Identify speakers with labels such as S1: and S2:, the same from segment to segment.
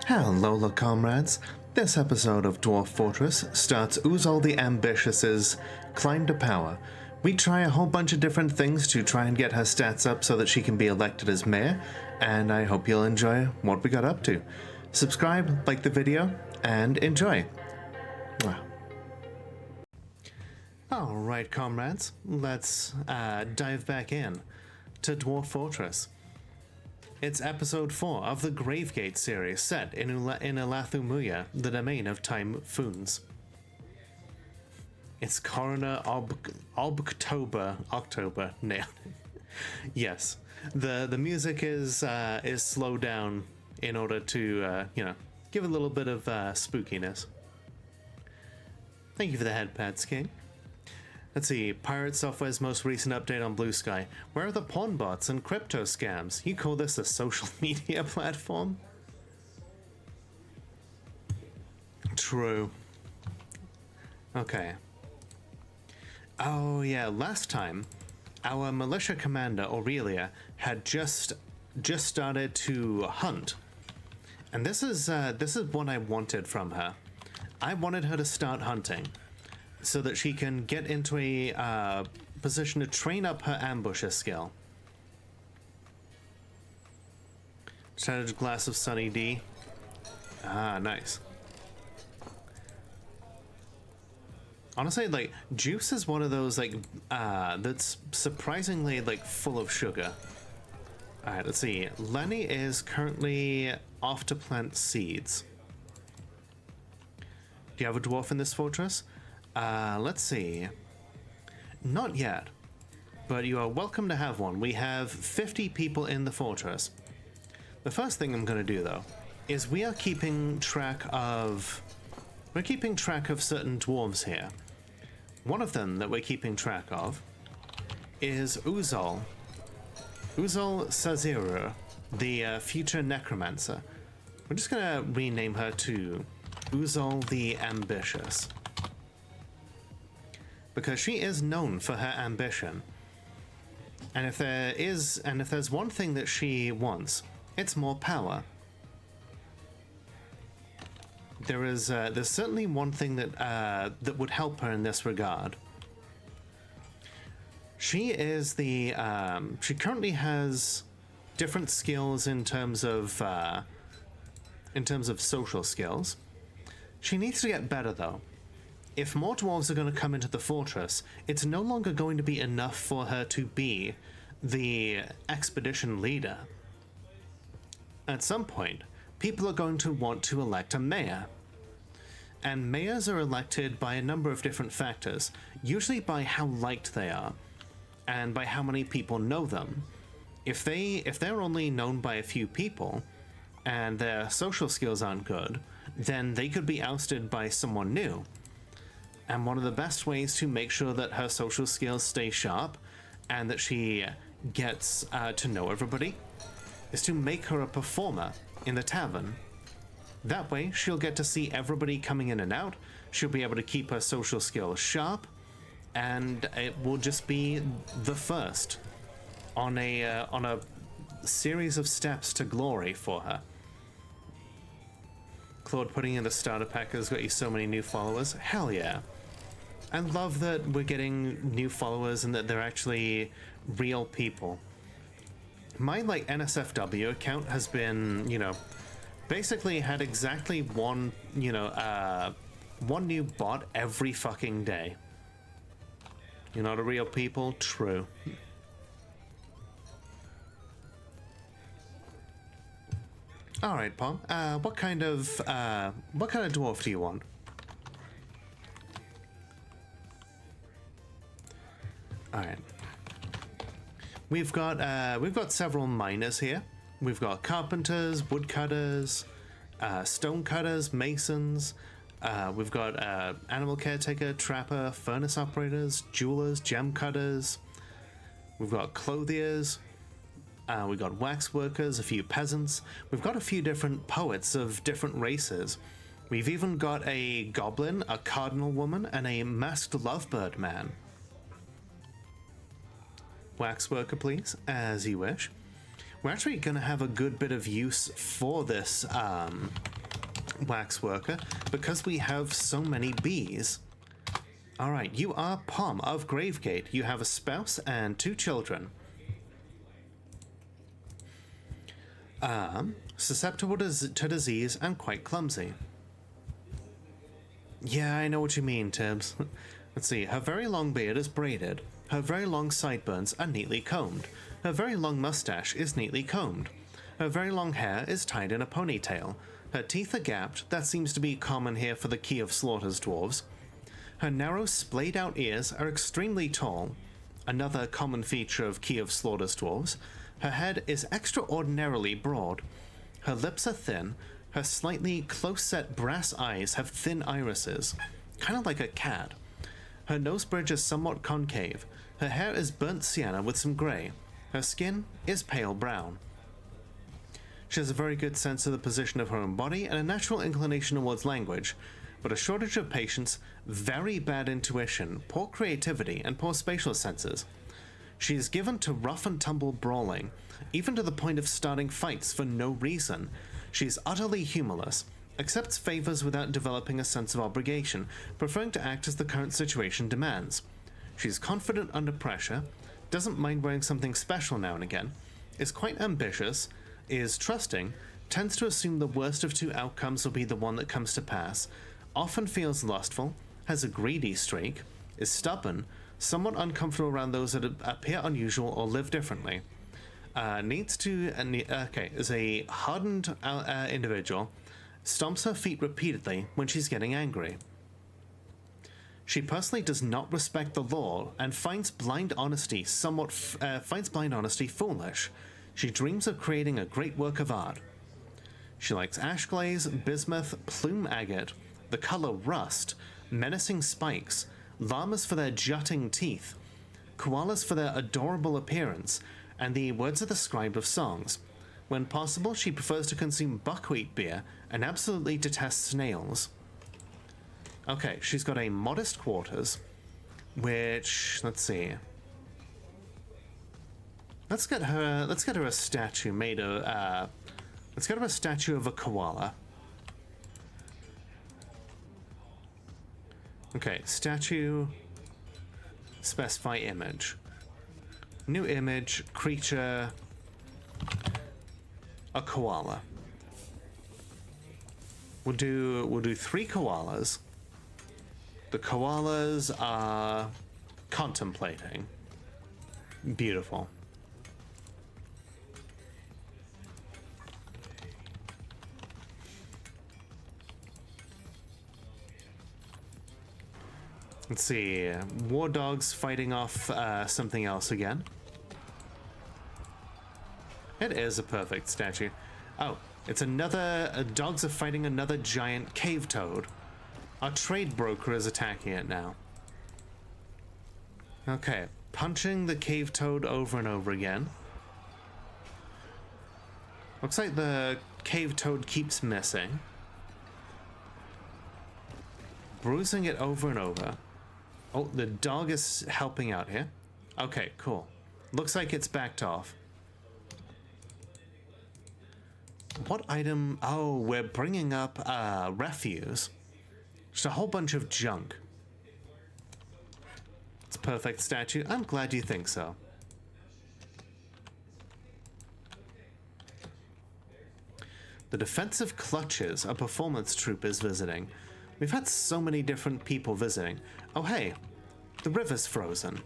S1: Hello, comrades. This episode of Dwarf Fortress starts Uzol the Ambitious's climb to power. We try a whole bunch of different things to try and get her stats up so that she can be elected as mayor, and I hope you'll enjoy what we got up to. Subscribe, like the video, and enjoy. Alright, comrades, let's dive back in to Dwarf Fortress. It's episode 4 of the GraveGate series set in Elathumuya, the domain of Typhoons. It's Coroner October nailed it. Yes, the music is slowed down in order to give a little bit of spookiness. Thank you for the head pats, King. Let's see, Pirate Software's most recent update on Blue Sky. Where are the pawn bots and crypto scams? You call this a social media platform? True. Okay. Oh yeah, last time, our militia commander, Aurelia, had just started to hunt. And this is what I wanted from her. I wanted her to start hunting, so that she can get into a position to train up her ambusher skill. Shattered glass of Sunny D. Ah, nice. Honestly, like, juice is one of those, like, that's surprisingly, like, full of sugar. Alright, let's see. Lenny is currently off to plant seeds. Do you have a dwarf in this fortress? Let's see. Not yet, but you are welcome to have one. We have 50 people in the fortress. The first thing I'm going to do, though, is we are keeping track of certain dwarves here. One of them that we're keeping track of is Uzol. Uzol Saziru, the future necromancer. We're just going to rename her to Uzol the Ambitious, because she is known for her ambition. And if there's one thing that she wants, it's more power. There's certainly one thing that would help her in this regard. She currently has different skills in terms of social skills. She needs to get better, though. If more dwarves are going to come into the fortress, it's no longer going to be enough for her to be the expedition leader. At some point, people are going to want to elect a mayor. And mayors are elected by a number of different factors, usually by how liked they are, and by how many people know them. If they're only known by a few people, and their social skills aren't good, then they could be ousted by someone new. And one of the best ways to make sure that her social skills stay sharp and that she gets to know everybody is to make her a performer in the tavern. That way, she'll get to see everybody coming in and out, she'll be able to keep her social skills sharp, and it will just be the first on a series of steps to glory for her. Claude putting in the starter pack has got you so many new followers. Hell yeah. I love that we're getting new followers and that they're actually real people. My, NSFW account has been, basically had exactly one new bot every fucking day. You're not a real people? True. Alright, Pom. What kind of dwarf do you want? Alright. We've got several miners here. We've got carpenters, woodcutters, stone cutters, masons. We've got animal caretaker, trapper, furnace operators, jewelers, gem cutters. We've got clothiers. We've got wax workers, a few peasants. We've got a few different poets of different races. We've even got a goblin, a cardinal woman, and a masked lovebird man. Wax worker, please, as you wish. We're actually going to have a good bit of use for this wax worker because we have so many bees. All right, you are Pom of GraveGate. You have a spouse and 2 children. Susceptible to disease and quite clumsy. Yeah, I know what you mean, Tibbs. Let's see. Her very long beard is braided. Her very long sideburns are neatly combed. Her very long mustache is neatly combed. Her very long hair is tied in a ponytail. Her teeth are gapped. That seems to be common here for the Key of Slaughter's dwarves. Her narrow, splayed-out ears are extremely tall. Another common feature of Key of Slaughter's dwarves. Her head is extraordinarily broad. Her lips are thin. Her slightly close-set brass eyes have thin irises, kind of like a cat. Her nose bridge is somewhat concave. Her hair is burnt sienna with some grey. Her skin is pale brown. She has a very good sense of the position of her own body and a natural inclination towards language, but a shortage of patience, very bad intuition, poor creativity, and poor spatial senses. She is given to rough and tumble brawling, even to the point of starting fights for no reason. She is utterly humorless, accepts favors without developing a sense of obligation, preferring to act as the current situation demands. She is confident under pressure, doesn't mind wearing something special now and again, is quite ambitious, is trusting, tends to assume the worst of 2 outcomes will be the one that comes to pass, often feels lustful, has a greedy streak, is stubborn, somewhat uncomfortable around those that appear unusual or live differently. Is a hardened individual, stomps her feet repeatedly when she's getting angry. She personally does not respect the law and finds blind honesty foolish. She dreams of creating a great work of art. She likes ashglaze, bismuth, plume agate, the color rust, menacing spikes, llamas for their jutting teeth, koalas for their adorable appearance, and the words of the scribe of songs. When possible, she prefers to consume buckwheat beer and absolutely detests snails. Okay, she's got a modest quarters, which, let's see. Let's get her a statue made of, let's get her a statue of a koala. Okay, statue, specify image. New image, creature, a koala. We'll do 3 koalas. The koalas are contemplating. Beautiful. Let's see, war dogs fighting off something else again. It is a perfect statue. Oh, it's another, dogs are fighting another giant cave toad. Our trade broker is attacking it now. Okay, punching the cave toad over and over again. Looks like the cave toad keeps missing. Bruising it over and over. Oh, the dog is helping out here. Okay, cool. Looks like it's backed off. What item? Oh, we're bringing up refuse. Just a whole bunch of junk. It's a perfect statue. I'm glad you think so. The Defensive Clutches, a performance troupe, is visiting. We've had so many different people visiting. Oh, hey, the river's frozen.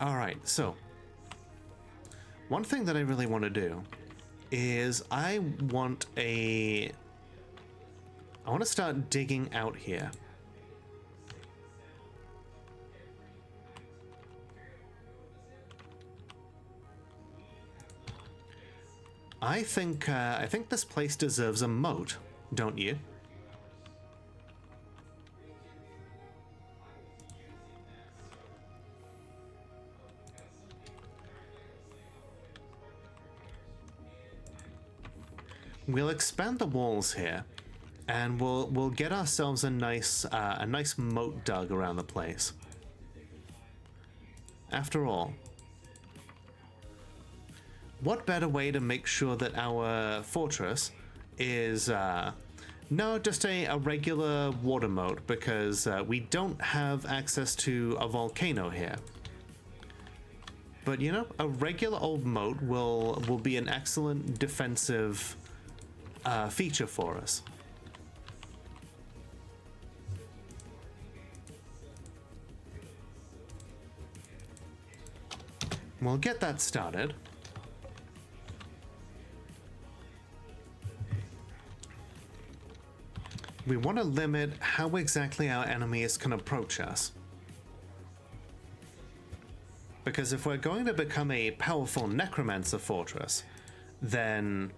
S1: All right, so one thing that I really want to do is I want to start digging out here. I think this place deserves a moat, don't you? We'll expand the walls here, and we'll get ourselves a nice moat dug around the place. After all, what better way to make sure that our fortress is no, just a regular water moat, because we don't have access to a volcano here. But you know, a regular old moat will be an excellent defensive feature for us. We'll get that started. We want to limit how exactly our enemies can approach us. Because if we're going to become a powerful necromancer fortress, then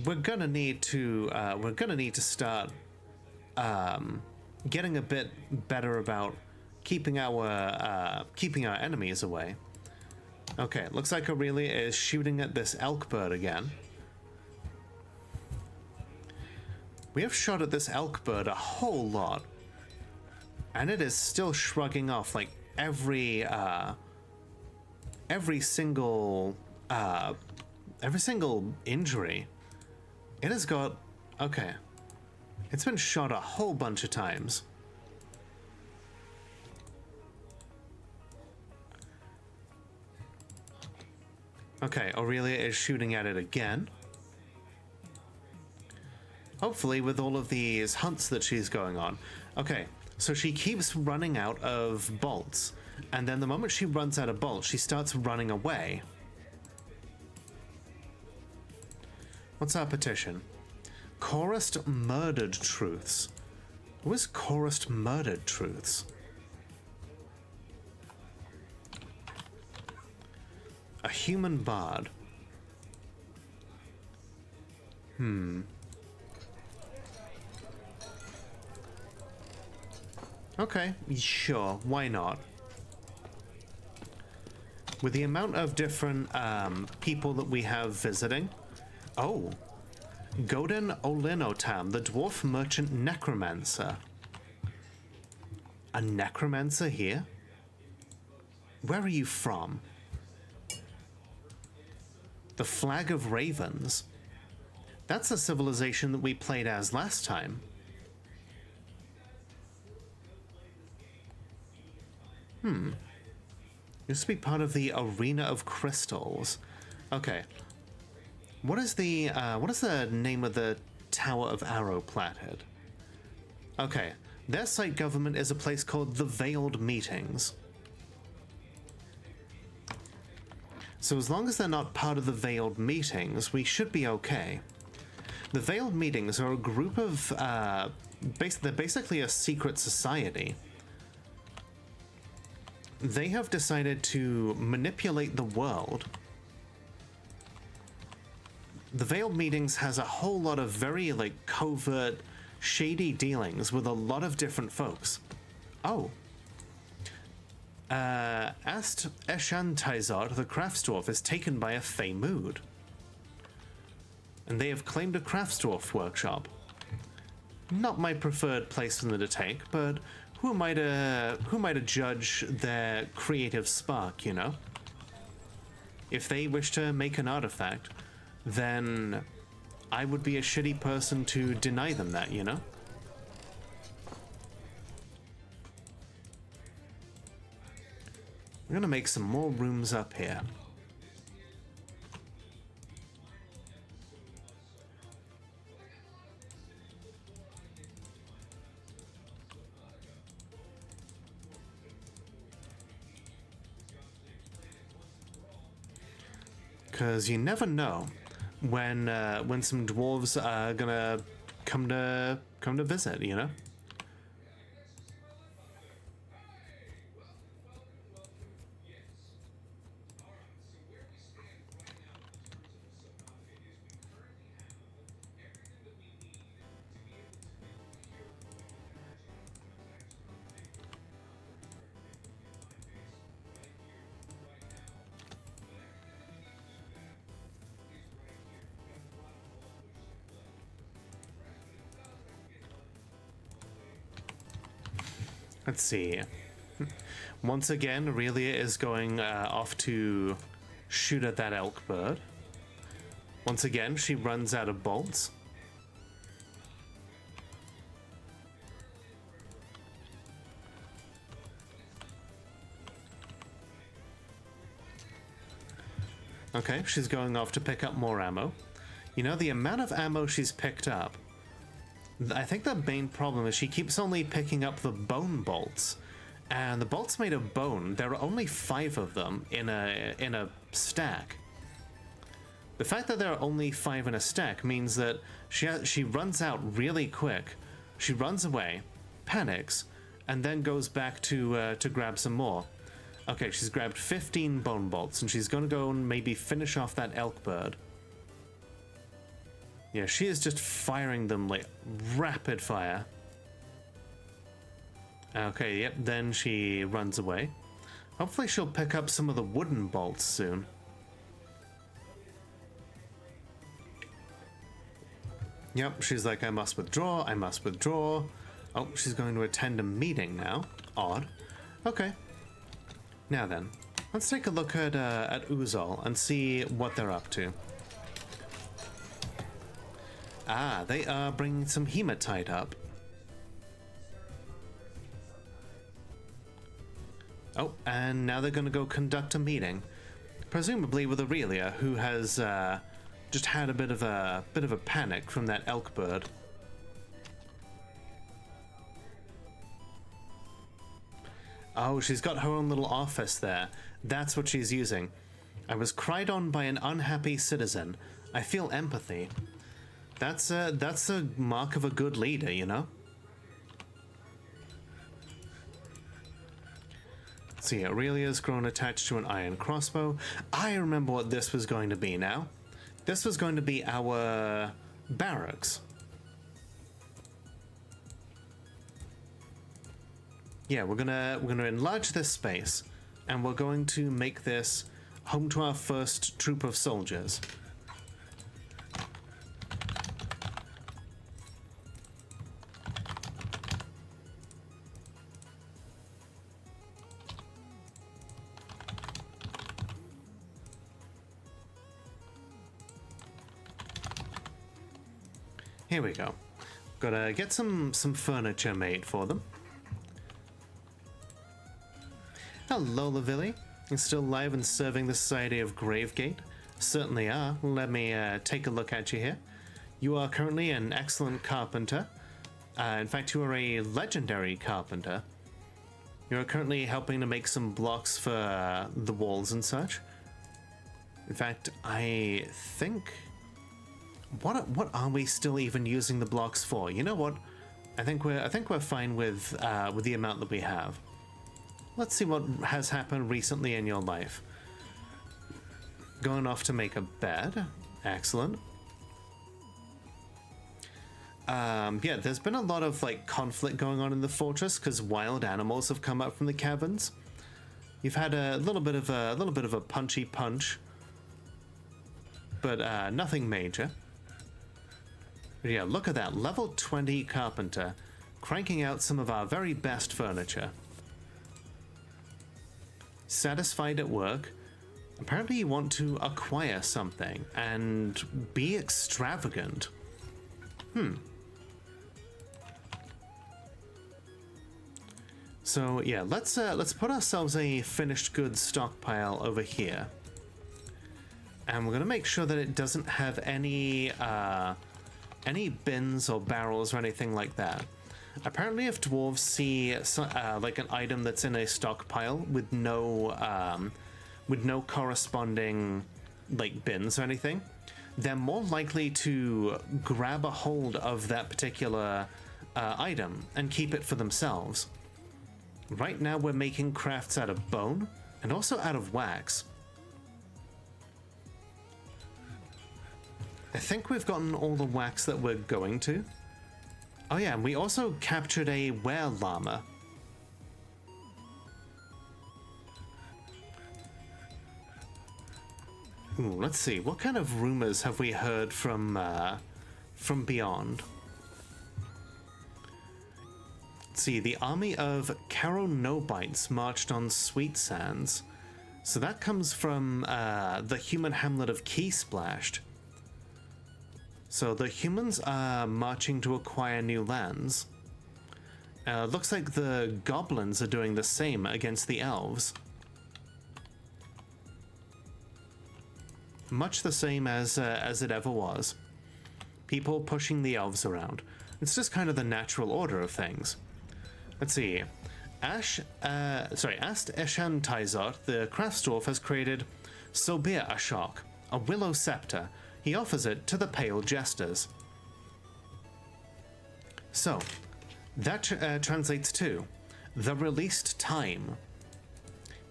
S1: we're gonna need to start getting a bit better about keeping our enemies away. Okay, looks like Aurelia is shooting at this elk bird again. We have shot at this elk bird a whole lot, and it is still shrugging off like every single injury. It has got, okay, it's been shot a whole bunch of times. Okay, Aurelia is shooting at it again. Hopefully with all of these hunts that she's going on. Okay, so she keeps running out of bolts, and then the moment she runs out of bolts, she starts running away. What's our petition? Chorused murdered truths. What is chorused murdered truths? A human bard. Okay, sure, why not? With the amount of different people that we have visiting. Oh, Godin Olinotam, the dwarf merchant necromancer. A necromancer here? Where are you from? The Flag of Ravens. That's a civilization that we played as last time. Used to be part of the Arena of Crystals. Okay. What is the name of the Tower of Arrow Platted? Okay. Their site government is a place called the Veiled Meetings. So as long as they're not part of the Veiled Meetings, we should be okay. The Veiled Meetings are a group of, they're basically a secret society. They have decided to manipulate the world. The Veiled Meetings has a whole lot of very, like, covert, shady dealings with a lot of different folks. Oh. Ast Eshantizar, the craftsdwarf, is taken by a Fey mood. And they have claimed a craftsdwarf workshop. Not my preferred place for them to take, but who am I to judge their creative spark, you know? If they wish to make an artifact, then I would be a shitty person to deny them that, you know? I'm gonna make some more rooms up here. Because you never know when some dwarves are gonna come to visit, you know? Let's see. Once again, Aurelia is going off to shoot at that elk bird. Once again, she runs out of bolts. Okay, she's going off to pick up more ammo. You know, the amount of ammo she's picked up, I think the main problem is she keeps only picking up the bone bolts. And the bolts made of bone, there are only 5 of them in a stack. The fact that there are only 5 in a stack means that she runs out really quick. She runs away, panics, and then goes back to grab some more. Okay, she's grabbed 15 bone bolts, and she's gonna go and maybe finish off that elk bird. Yeah, she is just firing them like rapid fire. Okay, yep, then she runs away. Hopefully she'll pick up some of the wooden bolts soon. Yep, she's like, I must withdraw, I must withdraw. Oh, she's going to attend a meeting now. Odd. Okay. Now then, let's take a look at Uzol and see what they're up to. Ah, they are bringing some hematite up. Oh, and now they're going to go conduct a meeting, presumably with Aurelia, who has just had a bit of a panic from that elk bird. Oh, she's got her own little office there. That's what she's using. I was cried on by an unhappy citizen. I feel empathy. That's a mark of a good leader, you know? See, Aurelia's grown attached to an iron crossbow. I remember what this was going to be now. This was going to be our barracks. Yeah, we're gonna enlarge this space, and we're going to make this home to our first troop of soldiers. Here we go. Gotta get some furniture made for them. Hello, Lavilli. You're still alive and serving the Society of GraveGate? Certainly are. Let me take a look at you here. You are currently an excellent carpenter. In fact, you are a legendary carpenter. You are currently helping to make some blocks for the walls and such. In fact, I think... What are we still even using the blocks for? You know what? I think we're fine with the amount that we have. Let's see what has happened recently in your life. Going off to make a bed. Excellent. Yeah, there's been a lot of like conflict going on in the fortress because wild animals have come up from the caverns. You've had a little bit of a punchy punch, but nothing major. But yeah, look at that, level 20 carpenter, cranking out some of our very best furniture. Satisfied at work. Apparently you want to acquire something and be extravagant. So yeah, let's put ourselves a finished goods stockpile over here, and we're gonna make sure that it doesn't have any bins or barrels or anything like that. Apparently, if dwarves see like an item that's in a stockpile with no corresponding like bins or anything, they're more likely to grab a hold of that particular item and keep it for themselves. Right now, we're making crafts out of bone and also out of wax. I think we've gotten all the wax that we're going to. Oh yeah, and we also captured a were-llama. Ooh, let's see, what kind of rumors have we heard from beyond? Let's see, the army of Caronobites marched on Sweet Sands. So that comes from the human hamlet of Key Splashed. So the humans are marching to acquire new lands. Looks like the goblins are doing the same against the elves. Much the same as it ever was. People pushing the elves around. It's just kind of the natural order of things. Let's see. Ast Eshan Tizot, the crafts dwarf, has created Sobir Ashok, a willow scepter. He offers it to the pale jesters. So, that translates to the released time.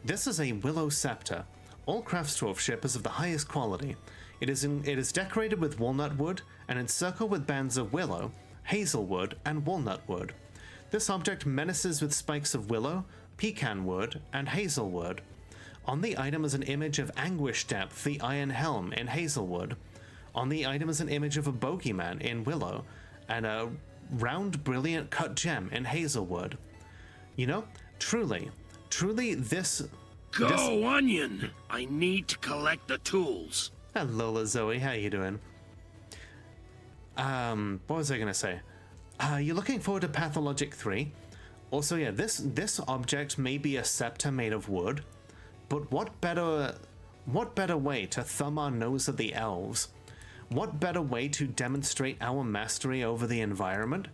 S1: This is a willow scepter. All crafts dwarf ship is of the highest quality. It is decorated with walnut wood and encircled with bands of willow, hazelwood, and walnut wood. This object menaces with spikes of willow, pecan wood, and hazelwood. On the item is an image of Anguish Depth, the Iron Helm, in hazelwood. On the item is an image of a bogeyman in willow, and a round, brilliant cut gem in hazelwood. You know, truly, this...
S2: Go, Onion! I need to collect the tools.
S1: Hello, Zoe. How you doing? What was I gonna say? You're looking forward to Pathologic 3? Also, yeah, this object may be a scepter made of wood, but what better way to thumb our nose at the elves? What better way to demonstrate our mastery over the environment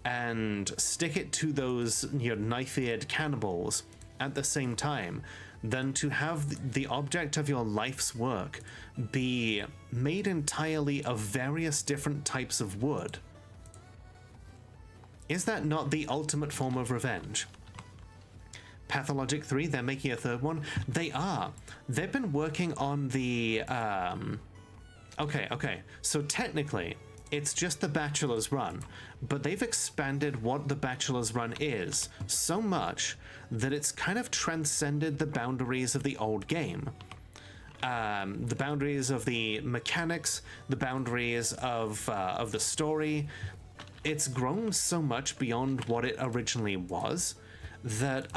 S1: and stick it to those knife-eared cannibals at the same time than to have the object of your life's work be made entirely of various different types of wood? Is that not the ultimate form of revenge? Pathologic 3, they're making a third one? They are. They've been working on the... Okay. So technically, it's just the Bachelor's Run, but they've expanded what the Bachelor's Run is so much that it's kind of transcended the boundaries of the old game. The boundaries of the mechanics, the boundaries of the story. It's grown so much beyond what it originally was that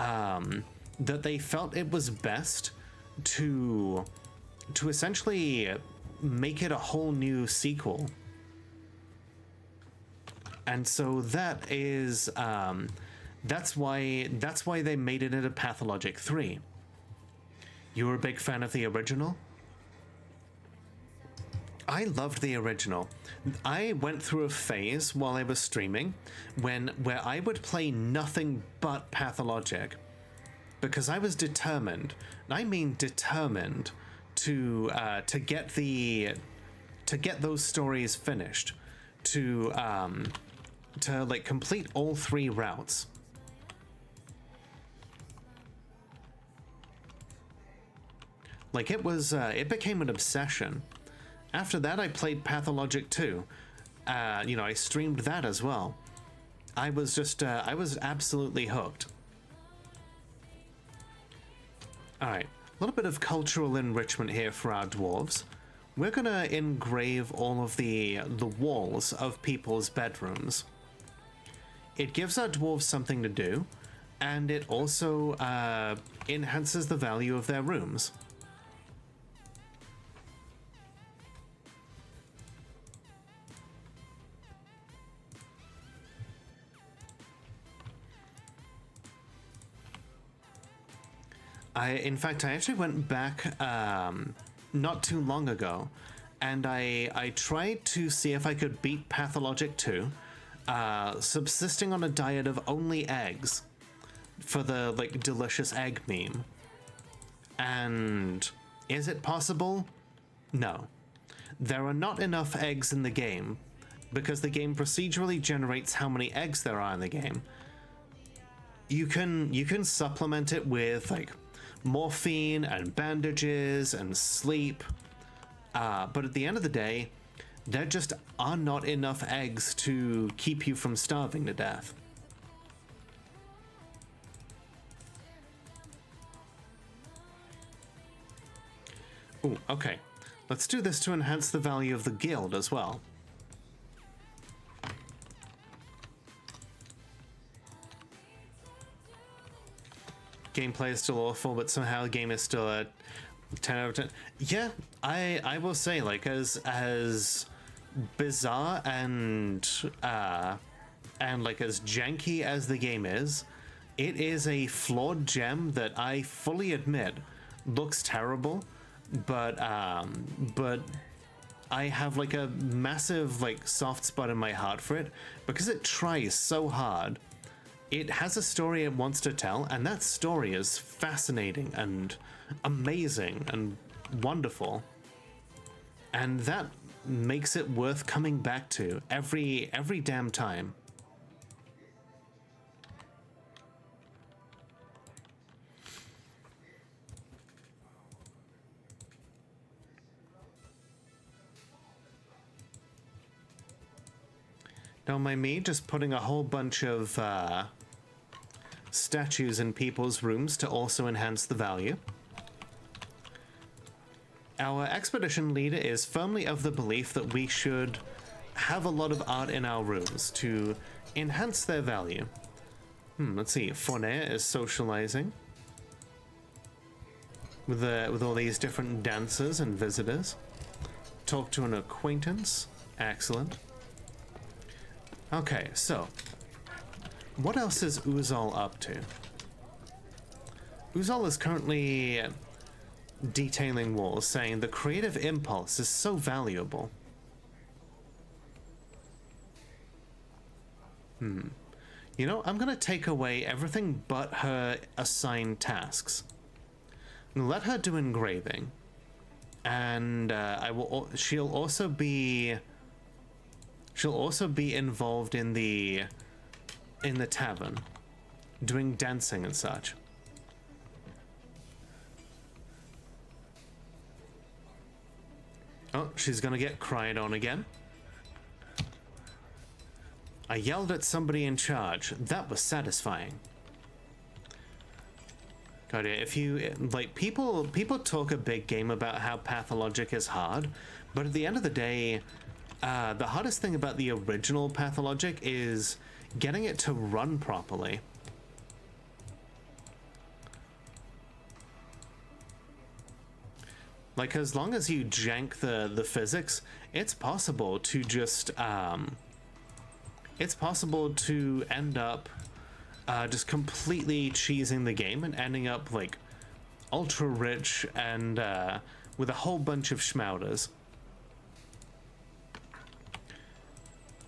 S1: that they felt it was best to essentially make it a whole new sequel. And so that is that's why they made it into Pathologic 3. You were a big fan of the original? I loved the original. I went through a phase while I was streaming where I would play nothing but Pathologic because I was determined, and I mean determined, to get those stories finished, to like complete all 3 routes. Like it it became an obsession. After that, I played Pathologic 2. I streamed that as well. I was I was absolutely hooked. Alright, a little bit of cultural enrichment here for our dwarves. We're gonna engrave all of the walls of people's bedrooms. It gives our dwarves something to do, and it also enhances the value of their rooms. In fact, I actually went back not too long ago, and I tried to see if I could beat Pathologic 2, subsisting on a diet of only eggs for the delicious egg meme. And is it possible? No. There are not enough eggs in the game because the game procedurally generates how many eggs there are in the game. You can supplement it with morphine and bandages and sleep, but at the end of the day, there just are not enough eggs to keep you from starving to death. Ooh, okay. Let's do this to enhance the value of the guild as well. Gameplay is still awful, but somehow the game is still at 10 out of 10. Yeah, I will say, as bizarre and like as janky as the game is, it is a flawed gem that I fully admit looks terrible, but I have like a massive like soft spot in my heart for it because it tries so hard. It has a story it wants to tell, and that story is fascinating and amazing and wonderful. And that makes it worth coming back to every damn time. Don't mind me just putting a whole bunch of statues in people's rooms to also enhance the value. Our expedition leader is firmly of the belief that we should have a lot of art in our rooms to enhance their value. Let's see. Fornea is socializing with all these different dancers and visitors. Talk to an acquaintance. Excellent. Okay, so what else is Uzol up to? Uzol is currently detailing walls, saying the creative impulse is so valuable. You know, I'm gonna take away everything but her assigned tasks. Let her do engraving, and she'll also be involved in the tavern, doing dancing and such. Oh, she's gonna get cried on again. I yelled at somebody in charge. That was satisfying. God, if you like, people talk a big game about how pathologic is hard, but at the end of the day, the hardest thing about the original pathologic is getting it to run properly. Like, as long as you jank the physics, it's possible to just it's possible to end up just completely cheesing the game and ending up like ultra rich and with a whole bunch of schmouters.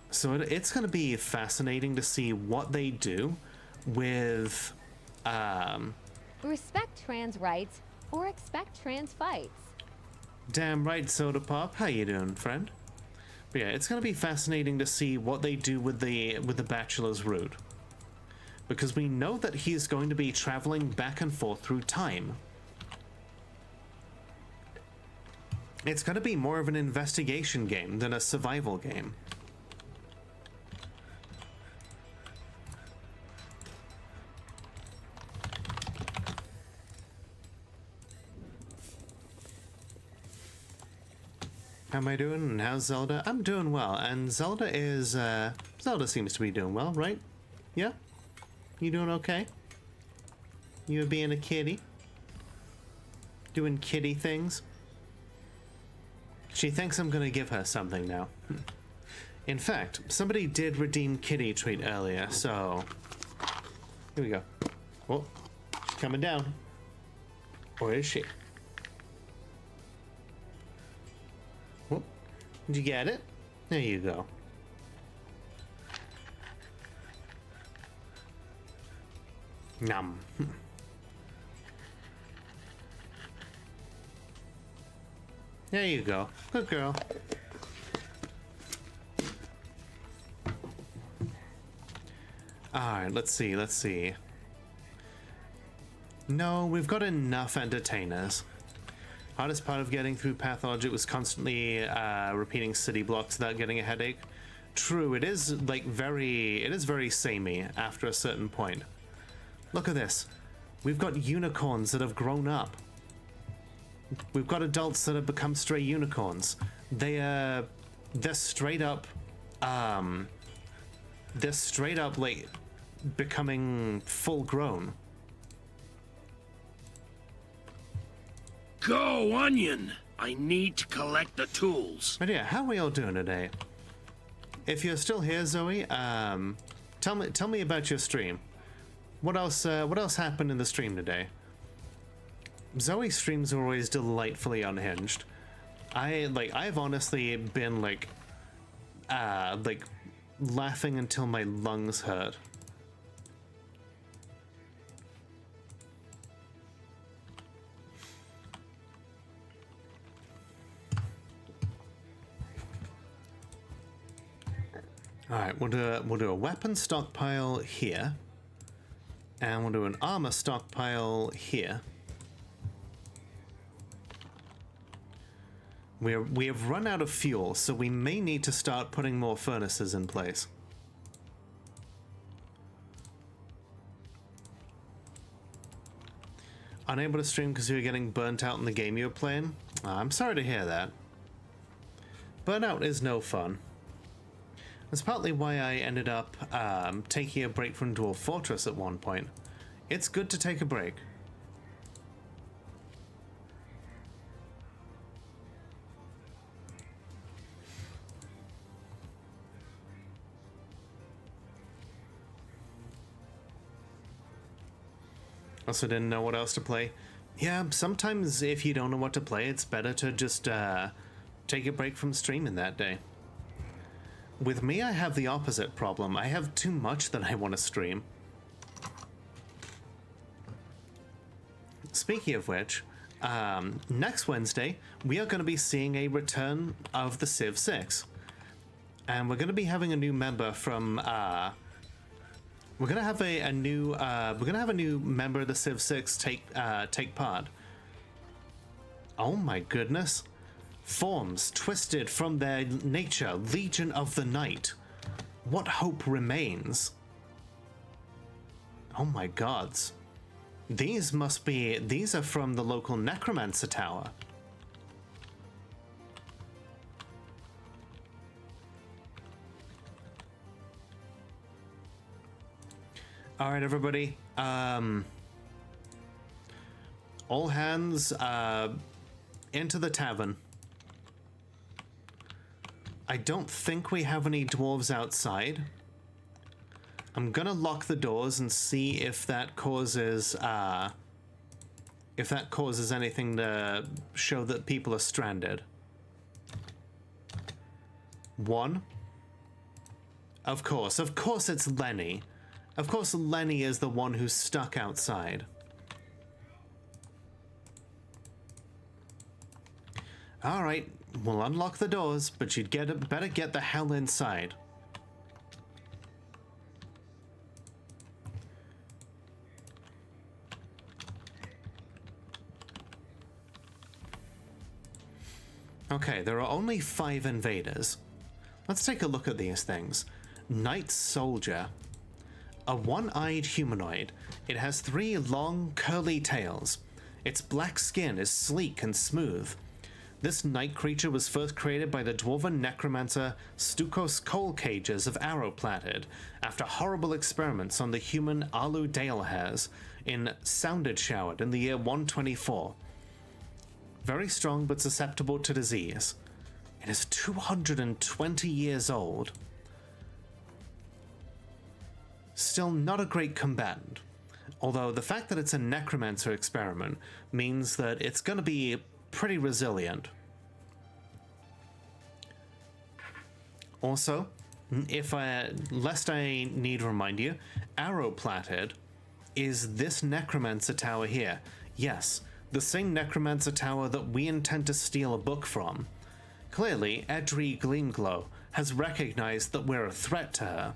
S1: So it's going to be fascinating to see what they do with
S3: respect trans rights or expect trans fights.
S1: Damn right, Soda Pop. How you doing, friend? But yeah, it's going to be fascinating to see what they do with the Bachelor's route, because we know that he's going to be traveling back and forth through time. It's going to be more of an investigation game than a survival game. How am I doing? And how's Zelda? I'm doing well, and Zelda seems to be doing well, right? Yeah? You doing okay? You being a kitty? Doing kitty things? She thinks I'm gonna give her something now. In fact, somebody did redeem kitty treat earlier, so here we go. Oh, she's coming down. Or is she? Oh, did you get it? There you go. Nom. There you go. Good girl. Alright, let's see. No, we've got enough entertainers. Hardest part of getting through Pathologic was constantly repeating city blocks without getting a headache. True, it is very samey after a certain point. Look at this. We've got unicorns that have grown up. We've got adults that have become stray unicorns. They're straight up like becoming full grown.
S2: Go, Onion! I need to collect the tools.
S1: But yeah, how are we all doing today? If you're still here, Zoe, tell me about your stream. What else happened in the stream today? Zoe's streams are always delightfully unhinged. I've honestly been like laughing until my lungs hurt. All right, we'll do a weapon stockpile here, and we'll do an armor stockpile here. We have run out of fuel, so we may need to start putting more furnaces in place. Unable to stream because you were getting burnt out in the game you were playing? I'm sorry to hear that. Burnout is no fun. That's partly why I ended up taking a break from Dwarf Fortress at one point. It's good to take a break. Also didn't know what else to play. Yeah, sometimes if you don't know what to play, it's better to just take a break from streaming that day. With me, I have the opposite problem. I have too much that I want to stream. Speaking of which, next Wednesday, we are going to be seeing a return of the Civ 6. And we're going to be having a new member from, we're going to have a new member of the Civ 6 take part. Oh my goodness. Forms twisted from their nature, Legion of the Night. What hope remains? Oh my gods. These are from the local Necromancer Tower. Alright, everybody. All hands into the tavern. I don't think we have any dwarves outside. I'm gonna lock the doors and see if that causes anything to show that people are stranded. One. Of course it's Lenny. Of course Lenny is the one who's stuck outside. All right, we'll unlock the doors, but you'd better get the hell inside. Okay, there are only 5 invaders. Let's take a look at these things. Night Soldier. A one-eyed humanoid. It has 3 long, curly tails. Its black skin is sleek and smooth. This night creature was first created by the dwarven necromancer Stukos Coal Cages of Arrowplatted after horrible experiments on the human Alu Dalehares in Sounded Showered in the year 124. Very strong but susceptible to disease. It is 220 years old. Still not a great combatant, although the fact that it's a necromancer experiment means that it's going to be pretty resilient. Also, lest I need to remind you, Arrowplatted is this necromancer tower here. Yes, the same necromancer tower that we intend to steal a book from. Clearly, Edri Gleamglow has recognized that we're a threat to her,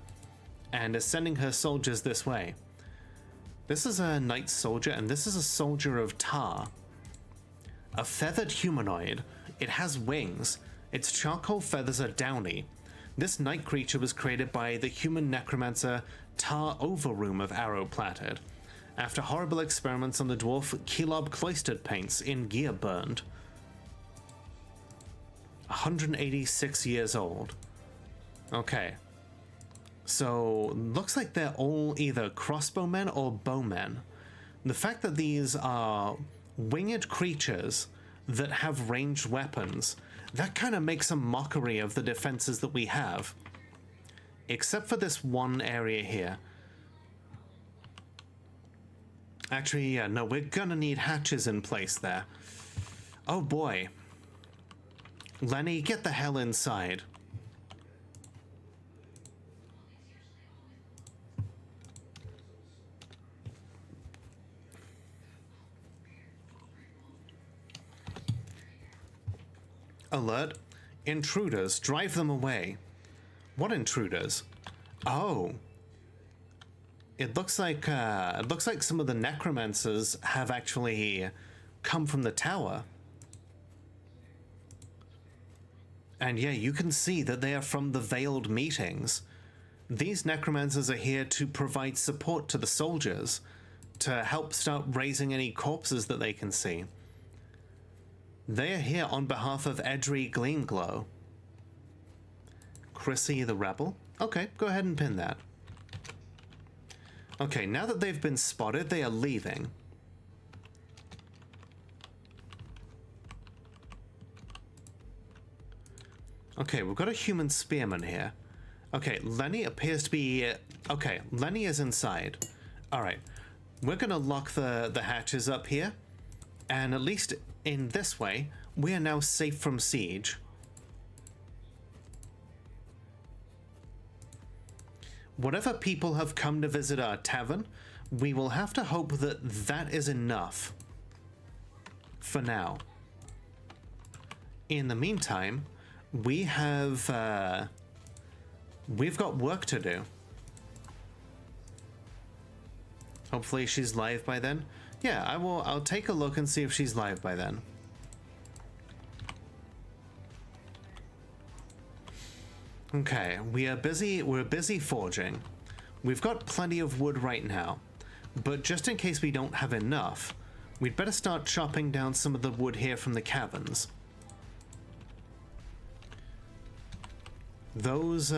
S1: and is sending her soldiers this way. This is a night soldier, and this is a soldier of Tar. A feathered humanoid. It has wings. Its charcoal feathers are downy. This night creature was created by the human necromancer Tar Overroom of Arrowplatted, after horrible experiments on the dwarf Kelob Cloistered paints in Gear Burned. 186 years old. Okay. So, looks like they're all either crossbowmen or bowmen. The fact that these are winged creatures that have ranged weapons. That kind of makes a mockery of the defenses that we have. Except for this one area here. Actually, yeah, no, we're gonna need hatches in place there. Oh boy. Lenny, get the hell inside. Alert. Intruders. Drive them away. What intruders? Oh. It looks like some of the necromancers have actually come from the tower. And yeah, you can see that they are from the Veiled Meetings. These necromancers are here to provide support to the soldiers, to help start raising any corpses that they can see. They are here on behalf of Edry Gleamglow. Chrissy the Rebel? Okay, go ahead and pin that. Okay, now that they've been spotted, they are leaving. Okay, we've got a human spearman here. Okay, Lenny appears to be... Okay, Lenny is inside. Alright, we're gonna lock the hatches up here. And at least in this way, we are now safe from siege. Whatever people have come to visit our tavern, we will have to hope that that is enough. For now. In the meantime, we have, we've got work to do. Hopefully she's live by then. Yeah, I'll take a look and see if she's live by then. Okay, we're busy forging. We've got plenty of wood right now, but just in case we don't have enough, we'd better start chopping down some of the wood here from the caverns. Those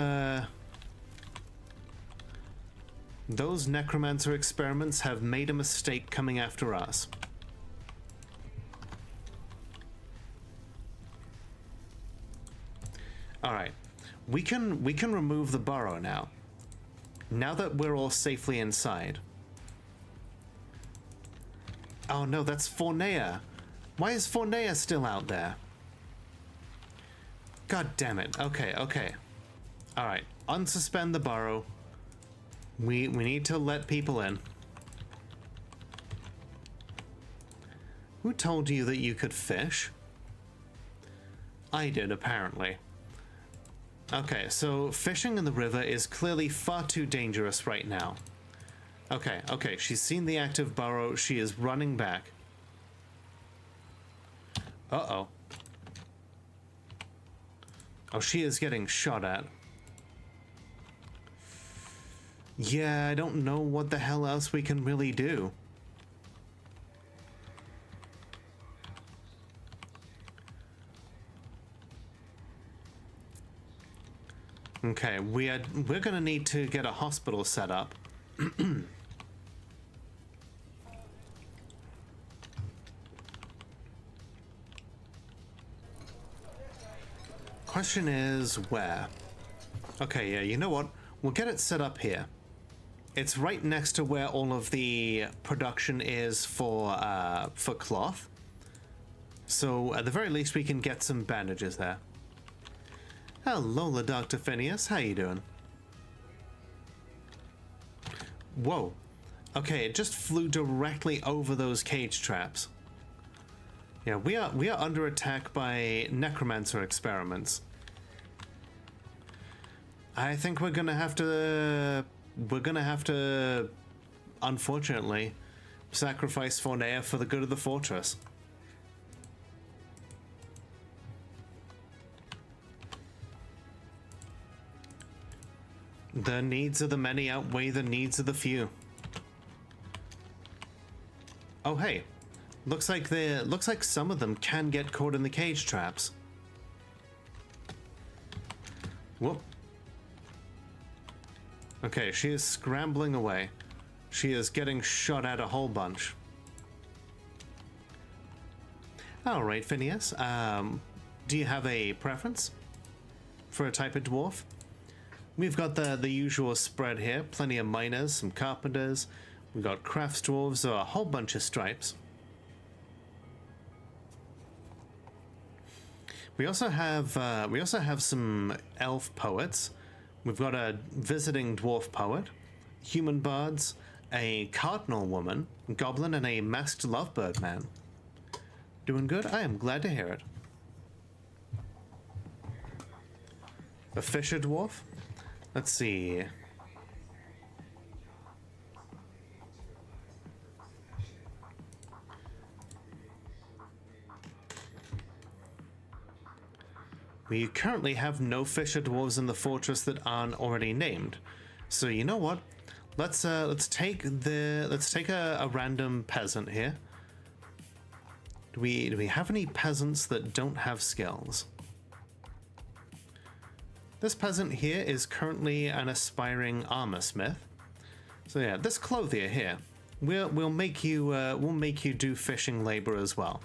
S1: necromancer experiments have made a mistake coming after us. All right. We can remove the burrow now. Now that we're all safely inside. Oh no, that's Fornea. Why is Fornea still out there? God damn it. Okay, okay. All right, unsuspend the burrow. We need to let people in. Who told you that you could fish? I did, apparently. Okay, so fishing in the river is clearly far too dangerous right now. Okay, okay, she's seen the active burrow. She is running back. Uh-oh. Oh, she is getting shot at. Yeah, I don't know what the hell else we can really do. Okay, we're gonna need to get a hospital set up. Question is where? Okay, yeah, you know what? We'll get it set up here. It's right next to where all of the production is for cloth. So at the very least, we can get some bandages there. Hello, Dr. Phineas. How you doing? Whoa. Okay, it just flew directly over those cage traps. Yeah, we are under attack by necromancer experiments. I think we're gonna have to, unfortunately, sacrifice Fornea for the good of the fortress. The needs of the many outweigh the needs of the few. Oh hey, looks like some of them can get caught in the cage traps. Whoop. Okay, she is scrambling away. She is getting shot at a whole bunch. All right, Phineas. Do you have a preference for a type of dwarf? We've got the usual spread here. Plenty of miners, some carpenters. We've got crafts dwarves, a whole bunch of stripes. We also have some elf poets. We've got a visiting dwarf poet, human bards, a cardinal woman, goblin, and a masked lovebird man. Doing good? I am glad to hear it. A fisher dwarf? Let's see. We currently have no fisher dwarves in the fortress that aren't already named. So you know what? Let's take a random peasant here. Do we have any peasants that don't have skills? This peasant here is currently an aspiring armor smith. So yeah, this clothier here, we'll make you do fishing labor as well.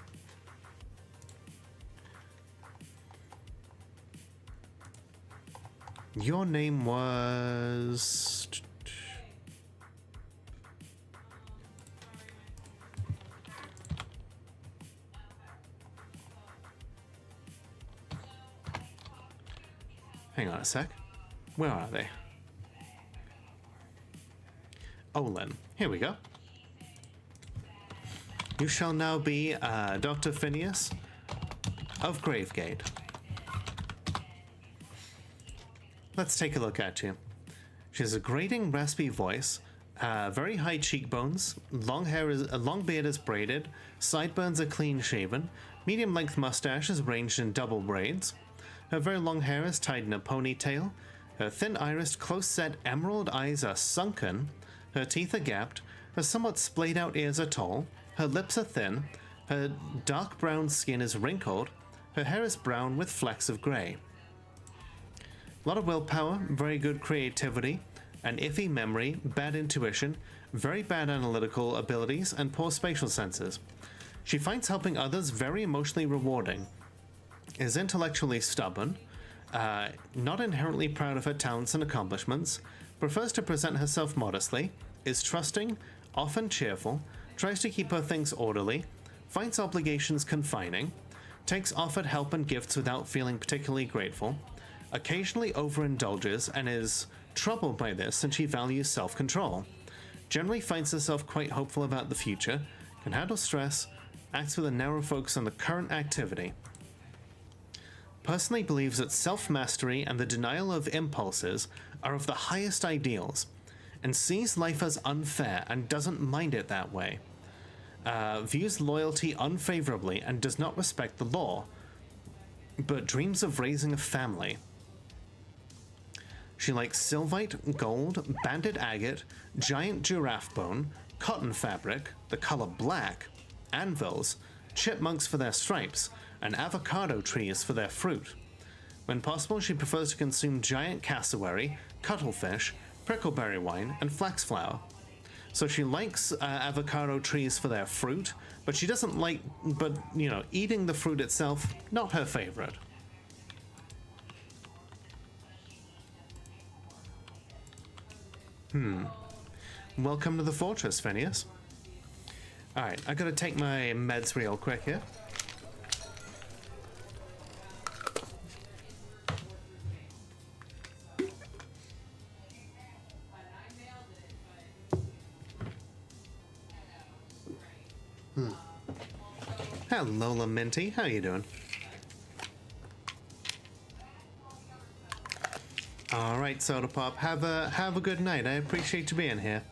S1: Your name was... Hang on a sec. Where are they? Olin. Here we go. You shall now be Dr. Phineas of GraveGate. Let's take a look at you. She has a grating, raspy voice, very high cheekbones, long beard is braided, sideburns are clean shaven, medium-length mustache is arranged in double braids. Her very long hair is tied in a ponytail. Her thin-irised, close-set emerald eyes are sunken. Her teeth are gapped. Her somewhat splayed-out ears are tall. Her lips are thin. Her dark brown skin is wrinkled. Her hair is brown with flecks of gray. A lot of willpower, very good creativity, an iffy memory, bad intuition, very bad analytical abilities, and poor spatial senses. She finds helping others very emotionally rewarding, is intellectually stubborn, not inherently proud of her talents and accomplishments, prefers to present herself modestly, is trusting, often cheerful, tries to keep her things orderly, finds obligations confining, takes offered help and gifts without feeling particularly grateful, occasionally overindulges and is troubled by this since she values self-control, generally finds herself quite hopeful about the future, can handle stress, acts with a narrow focus on the current activity, personally believes that self-mastery and the denial of impulses are of the highest ideals, and sees life as unfair and doesn't mind it that way, views loyalty unfavorably and does not respect the law, but dreams of raising a family. She likes sylvite, gold, banded agate, giant giraffe bone, cotton fabric, the color black, anvils, chipmunks for their stripes, and avocado trees for their fruit. When possible, she prefers to consume giant cassowary, cuttlefish, prickleberry wine, and flax flour. So she likes avocado trees for their fruit, but she doesn't like, eating the fruit itself, not her favorite. Welcome to the fortress, Phineas. Alright, I gotta take my meds real quick here. Hello, Minty. How you doing? All right, Soda Pop. Have a good night. I appreciate you being here.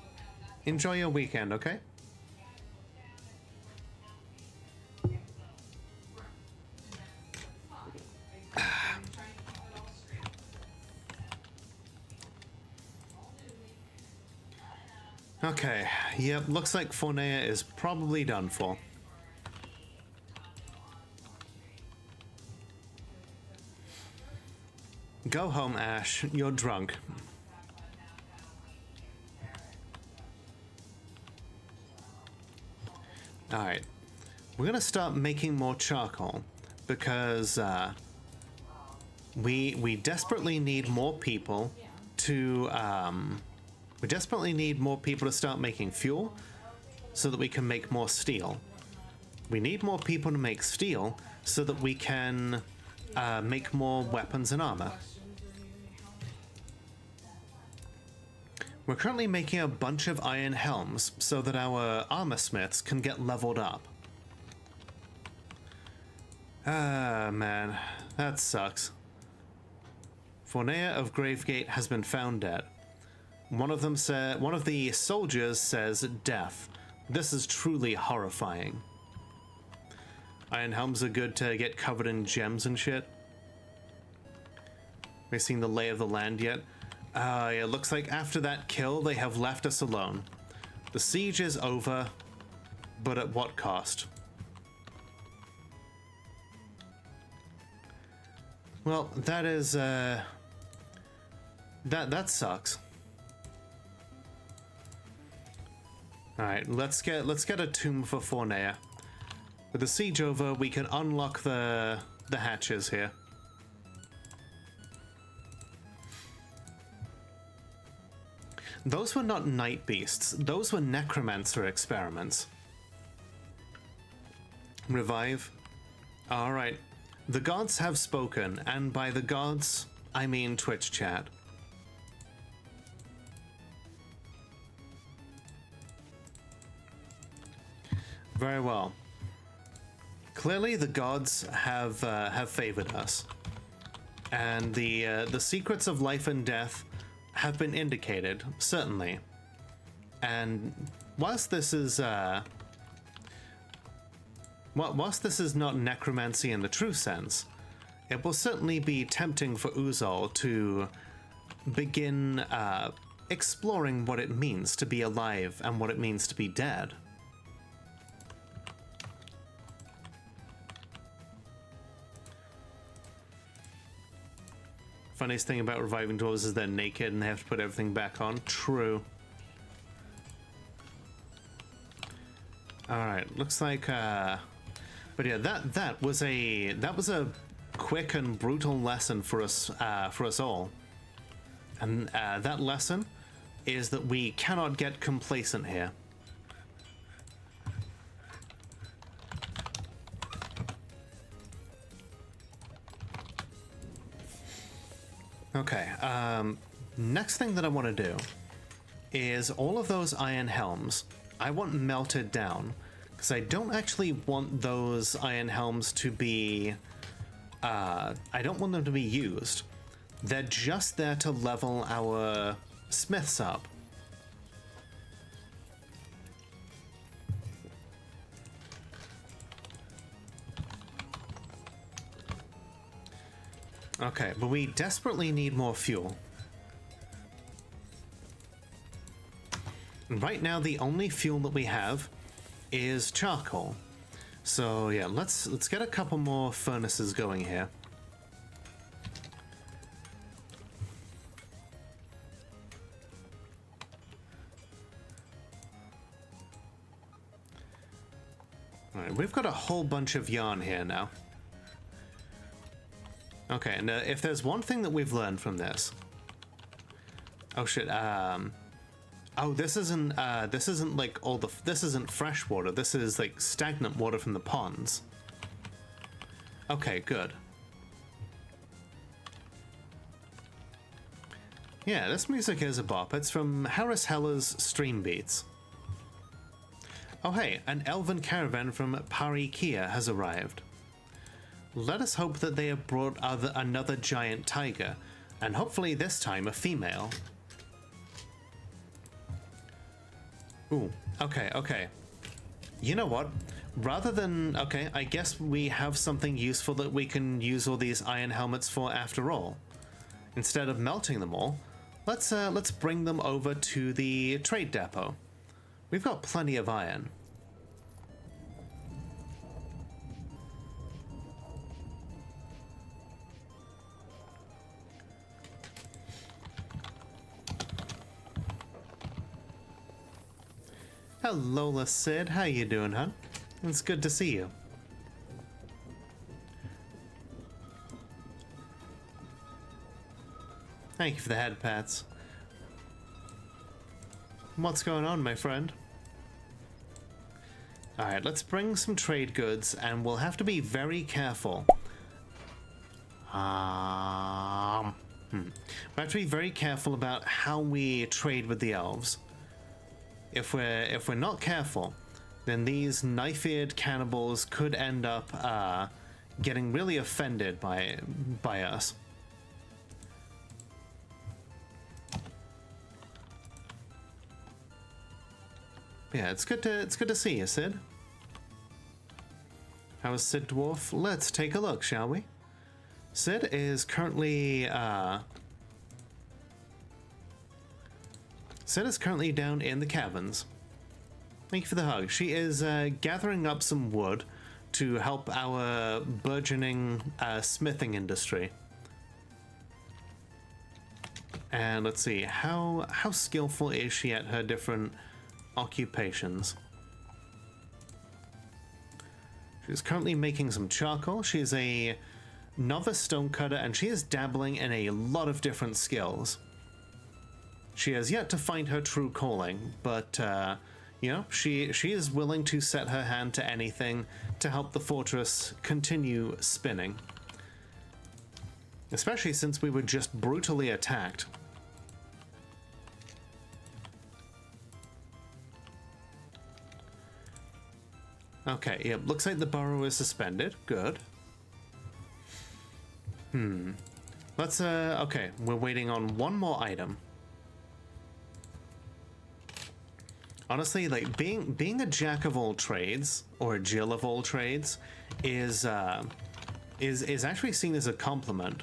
S1: Enjoy your weekend, okay? Okay. Yep. Looks like Fornea is probably done for. Go home, Ash. You're drunk. Alright. we're gonna start making more charcoal because we desperately need more people to start making fuel so that we can make more steel. We need more people to make steel so that we can make more weapons and armor. We're currently making a bunch of iron helms so that our armor smiths can get leveled up. Ah, man, that sucks. Fornea of GraveGate has been found dead. One of the soldiers says death. This is truly horrifying. Iron helms are good to get covered in gems and shit. We've seen the lay of the land yet. It looks like after that kill, they have left us alone. The siege is over, but at what cost? Well, that is, that sucks. Alright, let's get a tomb for Fornea. With the siege over, we can unlock the hatches here. Those were not night beasts. Those were necromancer experiments. Revive. Alright. The gods have spoken, and by the gods, I mean Twitch chat. Very well. Clearly, the gods have favored us, and the secrets of life and death have been indicated, certainly. And whilst this is not necromancy in the true sense, it will certainly be tempting for Uzol to begin exploring what it means to be alive and what it means to be dead. Funniest thing about reviving dwarves is they're naked and they have to put everything back on. True. Alright, looks like but yeah, that was a quick and brutal lesson for us all. And that lesson is that we cannot get complacent here. Okay, next thing that I want to do is all of those iron helms, I want melted down, because I don't actually want those iron helms to be, I don't want them to be used. They're just there to level our smiths up. Okay, but we desperately need more fuel. Right now, the only fuel that we have is charcoal. So yeah, let's get a couple more furnaces going here. All right, we've got a whole bunch of yarn here now. Okay, and if there's one thing that we've learned from this... Oh shit, oh, this isn't like all the... This isn't fresh water, this is like stagnant water from the ponds. Okay, good. Yeah, this music is a bop. It's from Harris Heller's Stream Beats. Oh hey, an elven caravan from Parikia has arrived. Let us hope that they have brought another giant tiger, and hopefully this time a female. Ooh, okay. You know what? Rather than... Okay, I guess we have something useful that we can use all these iron helmets for after all. Instead of melting them all, let's bring them over to the trade depot. We've got plenty of iron. Hello, Sid. How you doing, hun? It's good to see you. Thank you for the head pats. What's going on, my friend? Alright, let's bring some trade goods, and we'll have to be very careful. We have to be very careful about how we trade with the elves. If we're not careful, then these knife-eared cannibals could end up getting really offended by us. Yeah, it's good to see you, Sid. How is Sid Dwarf? Let's take a look, shall we? Sid is currently down in the caverns. Thank you for the hug. She is gathering up some wood to help our burgeoning smithing industry. And let's see, how skillful is she at her different occupations? She's currently making some charcoal. She is a novice stonecutter, and she is dabbling in a lot of different skills. She has yet to find her true calling, but you know, she is willing to set her hand to anything to help the fortress continue spinning. Especially since we were just brutally attacked. Okay, yep, looks like the burrow is suspended. Good. Let's, okay, we're waiting on one more item. Honestly, like, being a jack of all trades, or a Jill of all trades, is actually seen as a compliment.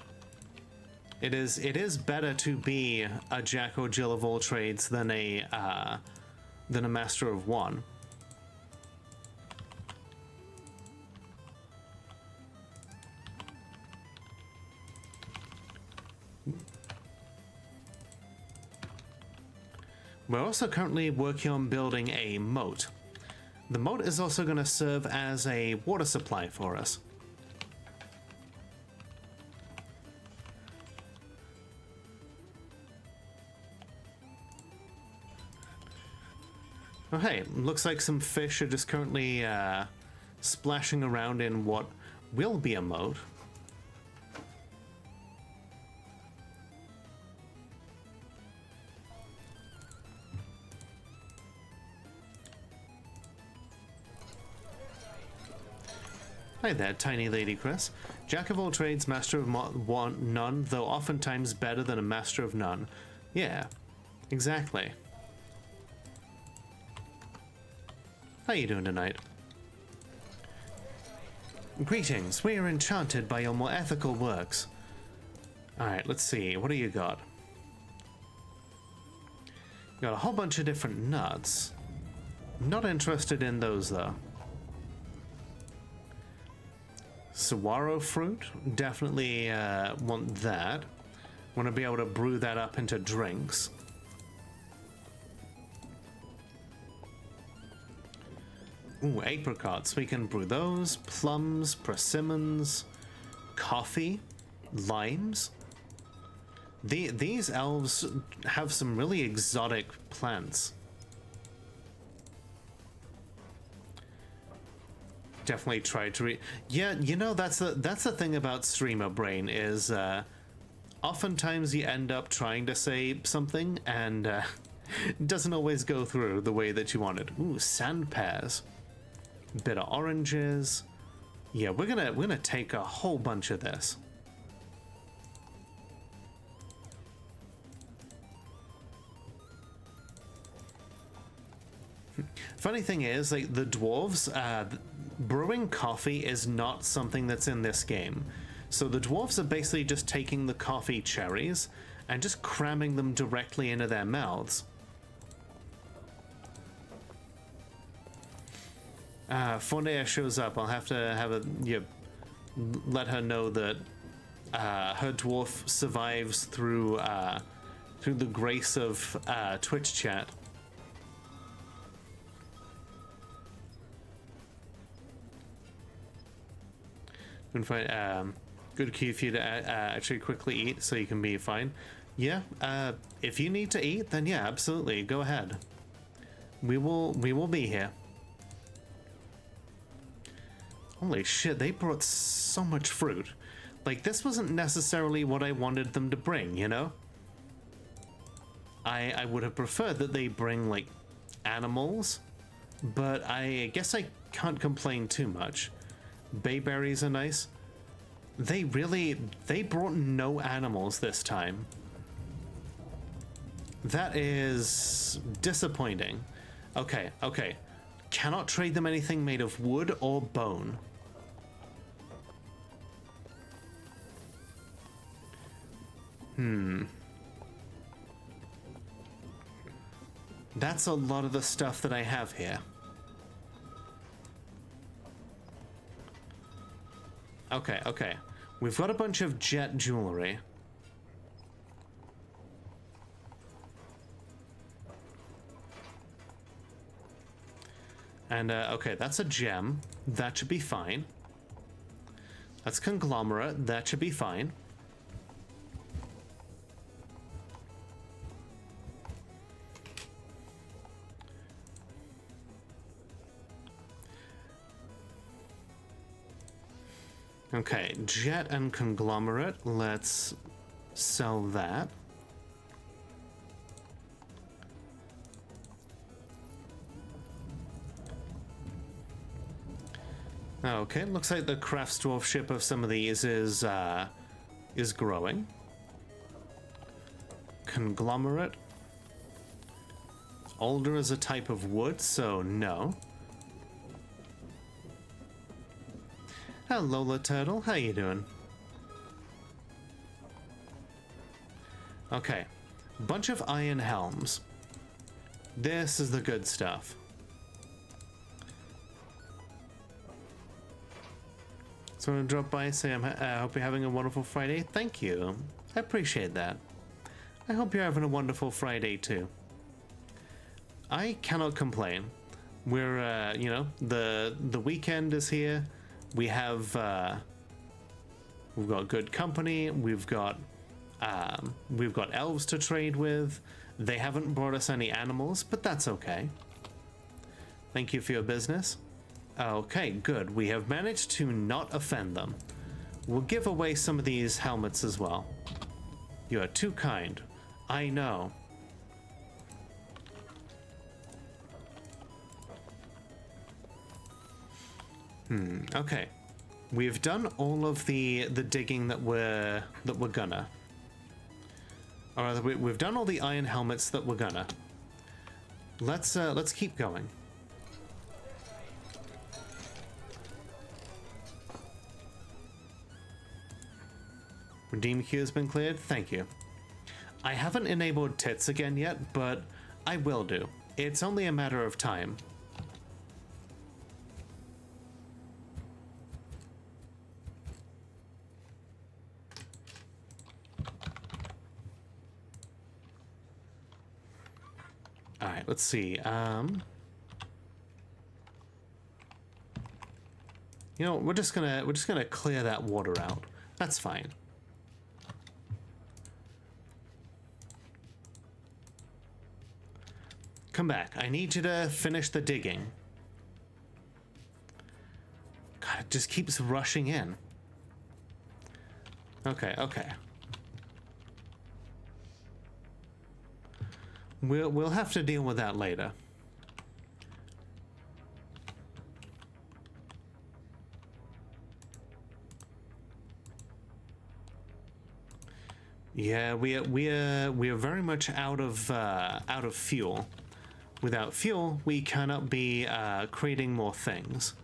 S1: It is better to be a jack or Jill of all trades than a master of one. We're also currently working on building a moat. The moat is also going to serve as a water supply for us. Oh hey, looks like some fish are just currently splashing around in what will be a moat. Hi there, tiny lady Chris. Jack of all trades, master of none, though oftentimes better than a master of none. Yeah, exactly. How you doing tonight? Greetings, we are enchanted by your more ethical works. Alright, let's see, what do you got? You got a whole bunch of different nuts. Not interested in those though. Saguaro fruit, definitely want that. Want to be able to brew that up into drinks. Ooh, apricots, we can brew those. Plums, persimmons, coffee, limes. These elves have some really exotic plants. Definitely tried to yeah, you know, that's the thing about streamer brain is oftentimes you end up trying to say something and it doesn't always go through the way that you wanted. Ooh, sand pears, bit of oranges. Yeah, we're gonna take a whole bunch of this. Funny thing is, like, the dwarves, brewing coffee is not something that's in this game. So the dwarves are basically just taking the coffee cherries and just cramming them directly into their mouths. Fonea shows up. I'll have to let her know that her dwarf survives through the grace of Twitch chat. And find good cue for you to actually quickly eat so you can be fine. Yeah, if you need to eat, then yeah, absolutely, go ahead. We will be here. Holy shit, they brought so much fruit. Like, this wasn't necessarily what I wanted them to bring, you know? I would have preferred that they bring, like, animals, but I guess I can't complain too much. Bayberries are nice. They brought no animals this time. That is disappointing. Okay, okay. Cannot trade them anything made of wood or bone. That's a lot of the stuff that I have here. Okay, okay. We've got a bunch of jet jewelry. And, okay, that's a gem. That should be fine. That's conglomerate. That should be fine. Okay, jet and conglomerate. Let's sell that. Okay, looks like the craft dwarfship of some of these is growing. Conglomerate. Alder is a type of wood, so no. Hello, Turtle. How you doing? Okay. Bunch of iron helms. This is the good stuff. So I'm gonna drop by and say I hope you're having a wonderful Friday. Thank you. I appreciate that. I hope you're having a wonderful Friday too. I cannot complain. We're you know, the weekend is here. We have we've got good company. We've got elves to trade with. They haven't brought us any animals, but that's okay. Thank you for your business. Okay, good. We have managed to not offend them. We'll give away some of these helmets as well. You are too kind. I know. Okay. We've done all of the digging that we're gonna. Or rather, we've done all the iron helmets that we're gonna. Let's keep going. Redeem queue has been cleared. Thank you. I haven't enabled tits again yet, but I will do. It's only a matter of time. All right, let's see. You know, we're just gonna clear that water out. That's fine. Come back. I need you to finish the digging. God, it just keeps rushing in. Okay, okay. We'll have to deal with that later. Yeah, we are very much out of fuel. Without fuel, we cannot be creating more things.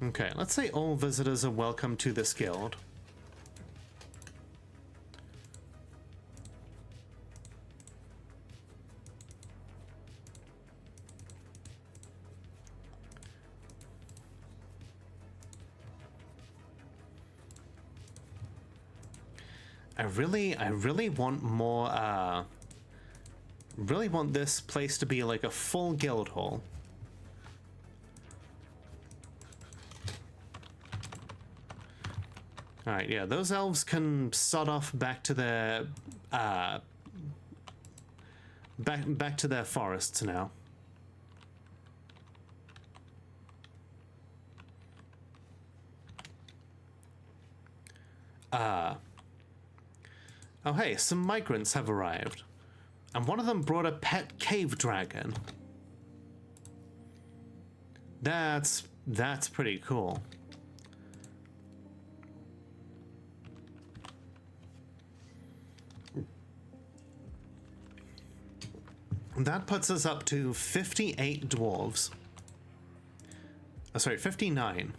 S1: Okay, let's say all visitors are welcome to this guild. I really want more, really want this place to be like a full guild hall. Alright, yeah, those elves can sod off back to their, back to their forests now. Oh hey, some migrants have arrived. And one of them brought a pet cave dragon. That's pretty cool. That puts us up to 58 dwarves. Oh, sorry, 59.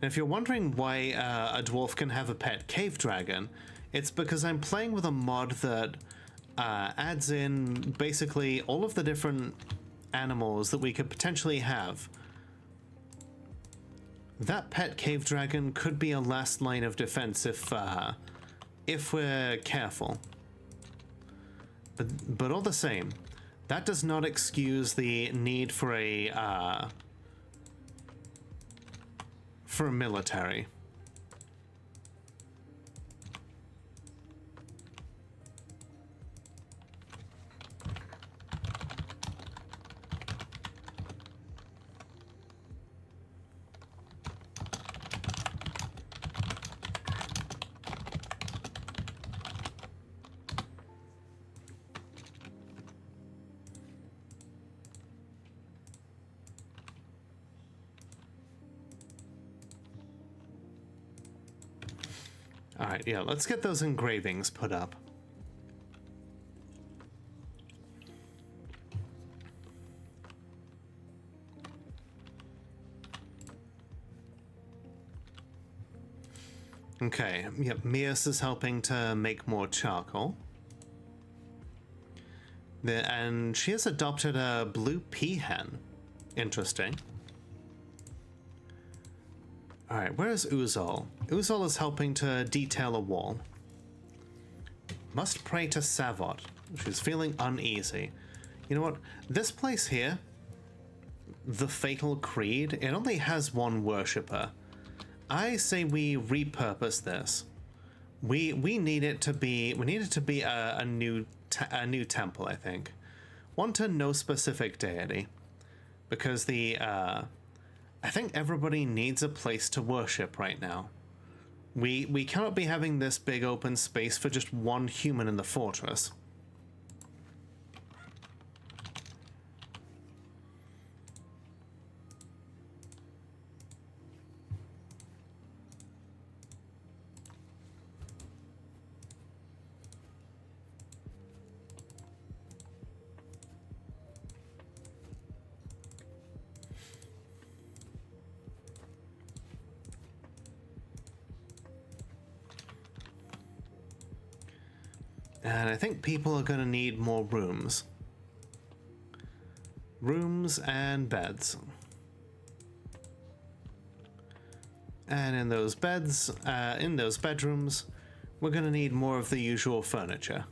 S1: And if you're wondering why a dwarf can have a pet cave dragon, it's because I'm playing with a mod that adds in basically all of the different animals that we could potentially have. That pet cave dragon could be a last line of defense if we're careful. But all the same, that does not excuse the need for a military. Alright, yeah, let's get those engravings put up. Okay, yep, Mias is helping to make more charcoal. And she has adopted a blue peahen. Interesting. Alright, where is Uzol? Uzol is helping to detail a wall. Must pray to Savot. She's feeling uneasy. You know what? This place here, the Fatal Creed, it only has one worshipper. I say we repurpose this. We need it to be a new temple, I think. One to no specific deity, because I think everybody needs a place to worship right now. We cannot be having this big open space for just one human in the fortress. And I think people are going to need more rooms. Rooms and beds. And in those beds, in those bedrooms, we're going to need more of the usual furniture.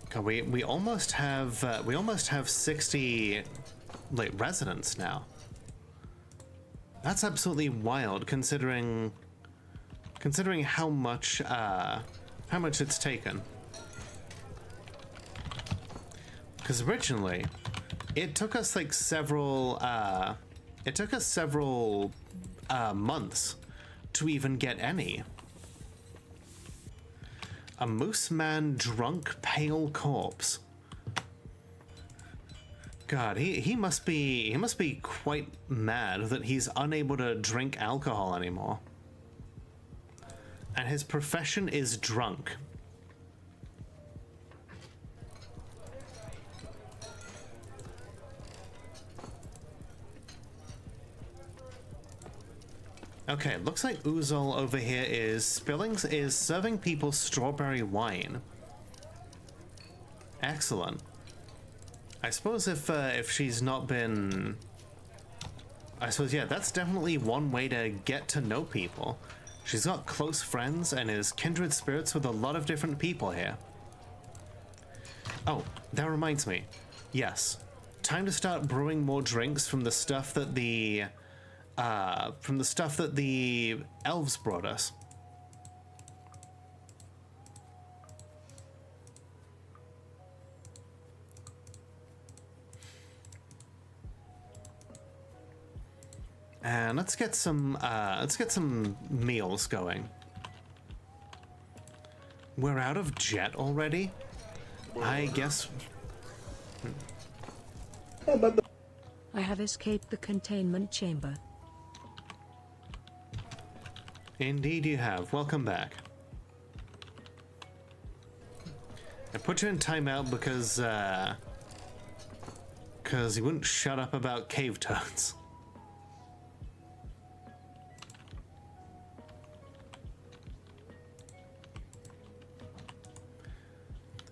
S1: God, we almost have 60 like residents now. That's absolutely wild, considering how much it's taken. Because originally, it took us like several months to even get any. A moose man drunk pale corpse. God, he must be quite mad that he's unable to drink alcohol anymore. And his profession is drunk. Okay, looks like Uzol over here is serving people strawberry wine. Excellent. I suppose if she's not been... I suppose, yeah, that's definitely one way to get to know people. She's got close friends and is kindred spirits with a lot of different people here. Oh, that reminds me. Yes, time to start brewing more drinks from the stuff that the elves brought us. And let's get some meals going. We're out of jet already? I guess.
S4: I have escaped the containment chamber.
S1: Indeed you have. Welcome back. I put you in timeout because you wouldn't shut up about cave toads.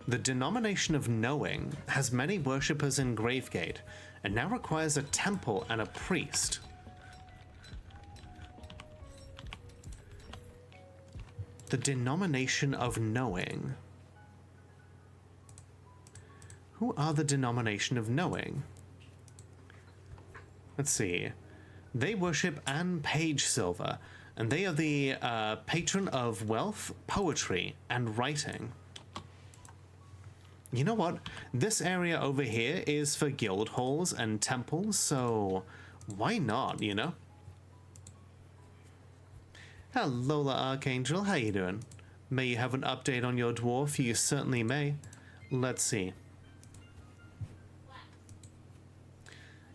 S1: The denomination of knowing has many worshippers in GraveGate, and now requires a temple and a priest. The denomination of knowing. Who are the denomination of knowing? Let's see. They worship Anne Page Silver, and they are the patron of wealth, poetry, and writing. You know what? This area over here is for guild halls and temples, so why not, you know? Hello, Archangel. How you doing? May you have an update on your dwarf? You certainly may. Let's see.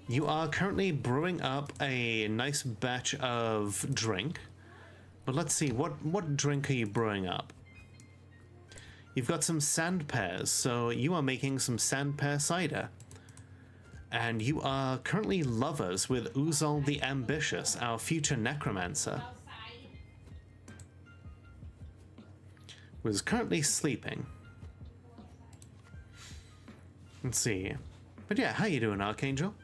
S1: You are currently brewing up a nice batch of drink. But let's see, what drink are you brewing up? You've got some sand pears, so you are making some sand pear cider. And you are currently lovers with Uzol the Ambitious, our future necromancer, who is currently sleeping. Let's see. But yeah, how you doing, Archangel?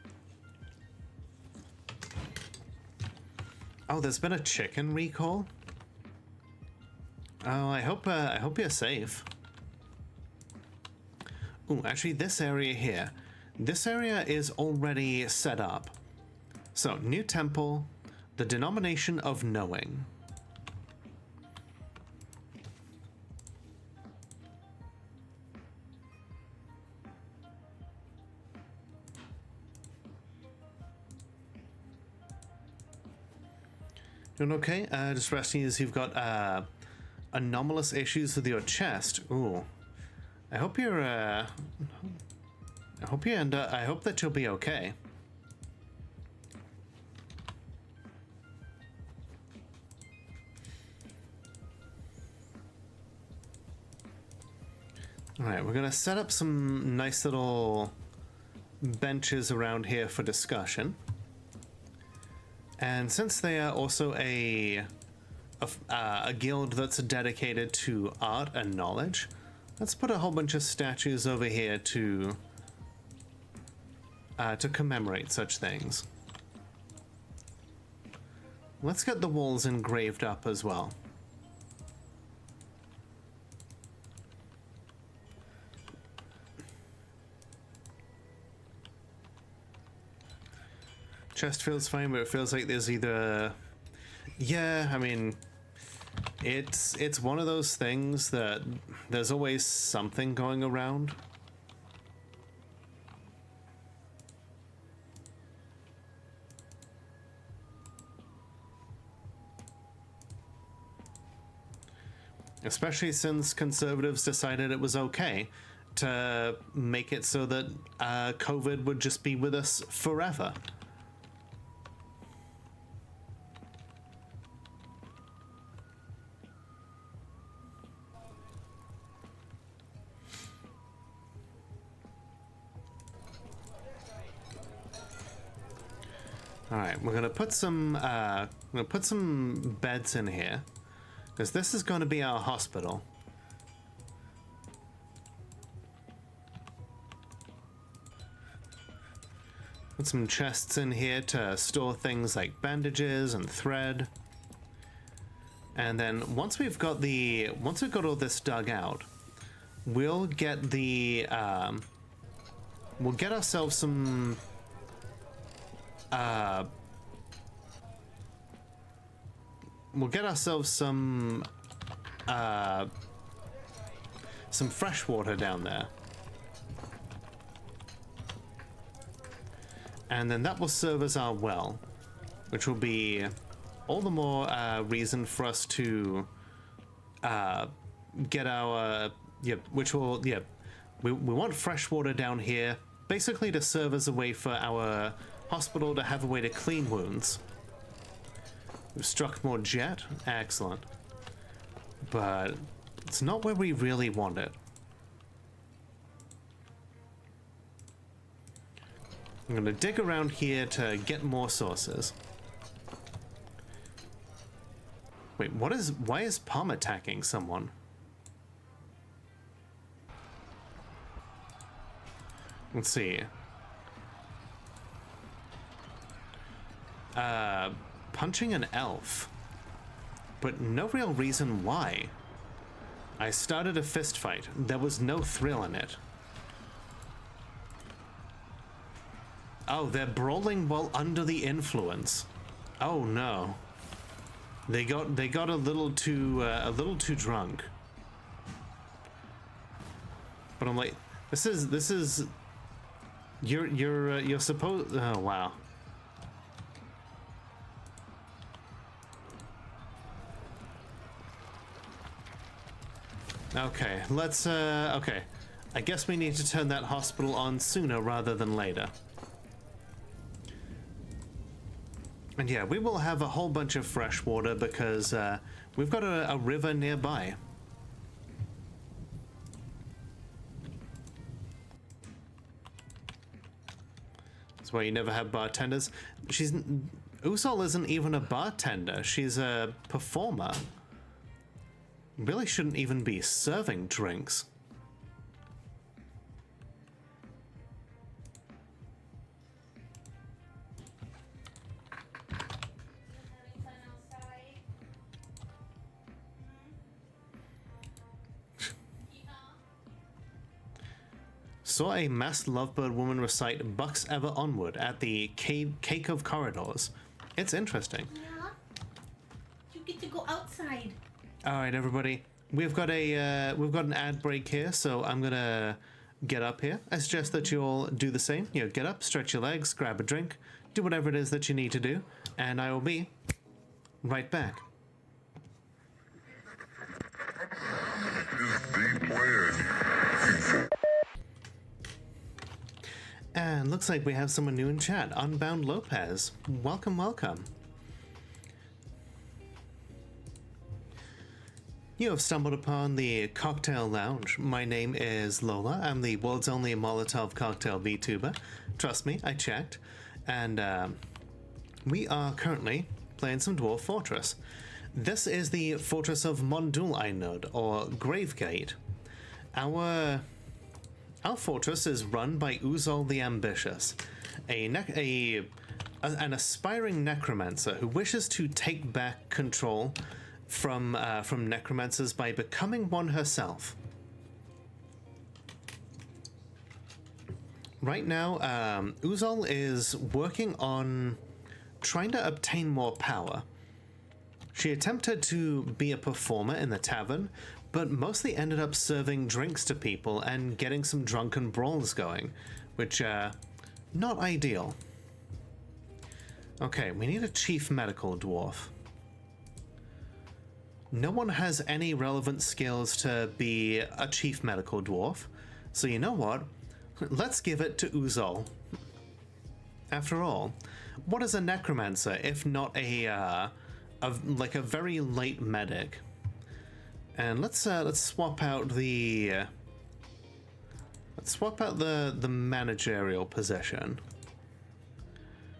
S1: Oh, there's been a chicken recall? Oh, I hope you're safe. Ooh, actually, this area here. This area is already set up. So, new temple, the denomination of knowing. Doing okay? Just resting as you've got anomalous issues with your chest. Ooh. I hope you're, I hope that you'll be okay. Alright, we're gonna set up some nice little benches around here for discussion. And since they are also a guild that's dedicated to art and knowledge, let's put a whole bunch of statues over here to commemorate such things. Let's get the walls engraved up as well. Chest feels fine, but it feels like there's either... Yeah, I mean... It's one of those things that there's always something going around. Especially since conservatives decided it was okay to make it so that COVID would just be with us forever. All right, we're gonna put some beds in here, because this is going to be our hospital. Put some chests in here to store things like bandages and thread. And then once we've got all this dug out, we'll get ourselves some fresh water down there. And then that will serve as our well, which will be all the more reason for us to get our we want fresh water down here, basically to serve as a way for our hospital to have a way to clean wounds. We've struck more jet, excellent, but it's not where we really want it. I'm gonna dig around here to get more sources. Wait, why is Palm attacking someone? Let's see. Punching an elf, but no real reason why. I started a fist fight. There was no thrill in it. Oh, they're brawling while under the influence. Oh no. They got a little too drunk. But I'm like, this is you're supposed. Oh wow. Okay, let's okay. I guess we need to turn that hospital on sooner rather than later. And yeah, we will have a whole bunch of fresh water because we've got a river nearby. That's why you never have bartenders. Uzol isn't even a bartender. She's a performer. Really shouldn't even be serving drinks. Saw a masked lovebird woman recite Bucks Ever Onward at the Cake of Corridors. It's interesting.
S5: Yeah. You get to go outside.
S1: All right, everybody. We've got an ad break here, so I'm gonna get up here. I suggest that you all do the same. You know, get up, stretch your legs, grab a drink, do whatever it is that you need to do, and I will be right back. And looks like we have someone new in chat. Unbound Lopez. Welcome, welcome. You have stumbled upon the Cocktail Lounge. My name is Lola. I'm the world's only Molotov cocktail VTuber. Trust me, I checked. And we are currently playing some Dwarf Fortress. This is the Fortress of Mondul Einod, or GraveGate. Our fortress is run by Uzol the Ambitious, an aspiring necromancer who wishes to take back control from necromancers by becoming one herself. Right now, Uzol is working on trying to obtain more power. She attempted to be a performer in the tavern, but mostly ended up serving drinks to people and getting some drunken brawls going, which, not ideal. Okay, we need a chief medical dwarf. No one has any relevant skills to be a chief medical dwarf, so you know what? Let's give it to Uzol. After all, what is a necromancer if not a very late medic? And let's swap out the managerial position.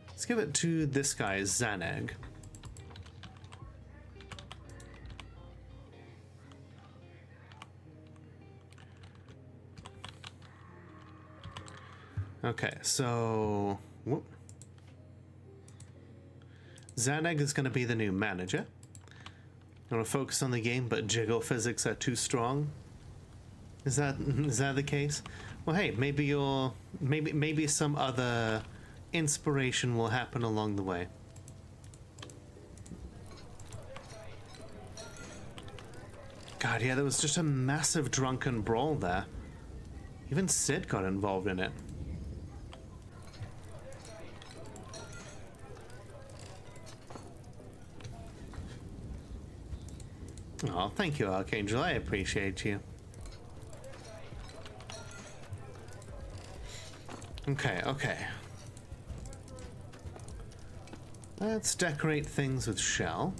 S1: Let's give it to this guy, Zaneg. Okay, so Whoop. Zaneg is going to be the new manager. I want to focus on the game, but jiggle physics are too strong. Is that the case? Well, hey, maybe some other inspiration will happen along the way. God, yeah, there was just a massive drunken brawl there. Even Sid got involved in it. Oh, thank you, Archangel. I appreciate you. Okay, okay. Let's decorate things with shell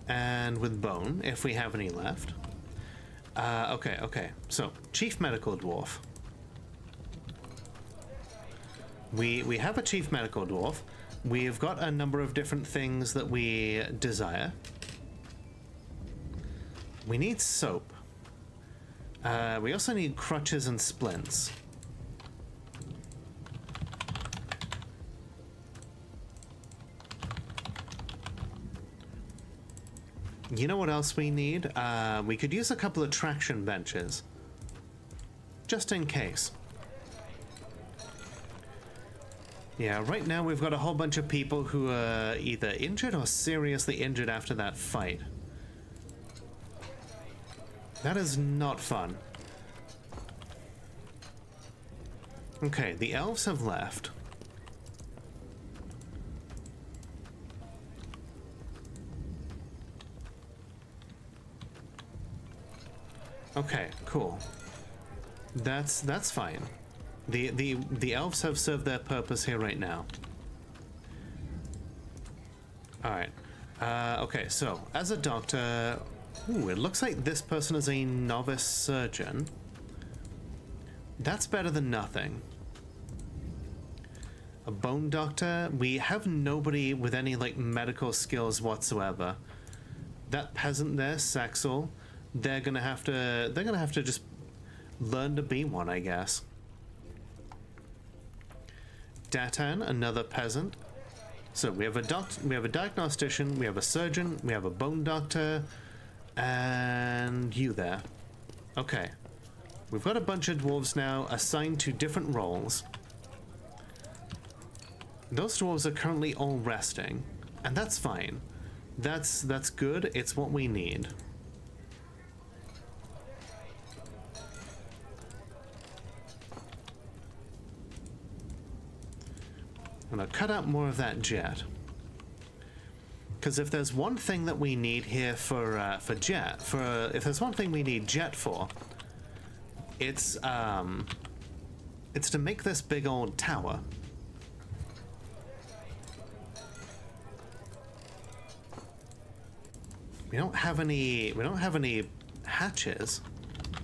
S1: and with bone, if we have any left. Okay. So, Chief Medical Dwarf. We have a Chief Medical Dwarf. We've got a number of different things that we desire. We need soap. We also need crutches and splints. You know what else we need? We could use a couple of traction benches. Just in case. Yeah, right now we've got a whole bunch of people who are either injured or seriously injured after that fight. That is not fun. Okay, the elves have left. Okay, cool. That's fine. The elves have served their purpose here right now. All right. Okay, so as a doctor, ooh, it looks like this person is a novice surgeon. That's better than nothing. A bone doctor, we have nobody with any like medical skills whatsoever. That peasant there, Saxel, they're gonna have to just learn to be one, I guess. Datan, another peasant. So we have a diagnostician, we have a surgeon, we have a bone doctor, and you there. Okay. We've got a bunch of dwarves now assigned to different roles. Those dwarves are currently all resting, and that's fine. That's good. It's what we need. I'm gonna cut out more of that jet. Because if there's one thing that we need here if there's one thing we need jet for, it's to make this big old tower. We don't have any hatches.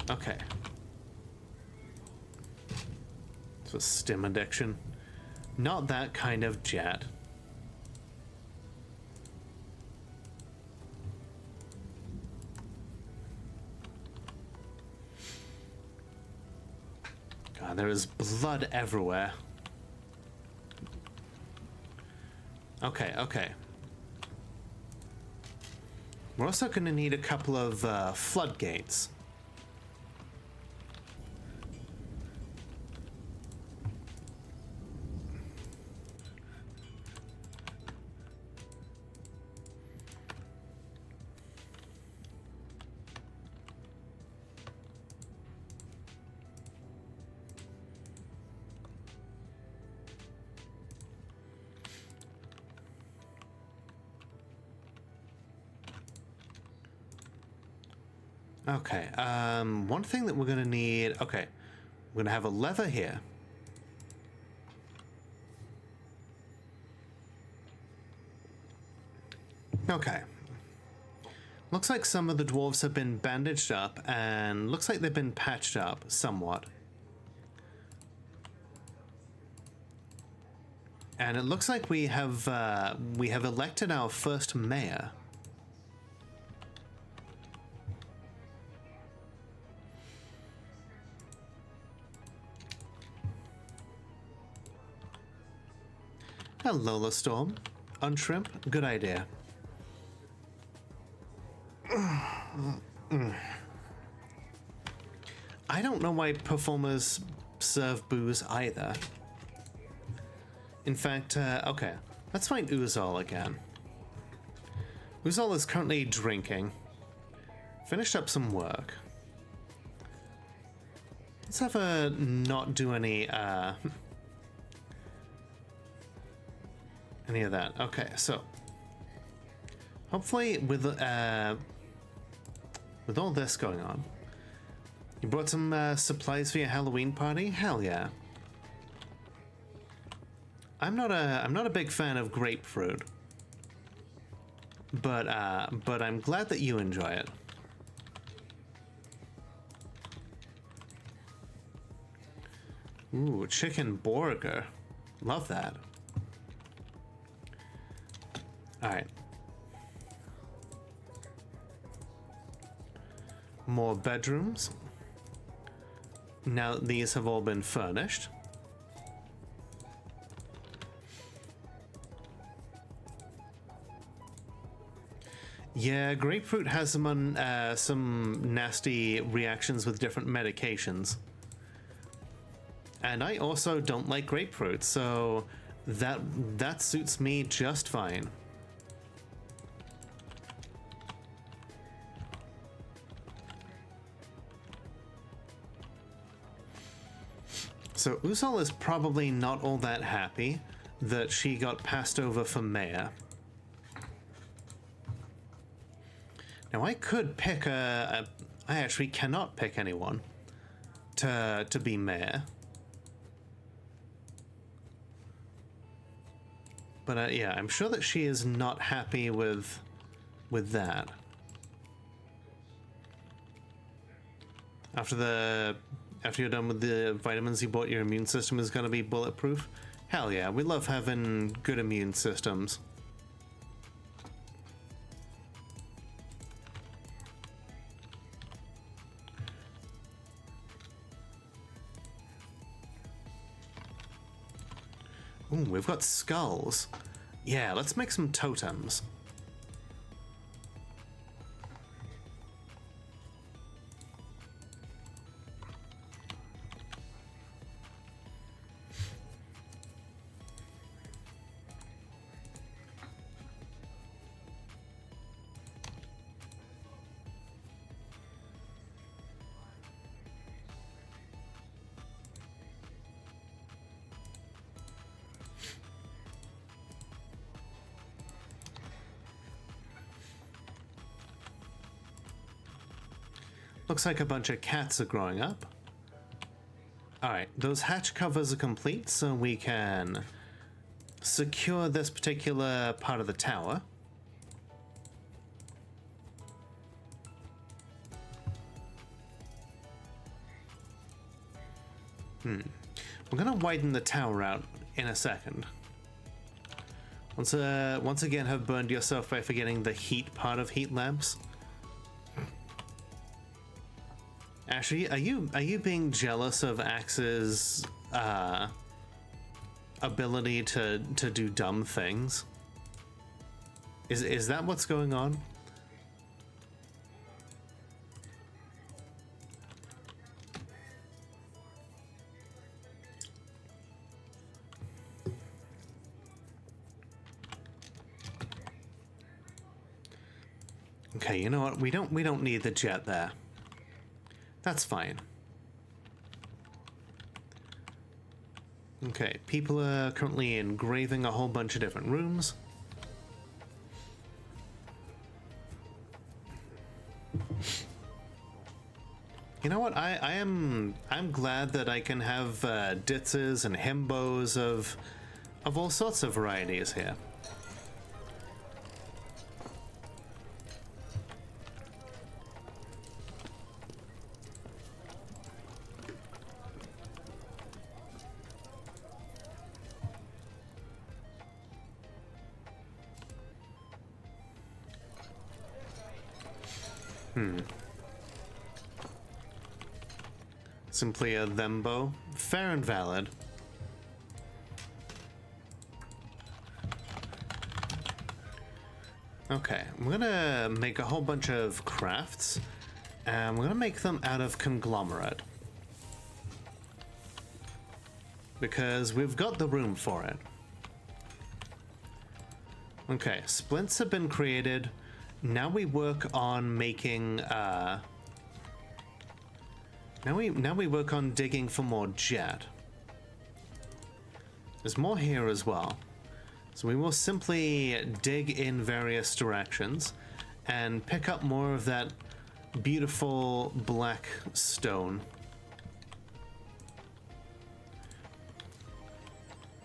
S1: Okay. So stim addiction. Not that kind of jet. God, there is blood everywhere. Okay. We're also going to need a couple of floodgates. Okay, one thing that we're going to need... Okay, we're going to have a lever here. Okay. Looks like some of the dwarves have been bandaged up, and looks like they've been patched up somewhat. And it looks like we have elected our first mayor. A Lola Storm. Unshrimp. Good idea. I don't know why performers serve booze either. In fact, okay. Let's find Uzol again. Uzol is currently drinking. Finished up some work. Let's have her not do any of that. Okay, so hopefully with all this going on, you brought some supplies for your Halloween party? Hell yeah. I'm not a big fan of grapefruit, but I'm glad that you enjoy it. Ooh, chicken burger. Love that. All right. More bedrooms. Now that these have all been furnished. Yeah, grapefruit has some nasty reactions with different medications. And I also don't like grapefruit, so that suits me just fine. So Uzol is probably not all that happy that she got passed over for mayor. Now I could pick I actually cannot pick anyone to be mayor. But yeah, I'm sure that she is not happy with that. After you're done with the vitamins you bought, your immune system is going to be bulletproof. Hell yeah, we love having good immune systems. Ooh, we've got skulls. Yeah, let's make some totems. Looks like a bunch of cats are growing up. Alright, those hatch covers are complete, so we can secure this particular part of the tower. We're gonna widen the tower out in a second. Once again have burned yourself by forgetting the heat part of heat lamps. Actually, are you being jealous of Axe's ability to do dumb things? Is that what's going on? Okay, you know what? We don't need the jet there. That's fine. Okay, people are currently engraving a whole bunch of different rooms. You know what? I'm glad that I can have ditzes and himbos of all sorts of varieties here. Simply a thembo. Fair and valid. Okay, I'm gonna make a whole bunch of crafts, and we're gonna make them out of conglomerate. Because we've got the room for it. Okay, splints have been created. Now we work on making, now we work on digging for more jet. There's more here as well. So we will simply dig in various directions and pick up more of that beautiful black stone.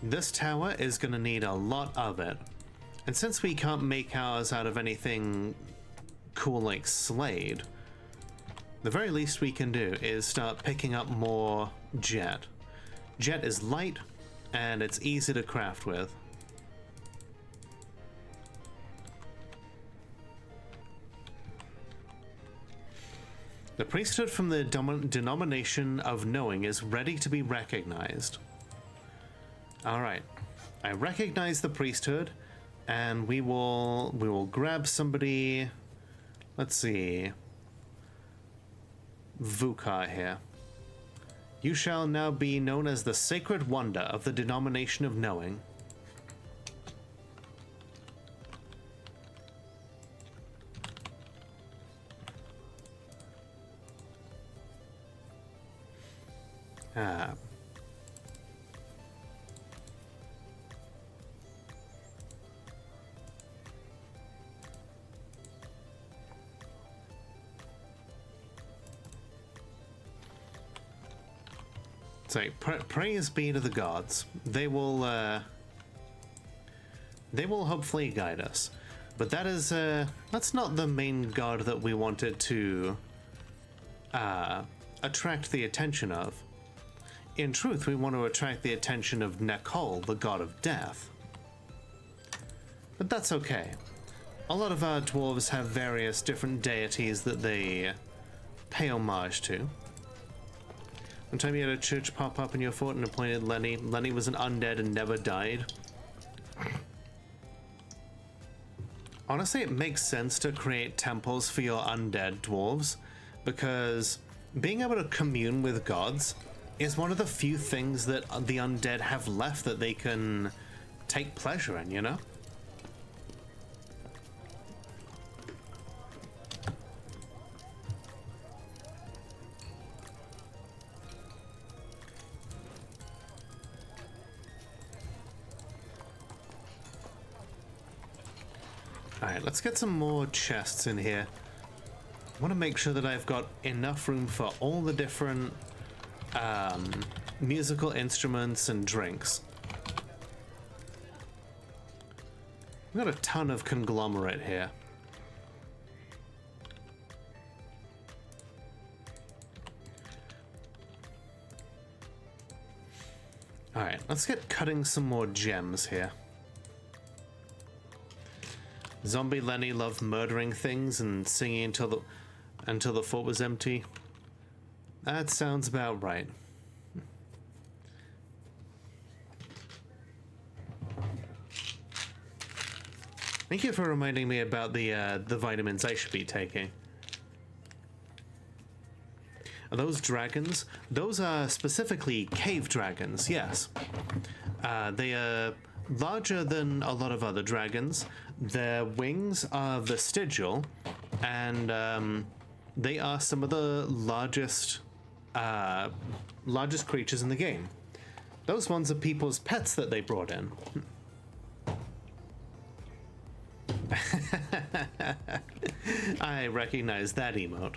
S1: This tower is going to need a lot of it. And since we can't make ours out of anything cool like Slade, the very least we can do is start picking up more jet. Jet is light and it's easy to craft with. The priesthood from the denomination of knowing is ready to be recognized. Alright, I recognize the priesthood, and we will grab somebody. Let's see. Vukar here. You shall now be known as the sacred wonder of the denomination of knowing. Ah. So, praise be to the gods. They will hopefully guide us. But that is, that's not the main god that we wanted to attract the attention of. In truth, we want to attract the attention of Nekol, the god of death. But that's okay. A lot of our dwarves have various different deities that they pay homage to. One time you had a church pop up in your fort and appointed Lenny. Lenny was an undead and never died. Honestly, it makes sense to create temples for your undead dwarves, because being able to commune with gods is one of the few things that the undead have left that they can take pleasure in, you know? Alright, let's get some more chests in here. I want to make sure that I've got enough room for all the different musical instruments and drinks. We've got a ton of conglomerate here. Alright, let's get cutting some more gems here. Zombie Lenny loved murdering things and singing until the fort was empty. That sounds about right. Thank you for reminding me about the vitamins I should be taking. Are those dragons? Those are specifically cave dragons, yes. They are larger than a lot of other dragons. Their wings are vestigial, and they are some of the largest creatures in the game. Those ones are people's pets that they brought in. I recognize that emote.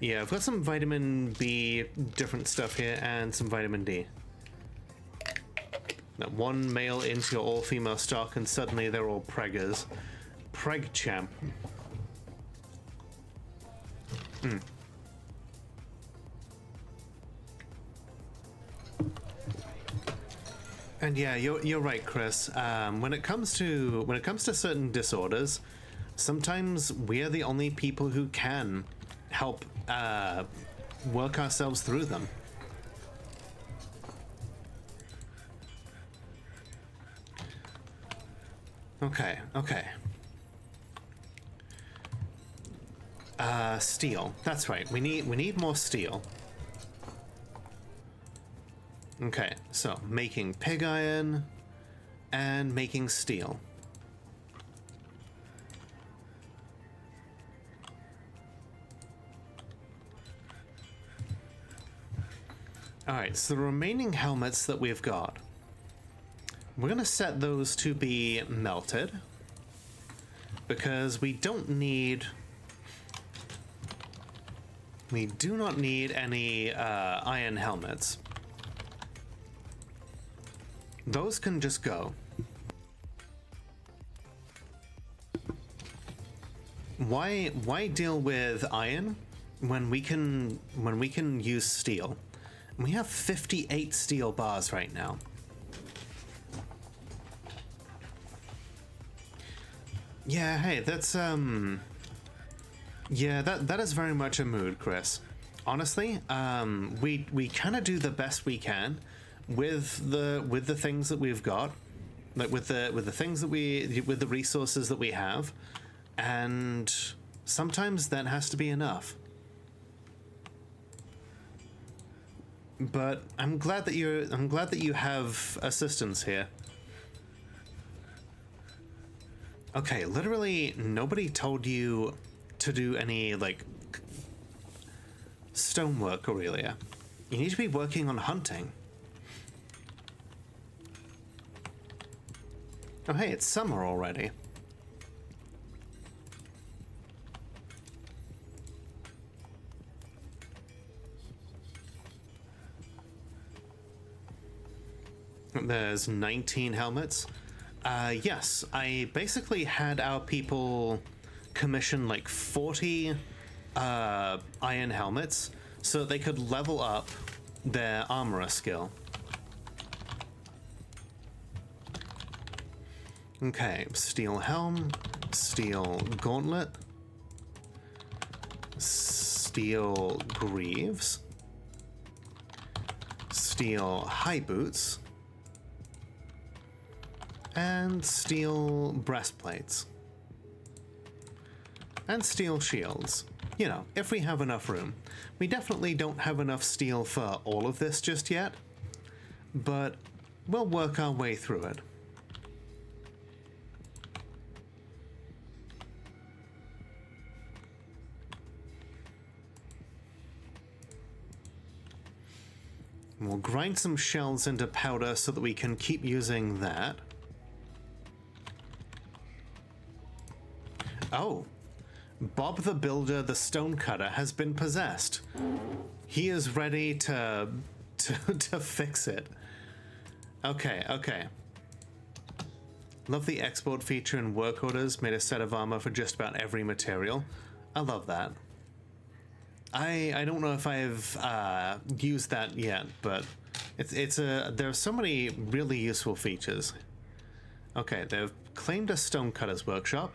S1: Yeah, I've got some vitamin B different stuff here and some vitamin D. That one male into your all-female stock and suddenly they're all preggers. Preg champ. And yeah, you're right, Chris. When it comes to certain disorders, sometimes we're the only people who can help work ourselves through them. Okay. Steel. That's right. We need more steel. Okay, so making pig iron and making steel. Alright, so the remaining helmets that we've got, we're going to set those to be melted because we don't need... We do not need any iron helmets. Those can just go. Why deal with iron when we can use steel? We have 58 steel bars right now. Yeah, hey, that's yeah, that is very much a mood, Chris. Honestly, we kind of do the best we can with the things that we've got, like with the things that with the resources that we have, and sometimes that has to be enough. But I'm glad that you have assistance here. Okay, literally nobody told you to do any like stonework, Aurelia. You need to be working on hunting. Oh hey, it's summer already. There's 19 helmets. Yes, I basically had our people commission like 40 iron helmets so that they could level up their armorer skill. Okay, steel helm, steel gauntlet, steel greaves, steel high boots, and steel breastplates. And steel shields. You know, if we have enough room. We definitely don't have enough steel for all of this just yet, but we'll work our way through it. We'll grind some shells into powder so that we can keep using that. Oh, Bob the Builder, the stonecutter, has been possessed. He is ready to fix it. Okay, okay. Love the export feature in work orders. Made a set of armor for just about every material. I love that. I don't know if I've used that yet, but there are so many really useful features. Okay, they've claimed a stonecutter's workshop.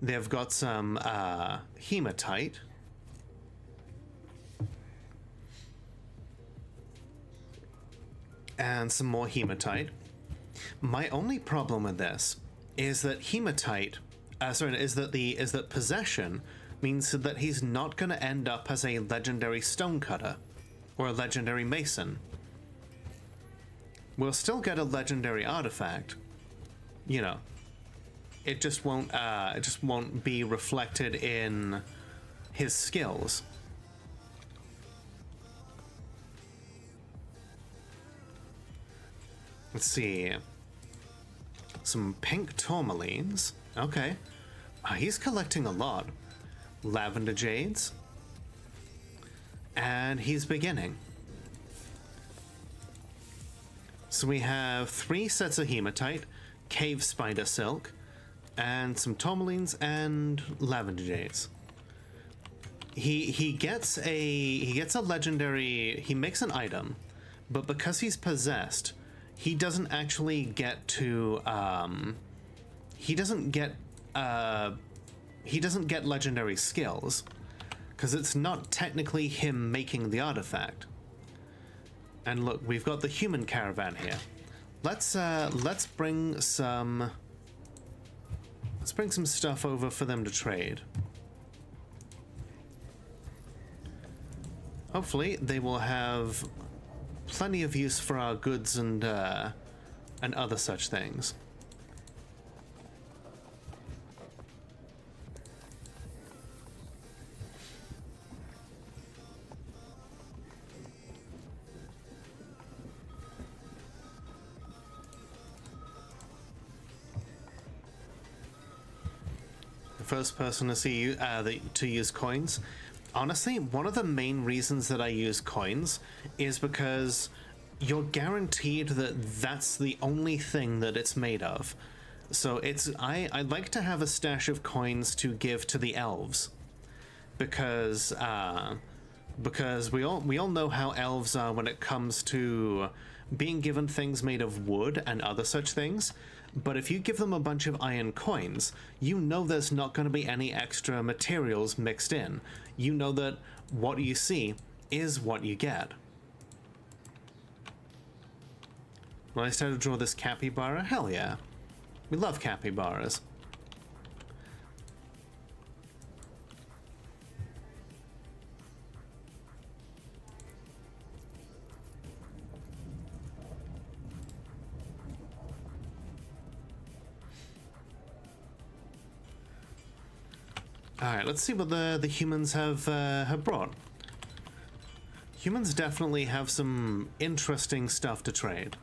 S1: They've got some hematite. And some more hematite. My only problem with this is that hematite, is that possession means that he's not going to end up as a legendary stonecutter or a legendary mason. We'll still get a legendary artifact, you know. It just won't be reflected in his skills. Let's see. Some pink tourmalines. Okay. He's collecting a lot. Lavender jades. And he's beginning. So we have 3 sets of hematite, cave spider silk, and some tourmalines and lavender jades. He gets a legendary. He makes an item, but because he's possessed, he doesn't actually get to. He doesn't get legendary skills because it's not technically him making the artifact. And look, we've got the human caravan here. Let's bring some. Let's bring some stuff over for them to trade. hopefully they will have plenty of use for our goods and other such things. First person to see to use coins. Honestly, one of the main reasons that I use coins is because you're guaranteed that that's the only thing that it's made of. So I like to have a stash of coins to give to the elves, because we all know how elves are when it comes to being given things made of wood and other such things. But if you give them a bunch of iron coins, you know there's not going to be any extra materials mixed in. You know that what you see is what you get. When I started to draw this capybara, hell yeah. We love capybaras. Alright, let's see what the humans have brought. Humans definitely have some interesting stuff to trade.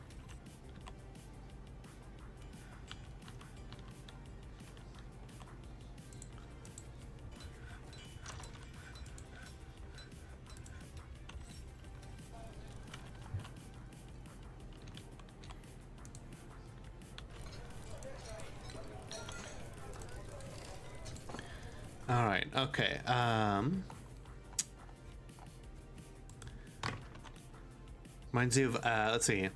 S1: Alright, okay, reminds you of, let's see.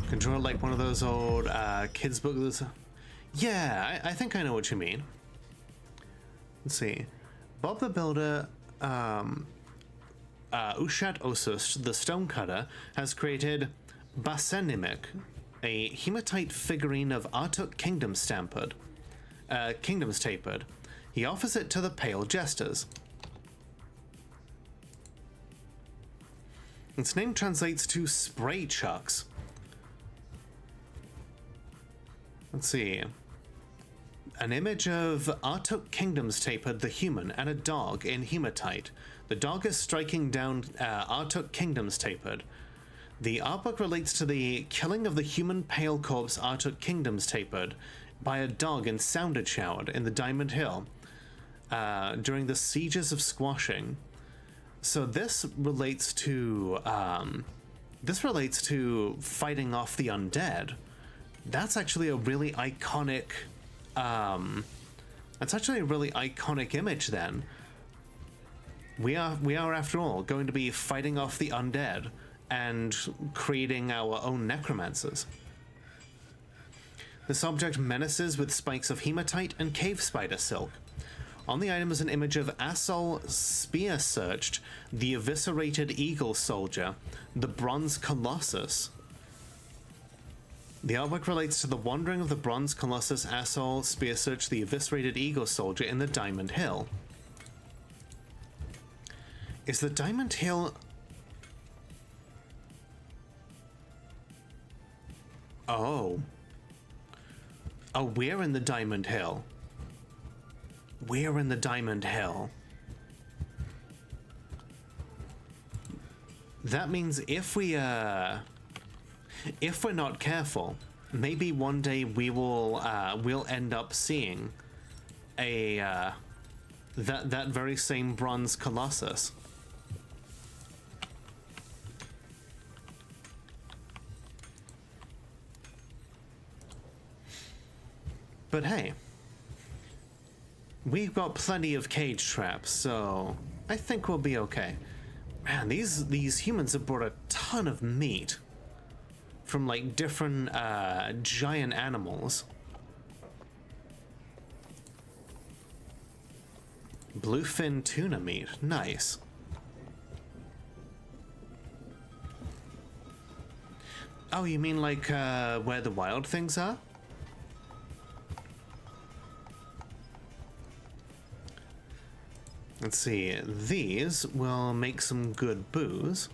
S1: Control like one of those old, kids' books. Yeah, I think I know what you mean. Let's see. Bob the Builder, Ushat Osus, the stonecutter, has created Basenimic, a hematite figurine of Artuk Kingdom's tapered. He offers it to the Pale Jesters. Its name translates to Spray Chucks. Let's see. An image of Artuk Kingdom's tapered the human and a dog in hematite. The dog is striking down Artuk Kingdom's tapered. The artwork relates to the killing of the human pale corpse Artuk Kingdom's tapered by a dog in Sounded Showered in the Diamond Hill during the sieges of Squashing. So this relates to fighting off the undead. That's actually a really iconic image then. We are after all going to be fighting off the undead and creating our own necromancers. This object menaces with spikes of hematite and cave spider silk. On the item is an image of Asol spear-searched, the eviscerated eagle soldier, the bronze colossus. The artwork relates to the wandering of the bronze colossus Asol spear-searched, the eviscerated eagle soldier in the Diamond Hill. Is the Diamond Hill... Oh. Oh, we're in the Diamond Hill. We're in the Diamond Hill. That means if we're not careful, maybe one day we'll end up seeing that very same bronze colossus. But hey, we've got plenty of cage traps, so I think we'll be okay. Man, these humans have brought a ton of meat from like different giant animals. Bluefin tuna meat, nice. Oh, you mean like where the wild things are? Let's see, these will make some good booze.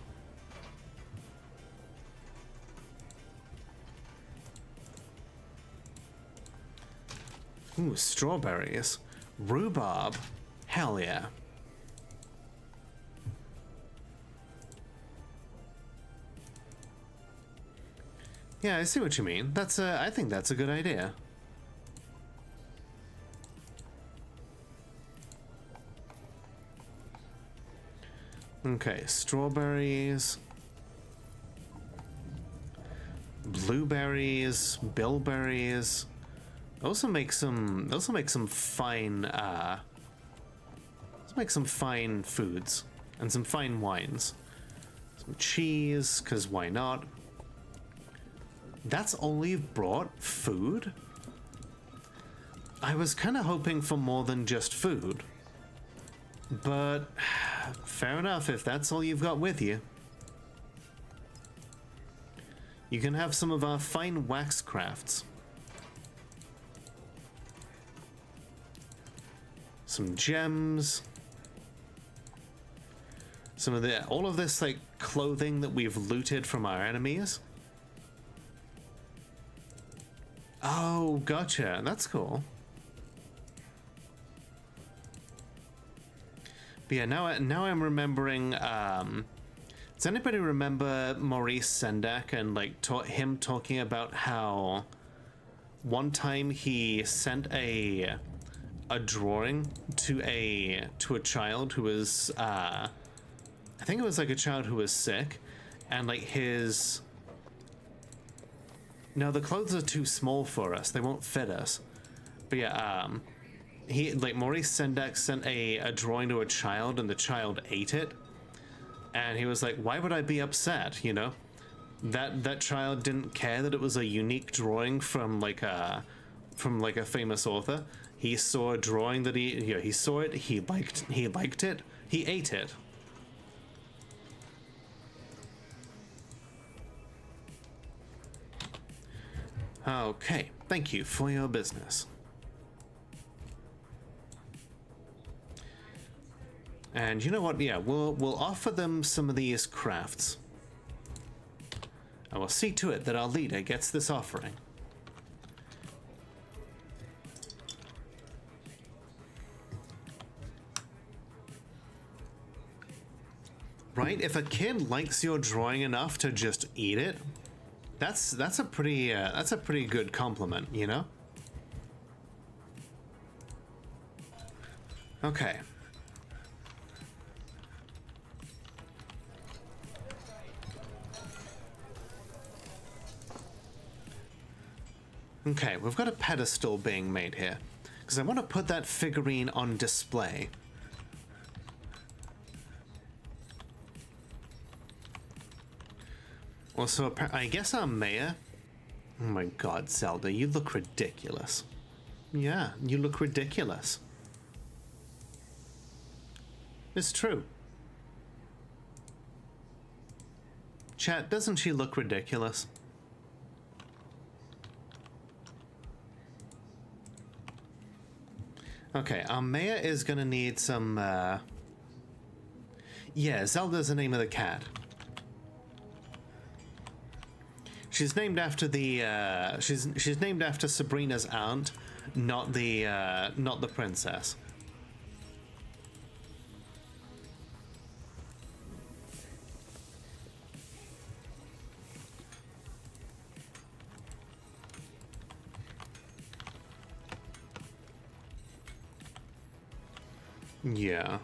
S1: Ooh, strawberries. Rhubarb. Hell yeah. Yeah, I see what you mean. I think that's a good idea. Okay, strawberries, blueberries, bilberries. Also make some fine let's make some fine foods and some fine wines. Some cheese, cause why not? That's all you've brought? Food? I was kinda hoping for more than just food. But fair enough if that's all you've got with you. You can have some of our fine wax crafts. Some gems. Some of all of this like clothing that we've looted from our enemies. Oh, gotcha. That's cool. But yeah, now I'm remembering. Does anybody remember Maurice Sendak and like him talking about how one time he sent a drawing to a child who was I think it was like a child who was sick, and like his. No, the clothes are too small for us. They won't fit us. But yeah, he like Maurice Sendak sent a drawing to a child, and the child ate it, and he was like, "Why would I be upset?" You know, that child didn't care that it was a unique drawing from like a famous author. He saw a drawing that he saw it, he liked it, he ate it. Okay, thank you for your business. And you know what? Yeah, we'll offer them some of these crafts. I will see to it that our leader gets this offering. Right? If a kid likes your drawing enough to just eat it, that's a pretty good compliment, you know? Okay. Okay, we've got a pedestal being made here, because I want to put that figurine on display. Also, I guess our mayor... Oh my god, Zelda, you look ridiculous. Yeah, you look ridiculous. It's true. Chat, doesn't she look ridiculous? Okay, our mayor is gonna need some, Yeah, Zelda's the name of the cat. She's named after the, she's named after Sabrina's aunt, not the princess. Yeah.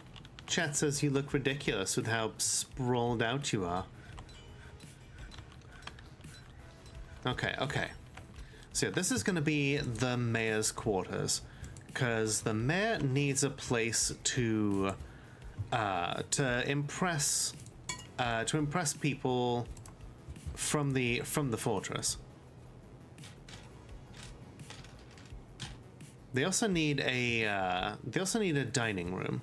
S1: Chat says you look ridiculous with how sprawled out you are. Okay, okay. So this is going to be the mayor's quarters, because the mayor needs a place to impress people from the fortress. They also need a dining room.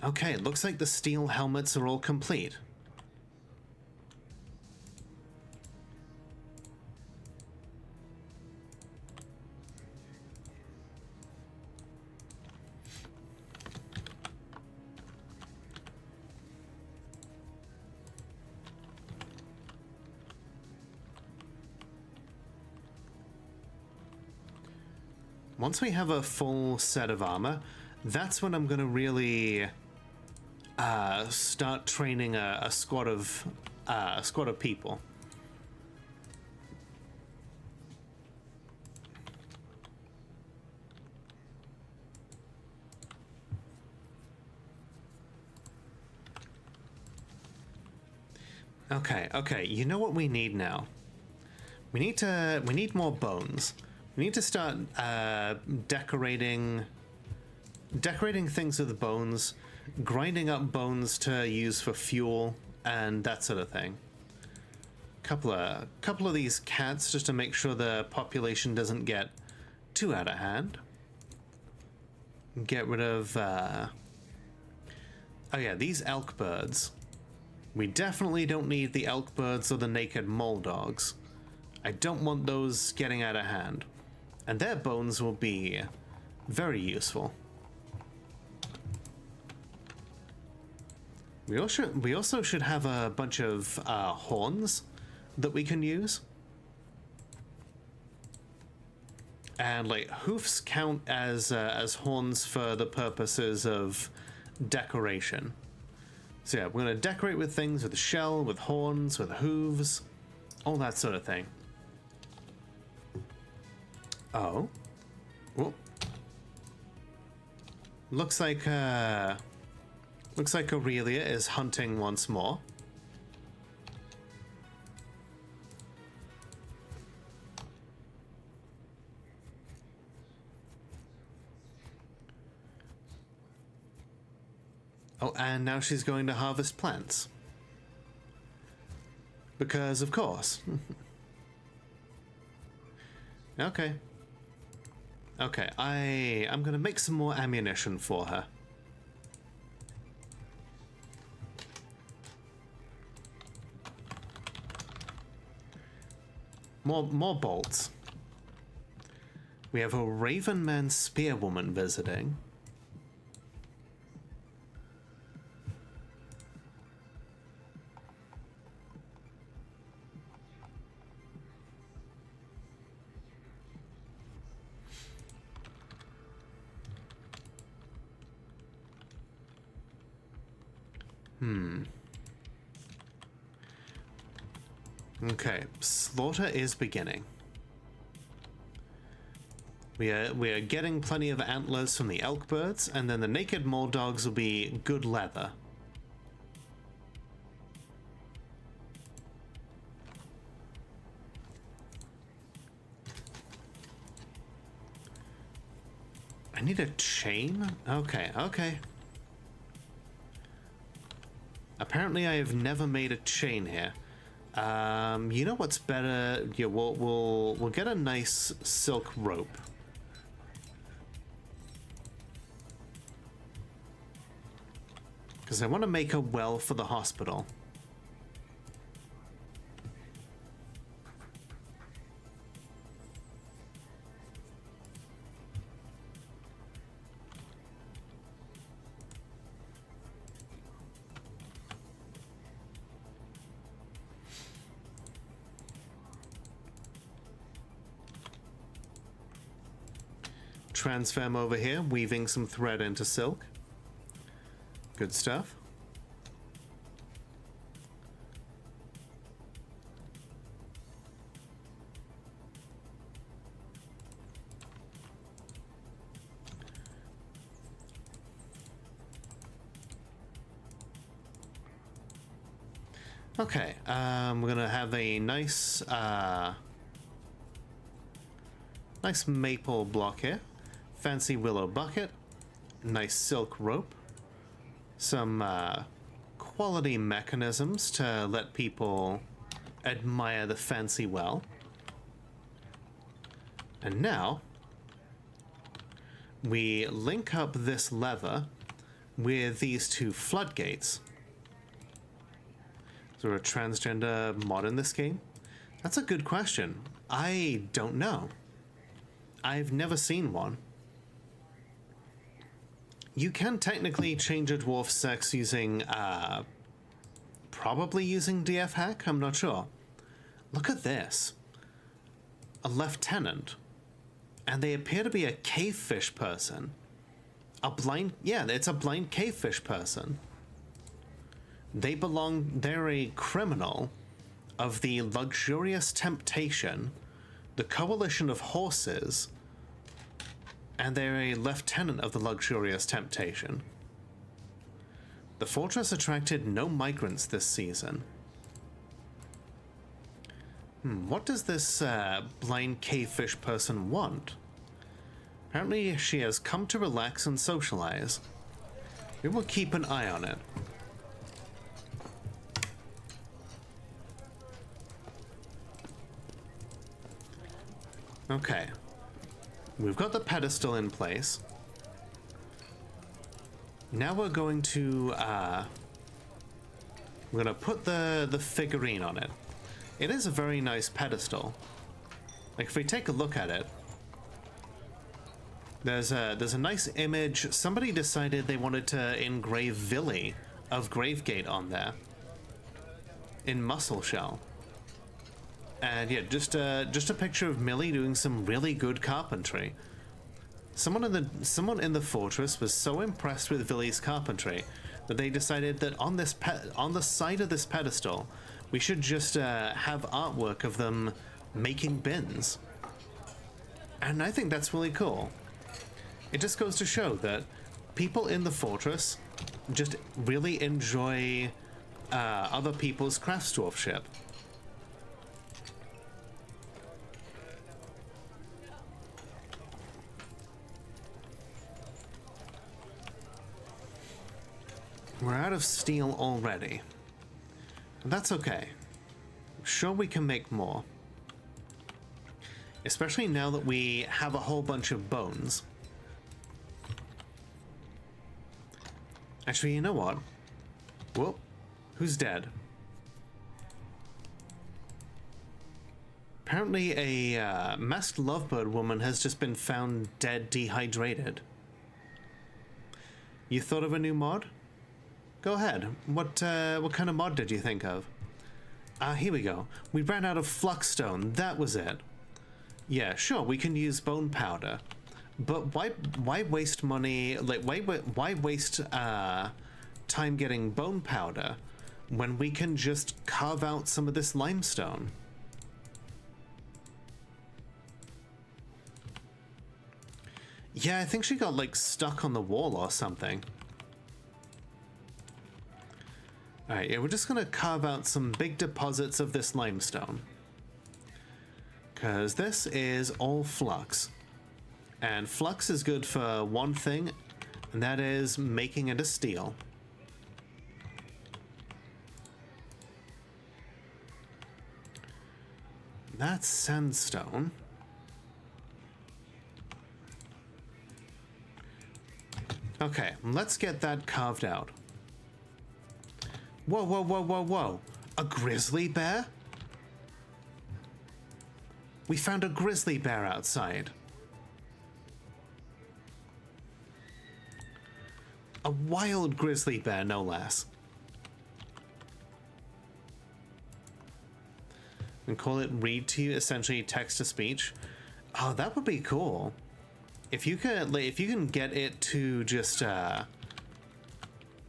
S1: Okay, it looks like the steel helmets are all complete. once we have a full set of armor, that's when I'm gonna really start training a squad of people. Okay, you know what we need now? We need more bones. We need to start decorating things with bones, grinding up bones to use for fuel and that sort of thing. Couple of these cats just to make sure the population doesn't get too out of hand. Get rid of oh yeah, these elk birds. We definitely don't need the elk birds or the naked mole dogs. I don't want those getting out of hand. And their bones will be very useful. We also should have a bunch of horns that we can use. And like hoofs count as horns for the purposes of decoration. So yeah, we're gonna decorate with things with a shell, with horns, with hooves, all that sort of thing. Oh. Whoop. Looks like Aurelia is hunting once more. Oh, and now she's going to harvest plants. Because of course. Okay. Okay, I'm gonna make some more ammunition for her. More bolts. We have a Ravenman Spearwoman visiting. Okay, slaughter is beginning. We are getting plenty of antlers from the elk birds, and then the naked mole dogs will be good leather. I need a chain? Okay. Apparently I have never made a chain here. You know what's better? Yeah, we'll get a nice silk rope. Because I want to make a well for the hospital. Transfem over here, weaving some thread into silk. Good stuff. Okay, we're gonna have a nice maple block here. Fancy willow bucket, nice silk rope, some quality mechanisms to let people admire the fancy well. And now we link up this lever with these two floodgates. Is there a transgender mod in this game? That's a good question. I don't know. I've never seen one. You can technically change a dwarf's sex using, probably using DF hack, I'm not sure. Look at this. A lieutenant. and they appear to be a cavefish person. Yeah, it's a blind cavefish person. They're a criminal of the Luxurious Temptation, the Coalition of Horses, and they're a lieutenant of the Luxurious Temptation. The fortress attracted no migrants this season. What does this blind cavefish person want? Apparently she has come to relax and socialize. We will keep an eye on it. Okay. We've got the pedestal in place. Now we're going to put the figurine on it. It is a very nice pedestal. Like, if we take a look at it, there's a nice image. Somebody decided they wanted to engrave Villy of GraveGate on there in muscle shell. And yeah, just a picture of Millie doing some really good carpentry. Someone in the fortress was so impressed with Villy's carpentry that they decided that on the side of this pedestal, we should just have artwork of them making bins. And I think that's really cool. It just goes to show that people in the fortress just really enjoy other people's craftsdwarfship. We're out of steel already. That's okay. Sure, we can make more. Especially now that we have a whole bunch of bones. Actually, you know what? Whoop. Who's dead? Apparently a masked lovebird woman has just been found dead, dehydrated. You thought of a new mod? Go ahead. What kind of mod did you think of? Here we go. We ran out of fluxstone. That was it. Yeah, sure, we can use bone powder. But why waste money? Like, why waste time getting bone powder when we can just carve out some of this limestone? Yeah, I think she got, like, stuck on the wall or something. Alright, yeah, we're just gonna carve out some big deposits of this limestone. Because this is all flux. And flux is good for one thing, and that is making it a steel. That's sandstone. Okay, let's get that carved out. Whoa, whoa, whoa, whoa, whoa. A grizzly bear? We found a grizzly bear outside. A wild grizzly bear, no less. And call it read to you, essentially text to speech. Oh, that would be cool. If you could, like, if you can get it to just to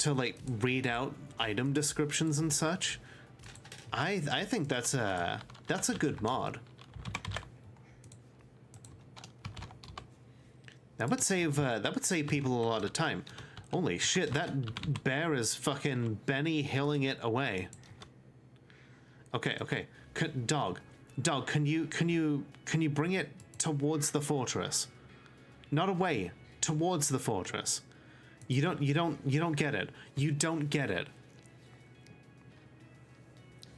S1: like read out item descriptions and such, I think that's a good mod. That would save people a lot of time. Holy shit, that bear is fucking Benny Hilling it away. Okay, okay. Dog, can you bring it towards the fortress? Not away, towards the fortress. You don't get it. You don't get it.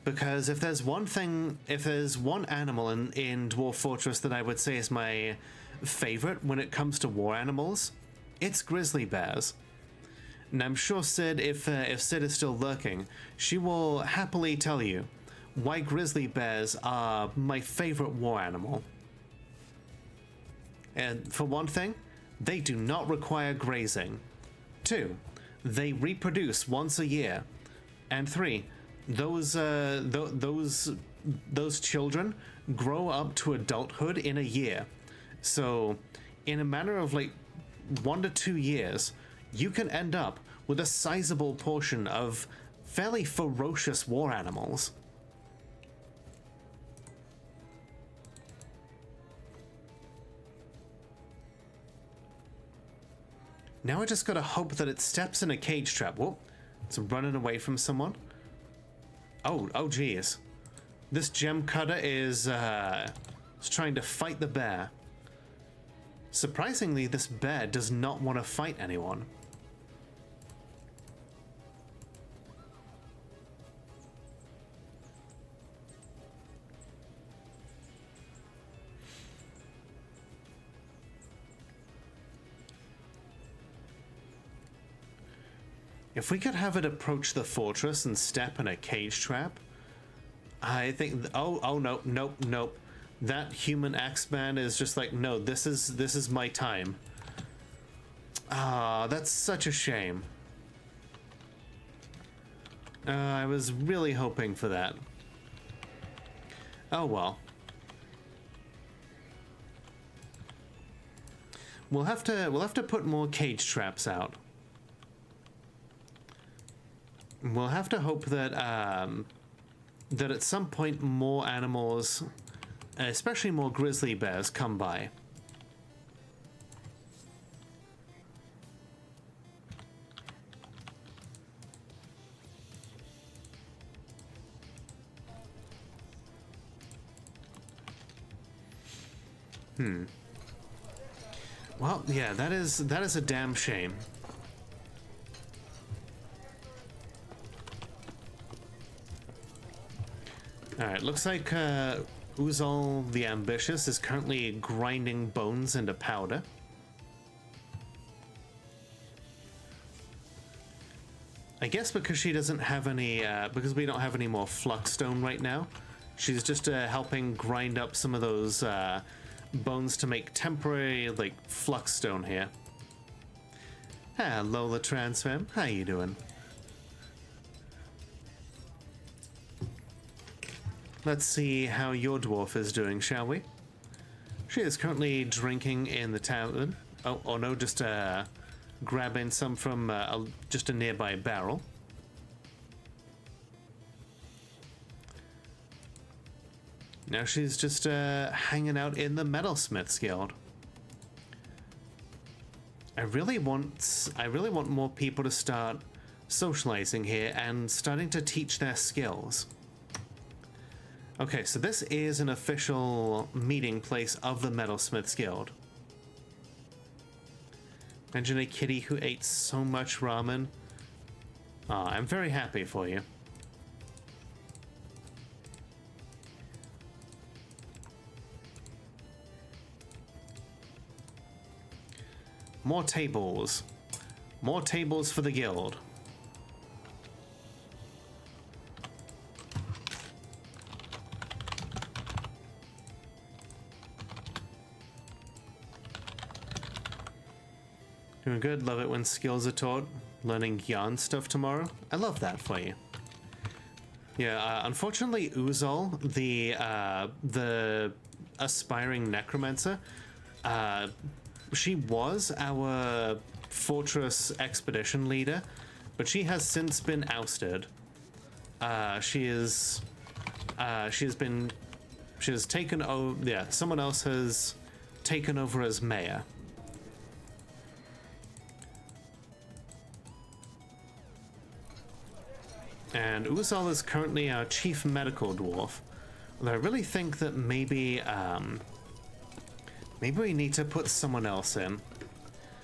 S1: Because if there's one animal in Dwarf Fortress that I would say is my favorite when it comes to war animals, it's grizzly bears. And I'm sure Sid, if Sid is still lurking, she will happily tell you why grizzly bears are my favorite war animal. And for one thing, they do not require grazing. 2, they reproduce once a year. And 3, those children grow up to adulthood in a year. So in a matter of like 1 to 2 years, you can end up with a sizable portion of fairly ferocious war animals. Now I just gotta hope that it steps in a cage trap. Whoop, it's running away from someone. Oh geez. This gem cutter is trying to fight the bear. Surprisingly, this bear does not want to fight anyone. If we could have it approach the fortress and step in a cage trap, I think. Oh no, nope. That human X-Man is just like, no, this is my time. Ah, that's such a shame. I was really hoping for that. Oh well. We'll have to put more cage traps out. We'll have to hope that that at some point more animals, especially more grizzly bears, come by. Well, yeah, that is a damn shame. Alright, looks like Uzol the Ambitious is currently grinding bones into powder. I guess because she doesn't have any, because we don't have any more Fluxstone right now, she's just helping grind up some of those bones to make temporary, like, Fluxstone here. Hello, the Transfem. How you doing? Let's see how your dwarf is doing, shall we? She is currently drinking in the tavern. Oh no, just grabbing some from just a nearby barrel. Now she's just hanging out in the Metalsmiths Guild. I really want more people to start socializing here and starting to teach their skills. Okay, so this is an official meeting place of the Metalsmiths Guild. Imagine a kitty who ate so much ramen. Aw, I'm very happy for you. More tables. More tables for the guild. Doing good. Love it when skills are taught. Learning yarn stuff tomorrow. I love that for you. Yeah, unfortunately, Uzol, the aspiring necromancer, she was our fortress expedition leader, but she has since been ousted. She has taken over. Yeah, someone else has taken over as mayor. And Uzol is currently our chief medical dwarf. Although I really think that maybe we need to put someone else in.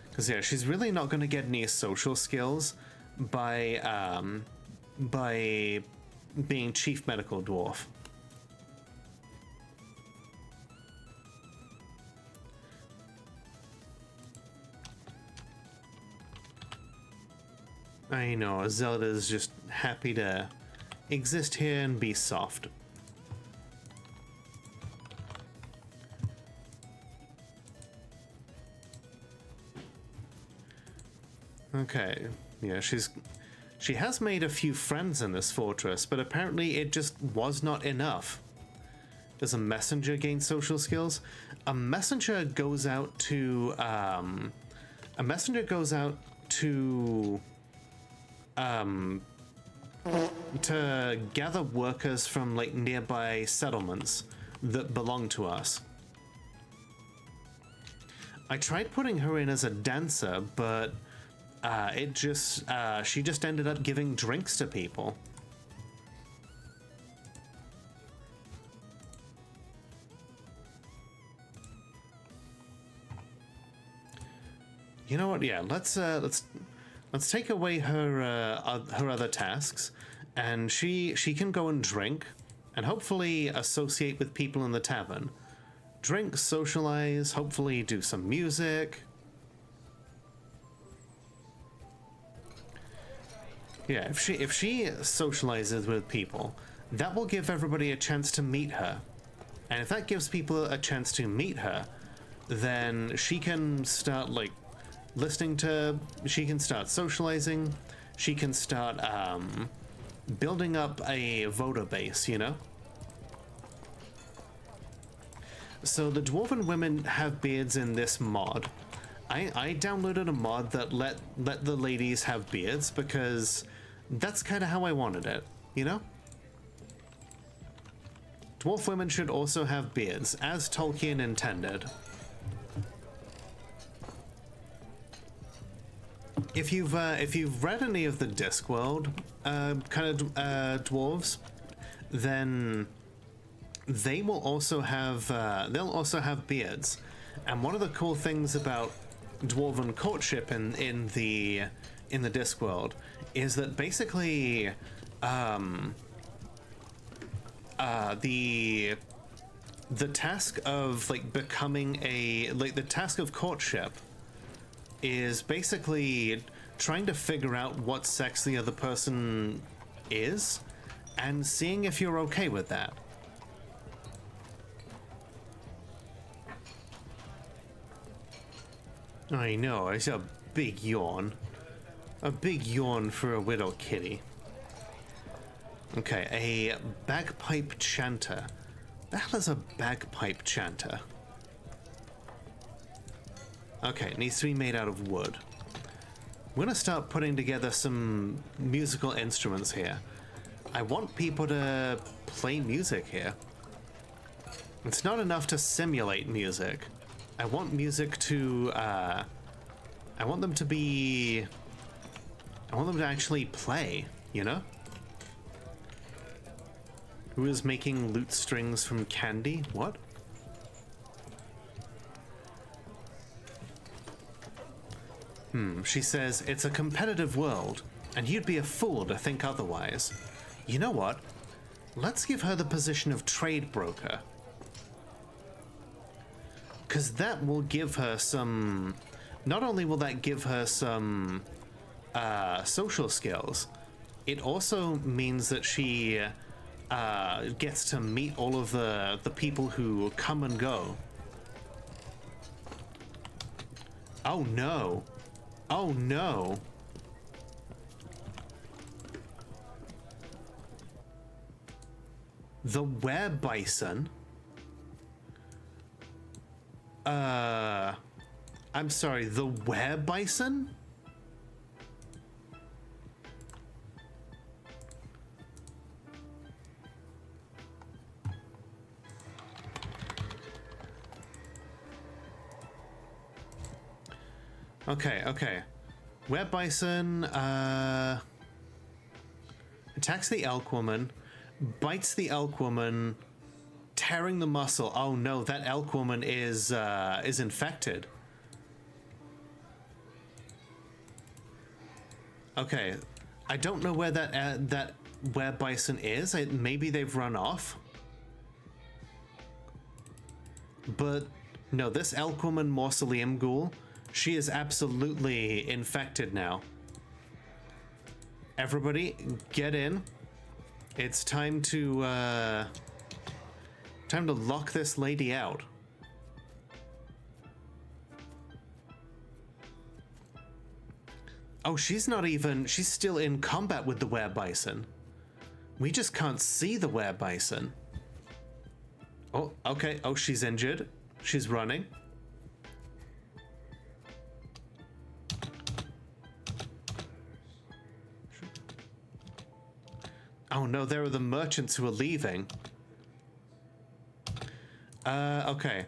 S1: Because yeah, she's really not going to get any social skills by being chief medical dwarf. I know, Zelda's just happy to exist here and be soft. Okay, yeah, she has made a few friends in this fortress, but apparently it just was not enough. Does a messenger gain social skills? A messenger goes out to to gather workers from like nearby settlements that belong to us. I tried putting her in as a dancer, but she just ended up giving drinks to people. You know what? Yeah, let's take away her other tasks, and she can go and drink, and hopefully associate with people in the tavern. Drink, socialize, hopefully do some music. Yeah, if she socializes with people, that will give everybody a chance to meet her, and if that gives people a chance to meet her, then she can start like listening to, she can start socializing, she can start building up a voter base, you know? So the dwarven women have beards in this mod. I downloaded a mod that let the ladies have beards because that's kind of how I wanted it, you know? Dwarf women should also have beards, as Tolkien intended. If you've read any of the Discworld dwarves, then they will also have they'll also have beards. And one of the cool things about dwarven courtship in the Discworld is that basically the task of like becoming the task of courtship is basically trying to figure out what sex the other person is and seeing if you're okay with that. I know, it's a big yawn. A big yawn for a widow kitty. Okay, a bagpipe chanter. The hell is a bagpipe chanter? Okay, it needs to be made out of wood. I'm gonna start putting together some musical instruments here. I want people to play music here. It's not enough to simulate music. I want music to, I want them to actually play, you know? Who is making lute strings from candy? What? She says, it's a competitive world, and you'd be a fool to think otherwise. You know what? Let's give her the position of trade broker. Because that will give her some... Not only will that give her some social skills, it also means that she gets to meet all of the people who come and go. Oh no. Oh no. The were-bison? I'm sorry, the were-bison? Okay. Were-bison, attacks the elk woman, bites the elk woman, tearing the muscle. Oh no, that elk woman is infected. Okay, I don't know where that were-bison is. Maybe they've run off. But no, this elk woman mausoleum ghoul, she is absolutely infected now. Everybody, get in. It's time to lock this lady out. Oh, she's still in combat with the were-bison. We just can't see the were-bison. Oh, okay. Oh, she's injured. She's running. Oh no, there are the merchants who are leaving. Okay.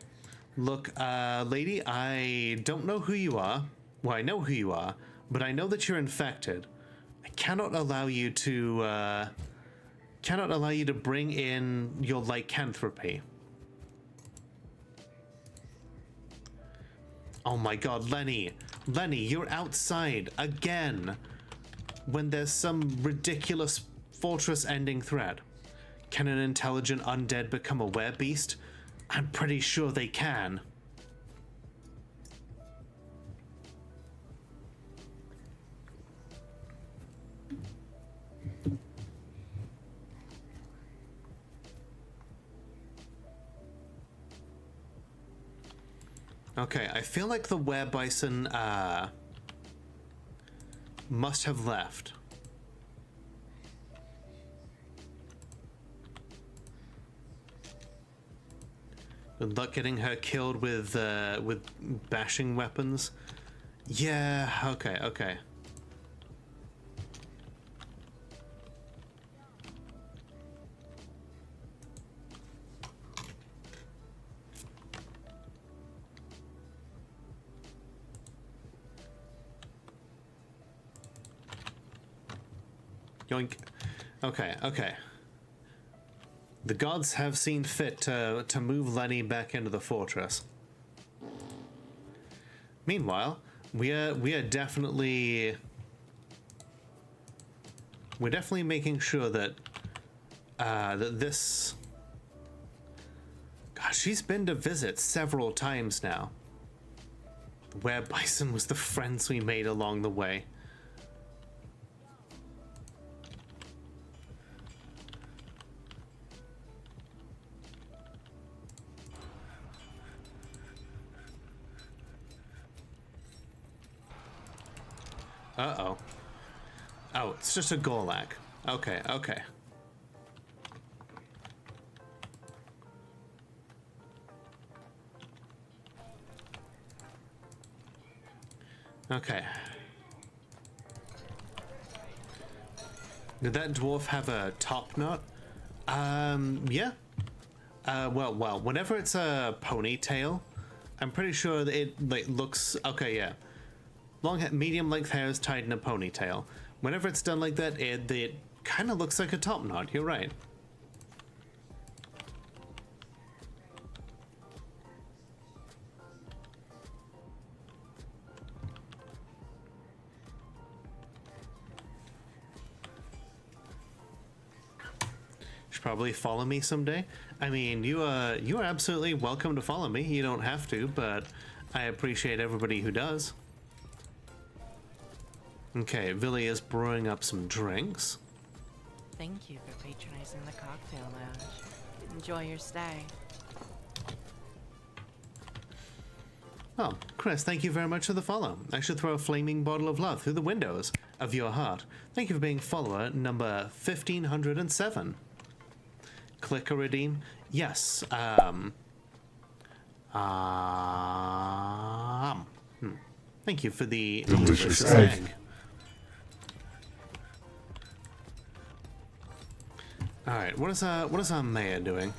S1: Look, lady, I don't know who you are. Well, I know who you are, but I know that you're infected. I cannot allow you to, bring in your lycanthropy. Oh my god, Lenny. Lenny, you're outside again when there's some ridiculous fortress-ending threat. Can an intelligent undead become a werebeast? I'm pretty sure they can. Okay, I feel like the werebison must have left. Good luck getting her killed with bashing weapons. Yeah, okay, okay. Yoink. Okay, okay. The gods have seen fit to move Lenny back into the fortress. Meanwhile, we're definitely making sure that that this. Gosh, she's been to visit several times now. The werebison was the friends we made along the way. Uh-oh. Oh, it's just a Golak. Okay, okay. Okay. Did that dwarf have a top knot? Yeah. Well, whenever it's a ponytail, I'm pretty sure that it like looks okay, yeah. Medium length hair is tied in a ponytail. Whenever it's done like that, it kind of looks like a top knot. You're right. Should probably follow me someday. I mean, you are absolutely welcome to follow me. You don't have to, but I appreciate everybody who does. Okay, Villy is brewing up some drinks.
S6: Thank you for patronizing the cocktail lounge. Enjoy your stay.
S1: Oh, Chris, thank you very much for the follow. I should throw a flaming bottle of love through the windows of your heart. Thank you for being follower number 1507. Click or redeem? Yes. Thank you for the delicious egg. Alright, what is our mayor doing?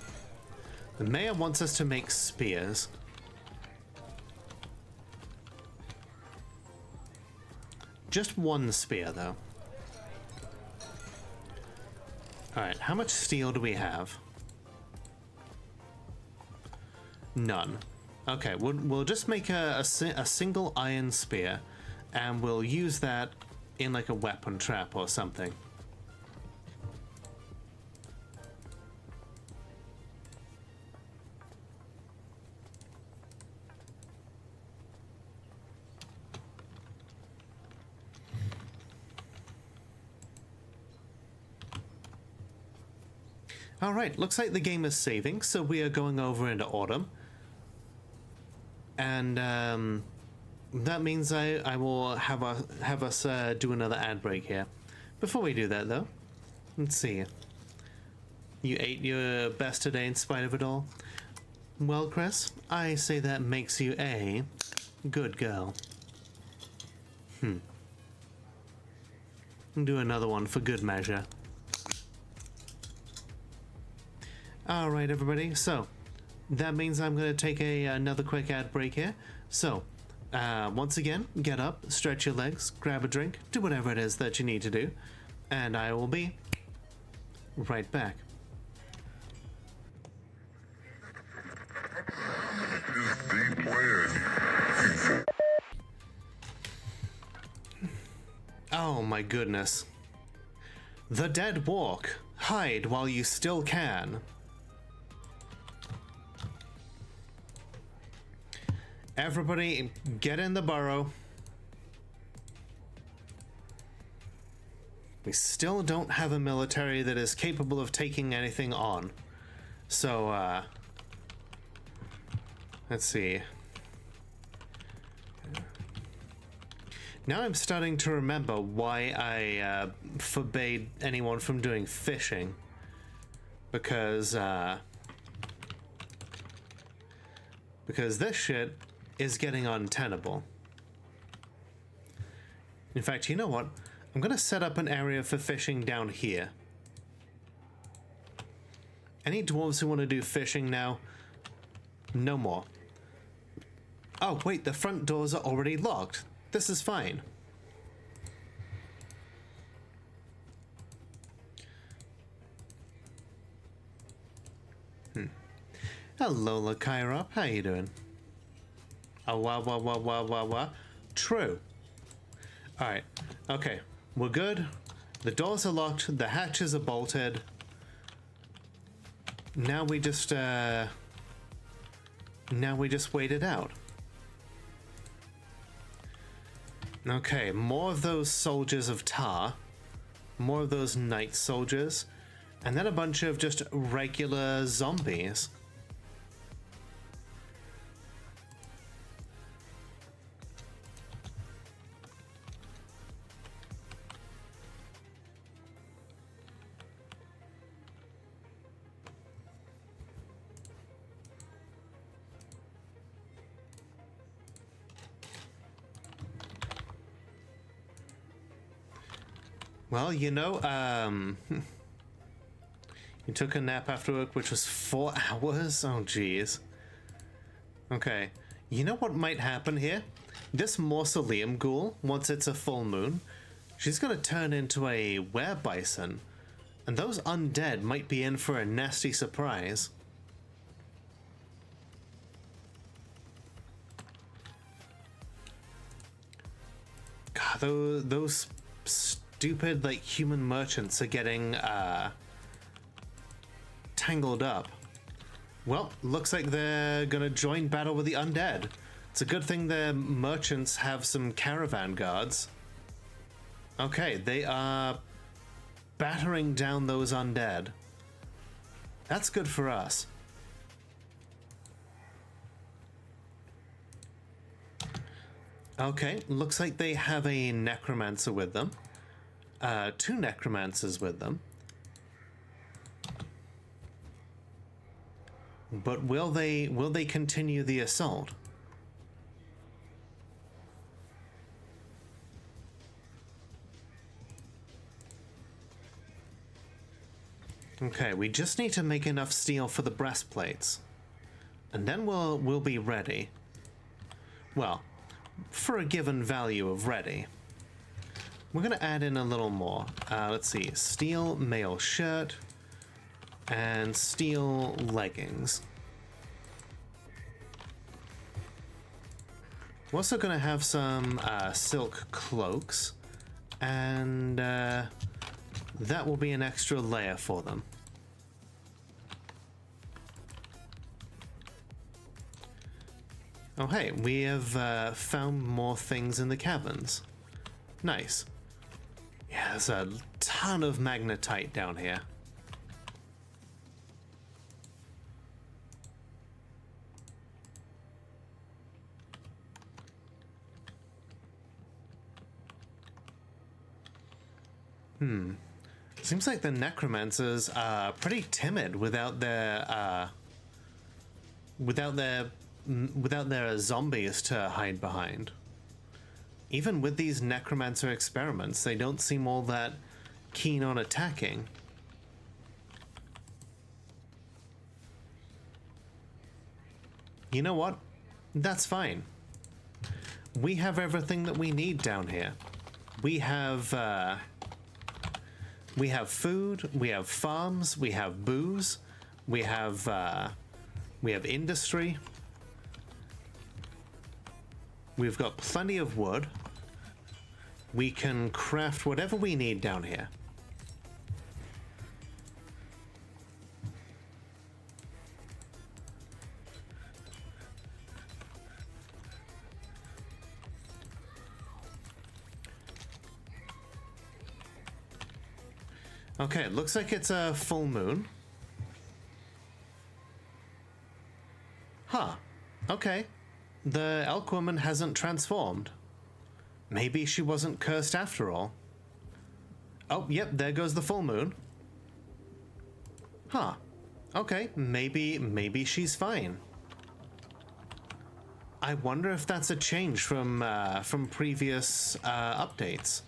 S1: The mayor wants us to make spears. Just one spear, though. Alright, how much steel do we have? None. Okay, we'll just make a single iron spear, and we'll use that in like a weapon trap or something. Alright, looks like the game is saving, so we are going over into autumn. And that means I will have us do another ad break here. Before we do that, though, let's see. You ate your best today in spite of it all? Well, Chris, I say that makes you a good girl. Do another one for good measure. Alright, everybody, so that means I'm going to take another quick ad break here. So, once again, get up, stretch your legs, grab a drink, do whatever it is that you need to do, and I will be right back. Oh my goodness. The dead walk. Hide while you still can. Everybody, get in the burrow. We still don't have a military that is capable of taking anything on. So, let's see. Now I'm starting to remember why I forbade anyone from doing fishing. Because this shit is getting untenable. In fact, you know what? I'm gonna set up an area for fishing down here. Any dwarves who want to do fishing now? No more. Oh, wait, the front doors are already locked. This is fine. Hello, Lakairop. How you doing? Oh, wah. True. Alright. Okay. We're good. The doors are locked. The hatches are bolted. Now we just wait it out. Okay, more of those soldiers of Tar. More of those night soldiers. And then a bunch of just regular zombies. Well, you know, you took a nap after work, which was 4 hours? Oh, jeez. Okay. You know what might happen here? This mausoleum ghoul, once it's a full moon, she's gonna turn into a were-bison. And those undead might be in for a nasty surprise. God, those stupid, like, human merchants are getting, tangled up. Well, looks like they're gonna join battle with the undead. It's a good thing their merchants have some caravan guards. Okay, they are battering down those undead. That's good for us. Okay, looks like they have a necromancer with them. 2 necromancers with them. But will they continue the assault? Okay, we just need to make enough steel for the breastplates. And then we'll be ready. Well, for a given value of ready. We're gonna add in a little more. Let's see, steel mail shirt and steel leggings. We're also gonna have some silk cloaks, and that will be an extra layer for them. Oh hey, we have found more things in the caverns. Nice. Yeah, there's a ton of magnetite down here. Seems like the necromancers are pretty timid without their zombies to hide behind. Even with these necromancer experiments, they don't seem all that keen on attacking. You know what? That's fine. We have everything that we need down here. We have food, we have farms, we have booze, we have industry. We've got plenty of wood. We can craft whatever we need down here. Okay, it looks like it's a full moon. Huh. Okay. The elk woman hasn't transformed. Maybe she wasn't cursed after all. Oh, yep, there goes the full moon. Huh. Okay, maybe she's fine. I wonder if that's a change from previous updates.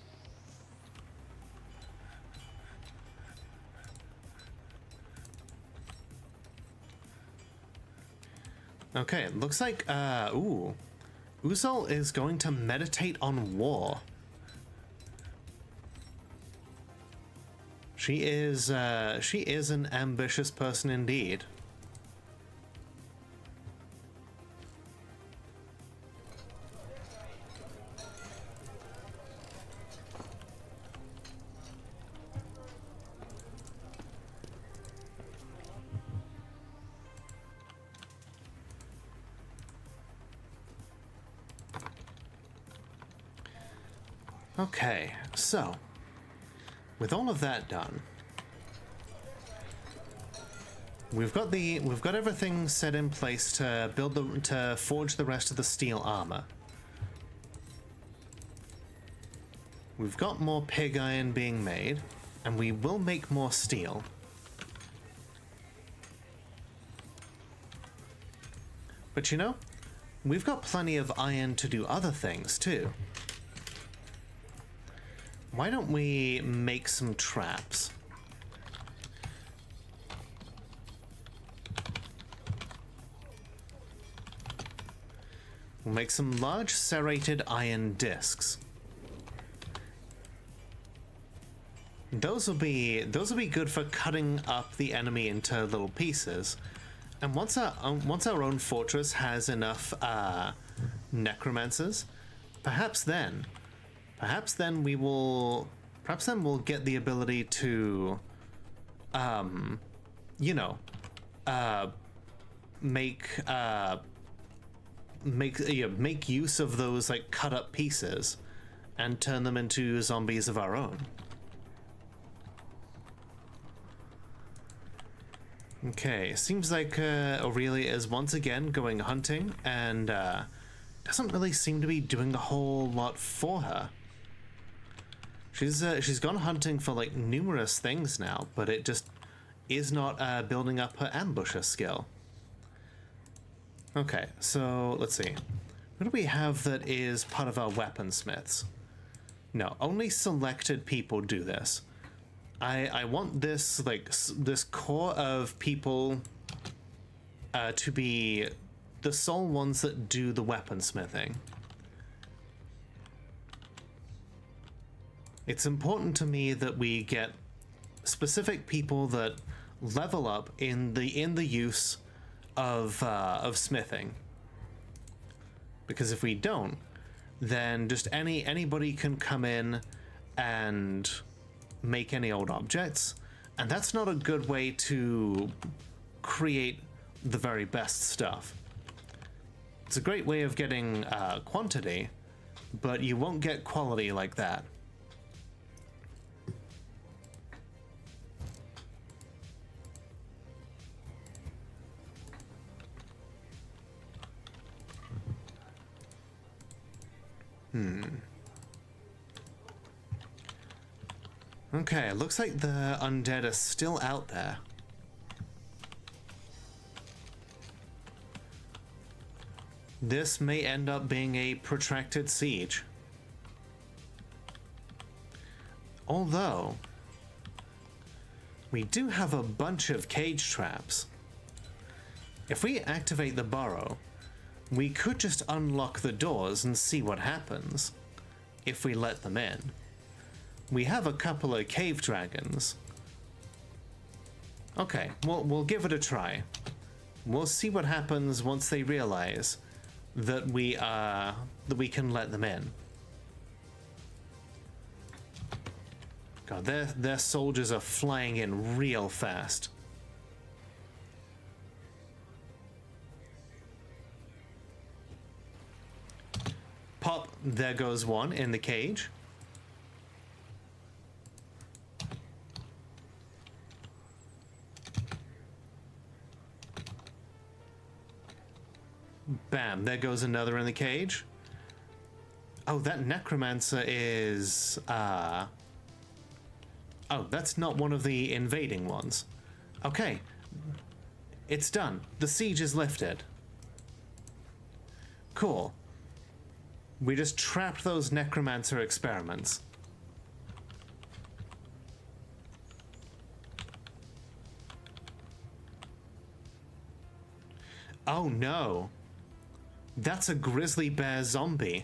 S1: Okay, it looks like, ooh. Uzol is going to meditate on war. She is an ambitious person indeed. Okay, so with all of that done, we've got everything set in place to forge the rest of the steel armor. We've got more pig iron being made, and we will make more steel. But you know, we've got plenty of iron to do other things too. Why don't we make some traps? We'll make some large serrated iron discs. Those will be good for cutting up the enemy into little pieces. And once our own fortress has enough necromancers, perhaps then we'll get the ability to, make use of those like cut up pieces and turn them into zombies of our own. Okay, seems like Aurelia is once again going hunting and doesn't really seem to be doing a whole lot for her. She's gone hunting for like numerous things now, but it just is not building up her ambusher skill. Okay, so let's see. What do we have that is part of our weaponsmiths? No, only selected people do this. I want this this core of people to be the sole ones that do the weaponsmithing. It's important to me that we get specific people that level up in the use of smithing. Because if we don't, then just anybody can come in and make any old objects, and that's not a good way to create the very best stuff. It's a great way of getting quantity, but you won't get quality like that. Okay, looks like the undead are still out there. This may end up being a protracted siege. Although, we do have a bunch of cage traps. If we activate the burrow, we could just unlock the doors and see what happens if we let them in. We have a couple of cave dragons. Okay, we'll give it a try. We'll see what happens once they realize that we can let them in. God, their soldiers are flying in real fast. Pop, there goes one in the cage. Bam, there goes another in the cage. Oh, that necromancer is, oh, that's not one of the invading ones. Okay. It's done. The siege is lifted. Cool. We just trapped those necromancer experiments. Oh no. That's a grizzly bear zombie.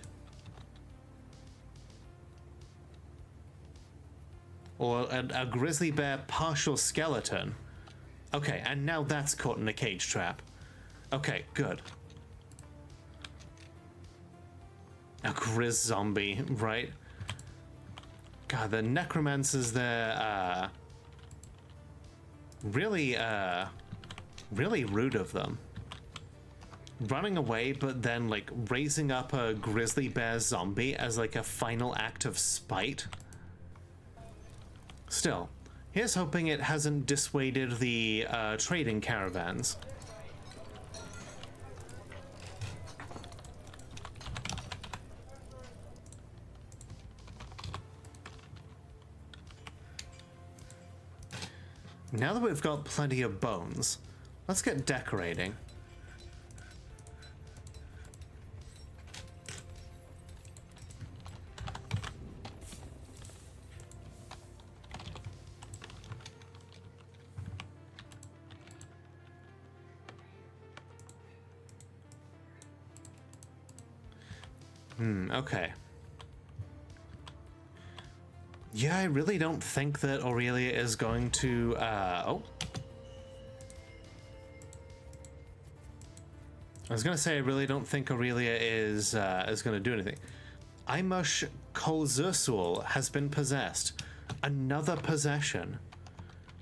S1: Or a grizzly bear partial skeleton. Okay, and now that's caught in a cage trap. Okay, good. A grizz zombie, right? God, the necromancers there, really rude of them. Running away, but then, like, raising up a grizzly bear zombie as, like, a final act of spite. Still, here's hoping it hasn't dissuaded the trading caravans. Now that we've got plenty of bones, let's get decorating. Okay. Yeah, I really don't think that Aurelia is going to, oh. I was gonna say, I really don't think Aurelia is gonna do anything. Imush Kolzursul has been possessed. Another possession.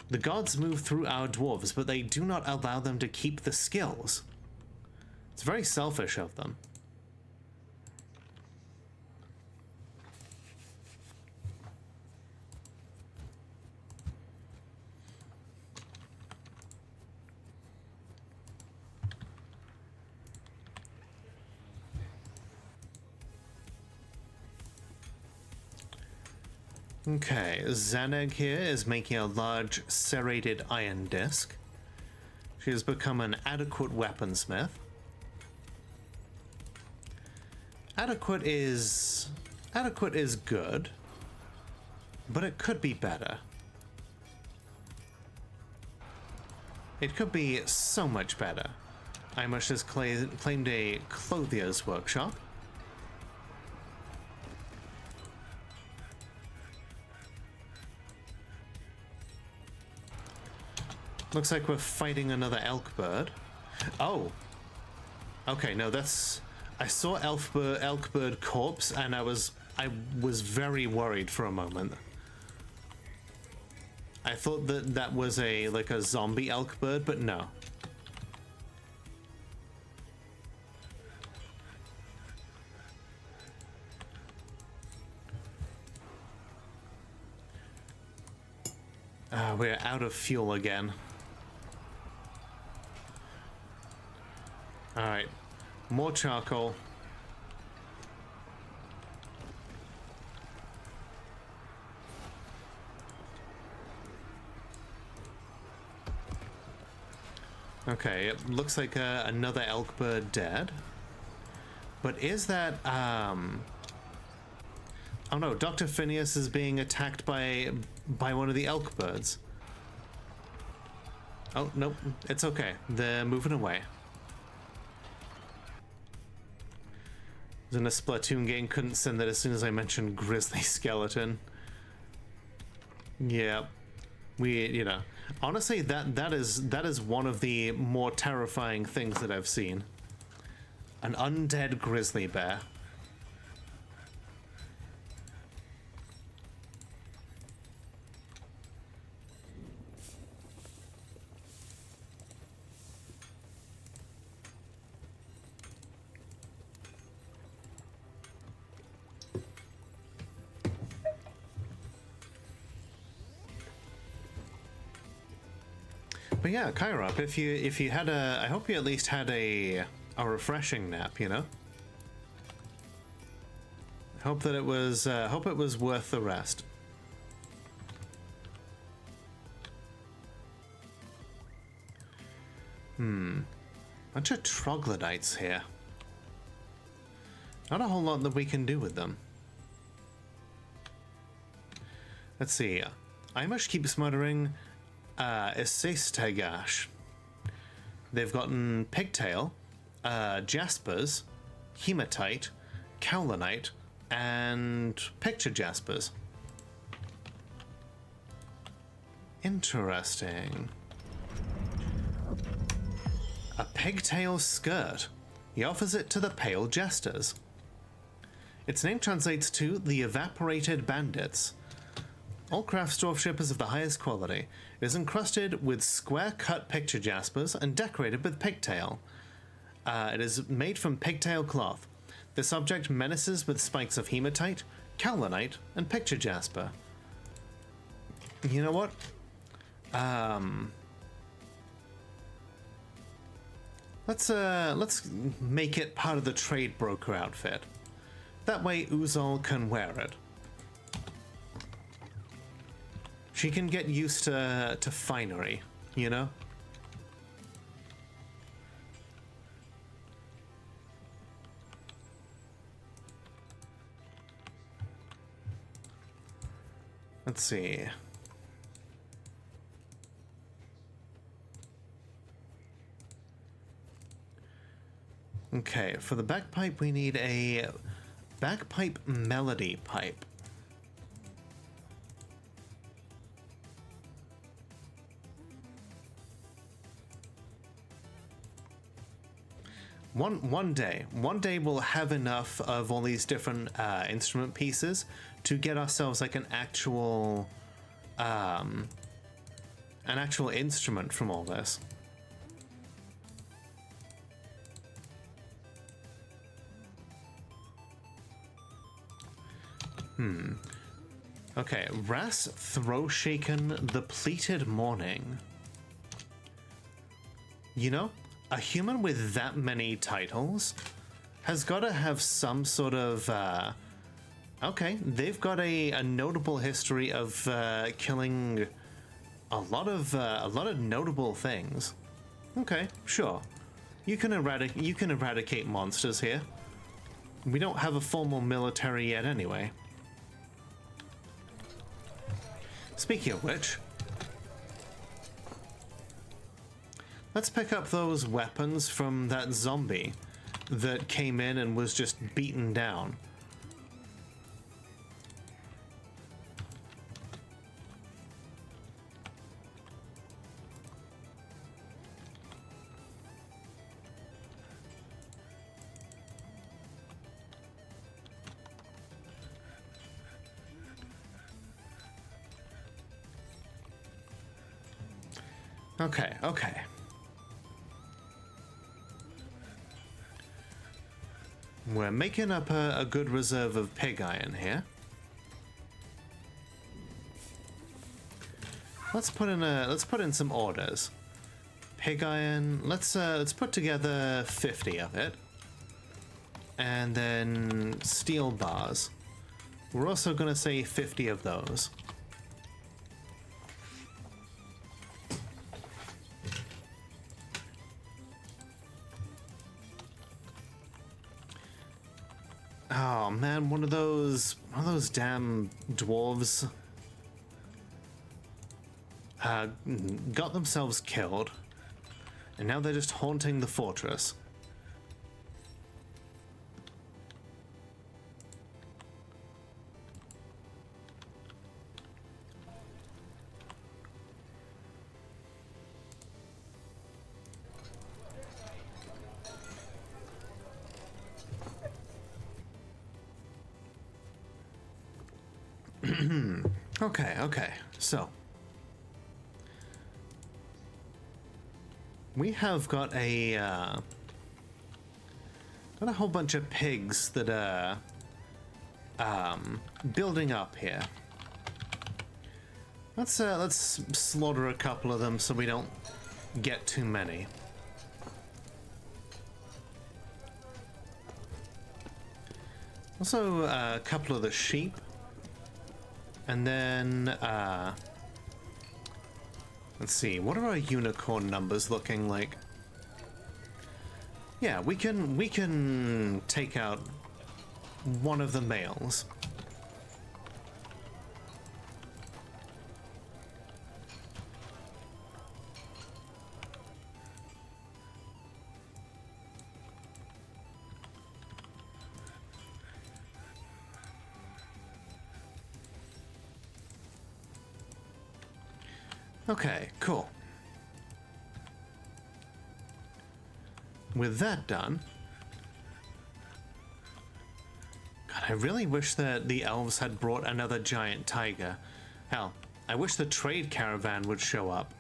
S1: The gods move through our dwarves, but they do not allow them to keep the skills. It's very selfish of them. Okay, Zaneg here is making a large serrated iron disc. She has become an adequate weaponsmith. Adequate is good, but it could be better. It could be so much better. Imush has claimed a clothier's workshop. Looks like we're fighting another elk bird. Oh. Okay, no, that's... I saw elk bird corpse, and I was very worried for a moment. I thought that was like a zombie elk bird, but no. We're out of fuel again. Alright, more charcoal. Okay, it looks like another elk bird dead. But is that, oh no, Dr. Phineas is being attacked by one of the elk birds. Oh, nope, it's okay. They're moving away. In a Splatoon game, couldn't send that as soon as I mentioned grizzly skeleton. Yeah. You know, honestly, that is one of the more terrifying things that I've seen. An undead grizzly bear. But yeah, Kyrop, if you had I hope you at least had a refreshing nap, you know. Hope that it was worth the rest. Bunch of troglodytes here. Not a whole lot that we can do with them. Let's see. Imish keeps muttering. Esistagash. They've gotten Pigtail, Jaspers, Hematite, Cowlinite, and Picture Jaspers. Interesting. A pigtail skirt. He offers it to the Pale Jesters. Its name translates to the Evaporated Bandits. All Craftsdorf ship is of the highest quality. It is encrusted with square-cut picture jaspers and decorated with pigtail. It is made from pigtail cloth. This object menaces with spikes of hematite, cowlinite, and picture jasper. You know what? Let's make it part of the trade broker outfit. That way Uzol can wear it. She can get used to finery, you know? Let's see. Okay, for the bagpipe we need a bagpipe melody pipe. One day we'll have enough of all these different instrument pieces to get ourselves like an actual instrument from all this. Okay, Ras Throwshaken the Pleated Morning. You know, a human with that many titles has got to have some sort of, okay, they've got a notable history of killing a lot of notable things. Okay, sure. You can eradicate monsters here. We don't have a formal military yet anyway. Speaking of which, let's pick up those weapons from that zombie that came in and was just beaten down. Okay. We're making up a good reserve of pig iron here. Let's put in some orders. Pig iron. Let's put together 50 of it, and then steel bars. We're also gonna say 50 of those. Oh man, one of those damn dwarves got themselves killed, and now they're just haunting the fortress. Okay, so we have got a whole bunch of pigs that are building up here. Let's slaughter a couple of them so we don't get too many. Also, a couple of the sheep. And then, let's see, what are our unicorn numbers looking like? Yeah, we can take out one of the males. Okay, cool. With that done, God, I really wish that the elves had brought another giant tiger. Hell, I wish the trade caravan would show up.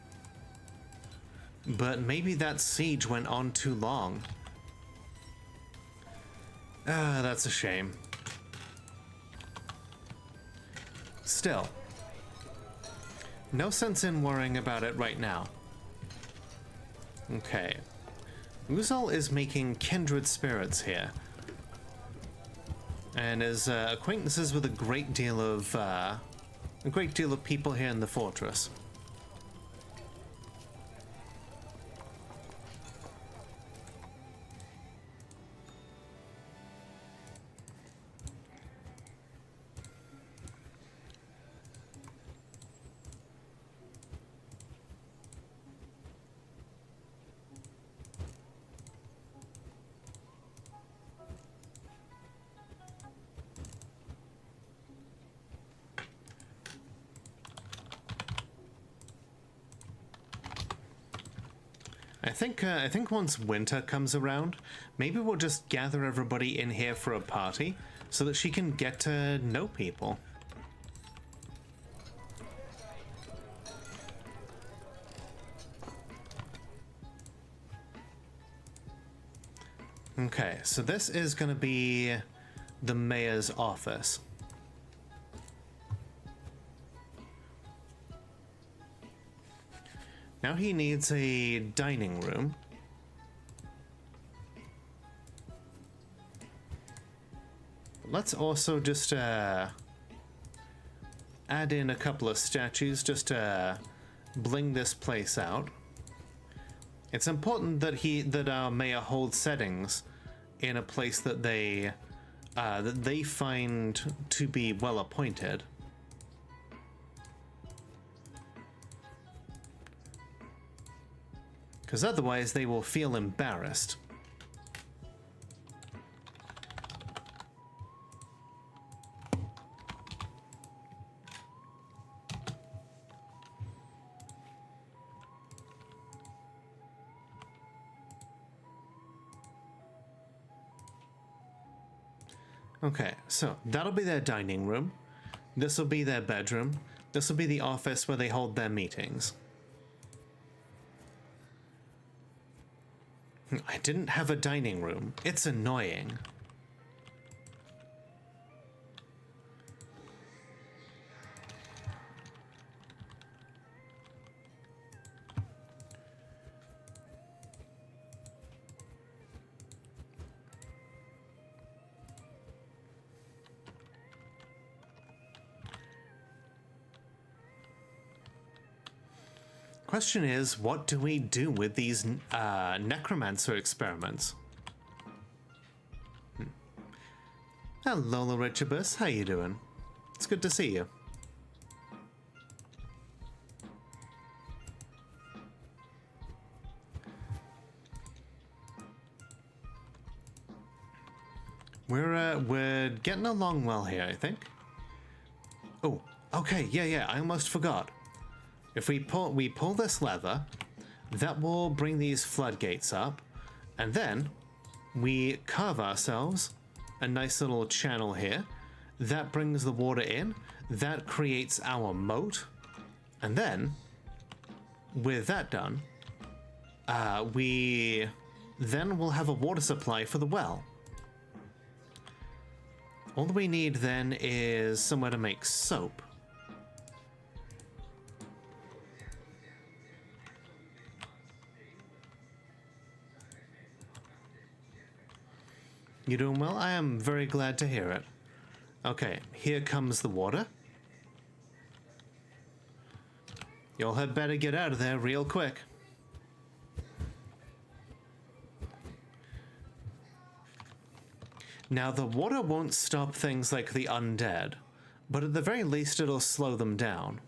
S1: But maybe that siege went on too long. That's a shame. Still, no sense in worrying about it right now. Okay. Uzol is making kindred spirits here. And is acquaintances with a great deal of people here in the fortress. I think once winter comes around, maybe we'll just gather everybody in here for a party so that she can get to know people. Okay, so this is going to be the mayor's office. Now he needs a dining room. Let's also just add in a couple of statues just to bling this place out. It's important that our mayor holds settings in a place that they find to be well appointed. Because otherwise they will feel embarrassed. Okay, so that'll be their dining room. This will be their bedroom. This will be the office where they hold their meetings. I didn't have a dining room. It's annoying. Question is, what do we do with these necromancer experiments? Hello, Richibus. How you doing? It's good to see you. We're getting along well here, I think. Oh, okay, yeah, I almost forgot. If we pull this lever, that will bring these floodgates up, and then we carve ourselves a nice little channel here. That brings the water in, that creates our moat, and then, with that done, we then will have a water supply for the well. All we need then is somewhere to make soap. You doing well? I am very glad to hear it. Okay, here comes the water. Y'all had better get out of there real quick. Now, the water won't stop things like the undead, but at the very least it'll slow them down.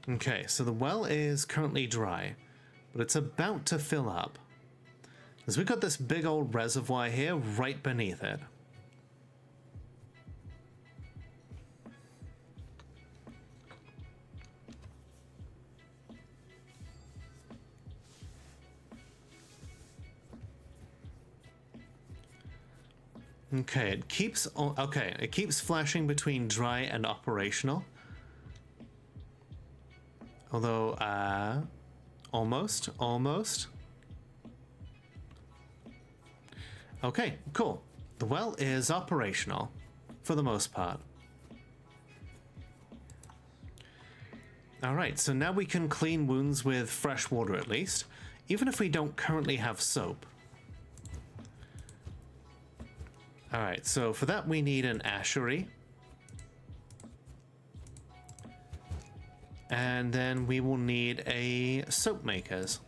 S1: Okay, so the well is currently dry, but it's about to fill up. Because we've got this big old reservoir here right beneath it. Okay, it keeps flashing between dry and operational. Although, almost. Okay, cool. The well is operational, for the most part. Alright, so now we can clean wounds with fresh water at least, even if we don't currently have soap. Alright, so for that we need an ashery. And then we will need a soap makers.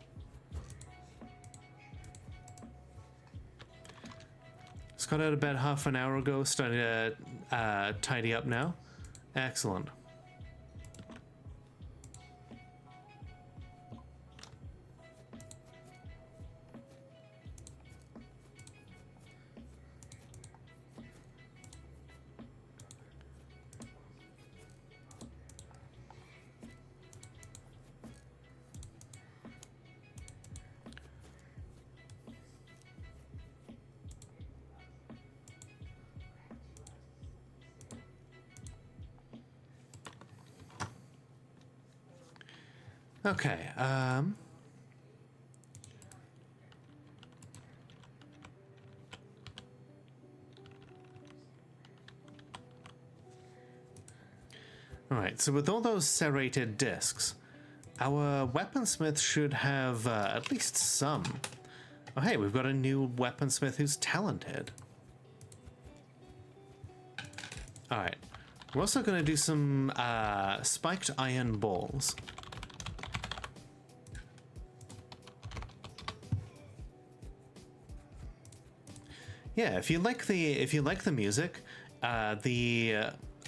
S1: Just got out of bed half an hour ago, starting to tidy up now. Excellent. Okay, alright, so with all those serrated discs, our weaponsmith should have at least some. Oh hey, we've got a new weaponsmith who's talented. Alright, we're also going to do some spiked iron balls. Yeah, if you like the music, the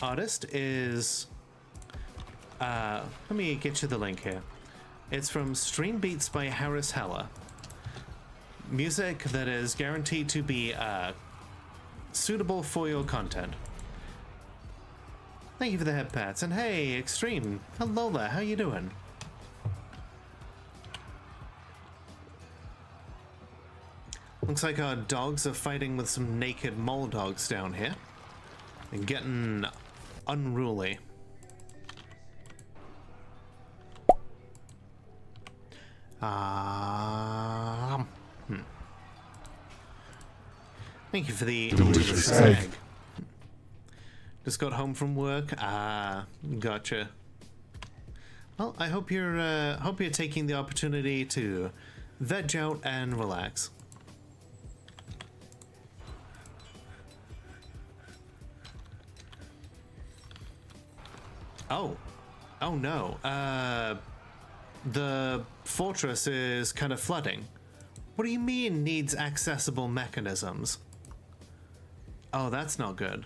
S1: artist is. Let me get you the link here. It's from Stream Beats by Harris Heller. Music that is guaranteed to be suitable for your content. Thank you for the head pats, and hey, Extreme, hello there, how you doing? Looks like our dogs are fighting with some naked mole dogs down here. And getting unruly. Thank you for the delicious egg. Just got home from work. Gotcha. Well, I hope you're taking the opportunity to veg out and relax. Oh no. the fortress is kind of flooding. What do you mean needs accessible mechanisms? Oh, that's not good.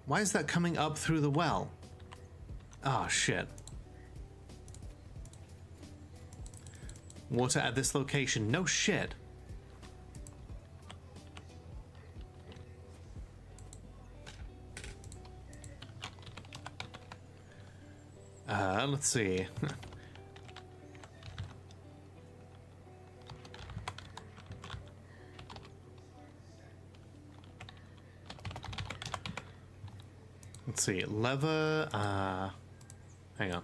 S1: Why is that coming up through the well? Oh, shit. Water at this location. No shit. Let's see. Let's see. Lever, hang on.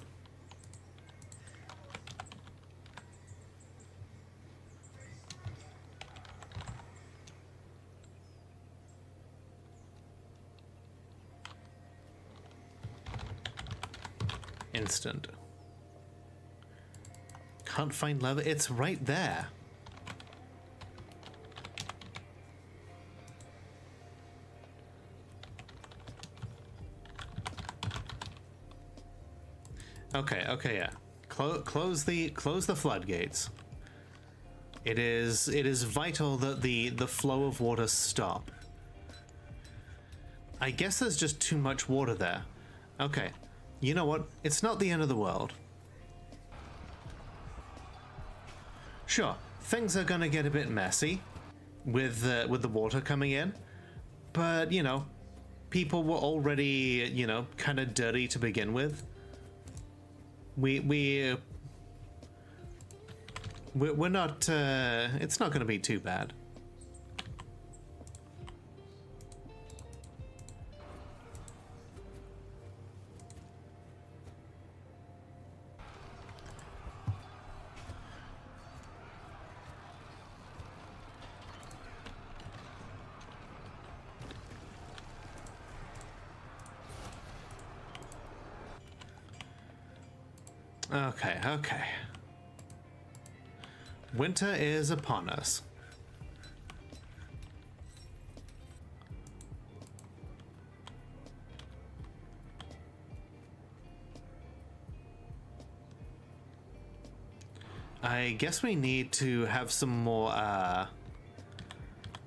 S1: Instant. Can't find lever. It's right there. Okay, yeah. Close the floodgates. It is vital that the flow of water stop. I guess there's just too much water there. Okay. You know what? It's not the end of the world. Sure, things are gonna get a bit messy with the water coming in, but you know, people were already, you know, kind of dirty to begin with. We're not. It's not gonna be too bad. Okay. Winter is upon us. I guess we need to have some more, I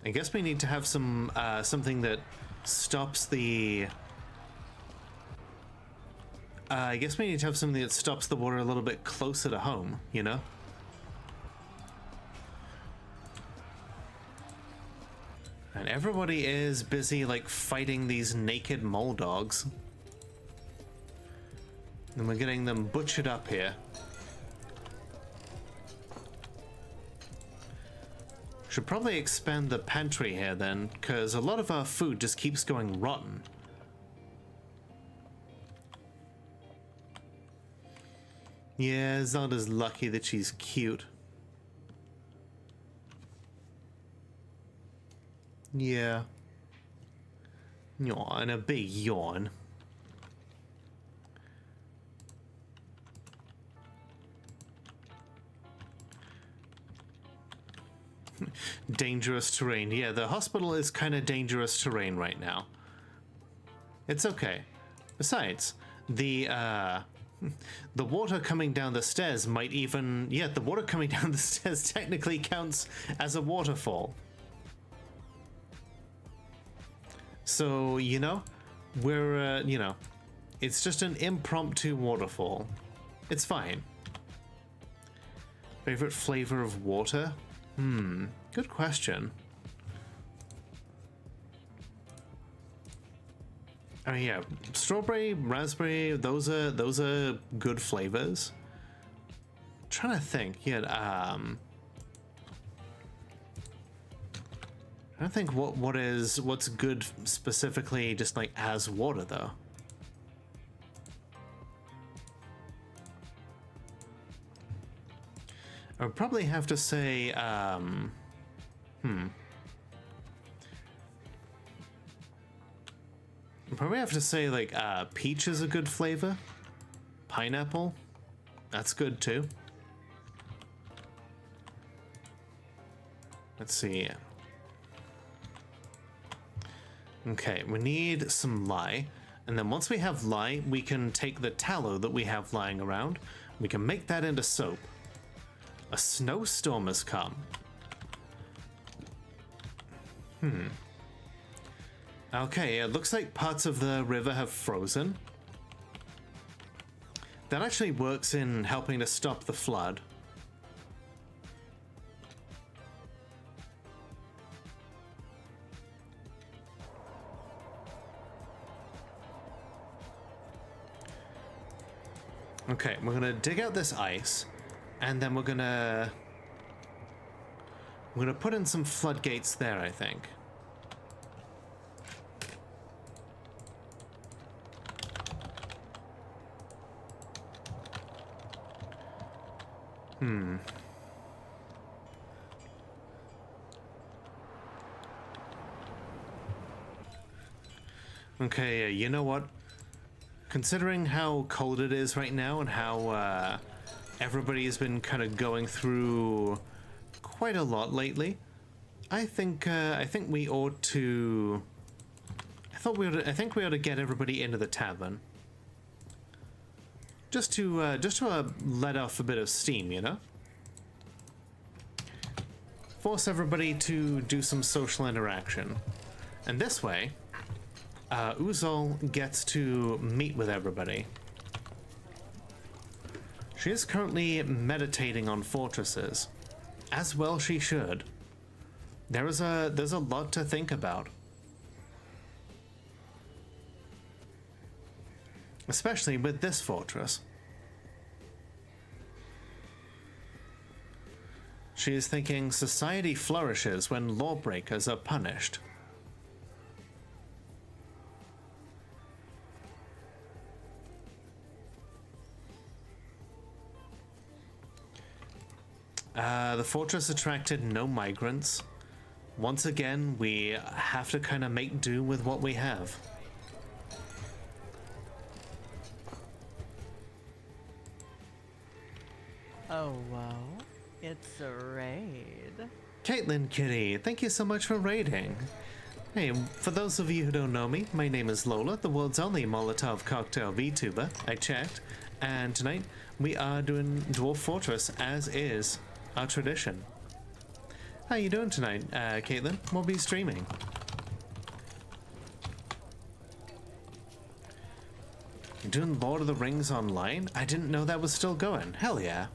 S1: guess we need to have some, something that stops the... I guess we need to have something that stops the water a little bit closer to home, you know? And everybody is busy, like, fighting these naked mole dogs. And we're getting them butchered up here. Should probably expand the pantry here then, because a lot of our food just keeps going rotten. Yeah, Zelda's lucky that she's cute. Yeah. Yawn, a big yawn. Dangerous terrain. Yeah, the hospital is kind of dangerous terrain right now. It's okay. Besides, the water coming down the stairs might even... Yeah, the water coming down the stairs technically counts as a waterfall. So, you know, we're, you know, it's just an impromptu waterfall. It's fine. Favorite flavor of water? Good question. Oh yeah, strawberry, raspberry, those are good flavors. I'm trying to think, yeah, I don't think what's good specifically just like as water though. I would probably have to say, probably have to say like peach is a good flavor. Pineapple, that's good too. Let's see. Okay, we need some lye, and then once we have lye, we can take the tallow that we have lying around, We can make that into soap. A snowstorm has come. Okay, it looks like parts of the river have frozen. That actually works in helping to stop the flood. Okay, we're gonna dig out this ice, and then we're gonna put in some floodgates there, I think. Okay, you know what? Considering how cold it is right now and how everybody has been kind of going through quite a lot lately, I think we ought to. I think we ought to get everybody into the tavern. Just to let off a bit of steam, you know? Force everybody to do some social interaction. And this way, Uzol gets to meet with everybody. She is currently meditating on fortresses. As well she should. There's a lot to think about. Especially with this fortress. She is thinking society flourishes when lawbreakers are punished. The fortress attracted no migrants. Once again, we have to kind of make do with what we have.
S6: Oh, whoa. It's a raid.
S1: Caitlin Kitty, thank you so much for raiding. Hey, for those of you who don't know me, my name is Lola, the world's only Molotov cocktail VTuber. I checked, and tonight we are doing Dwarf Fortress as is our tradition. How you doing tonight, Caitlin? We'll be streaming. You're doing Lord of the Rings online? I didn't know that was still going. Hell yeah.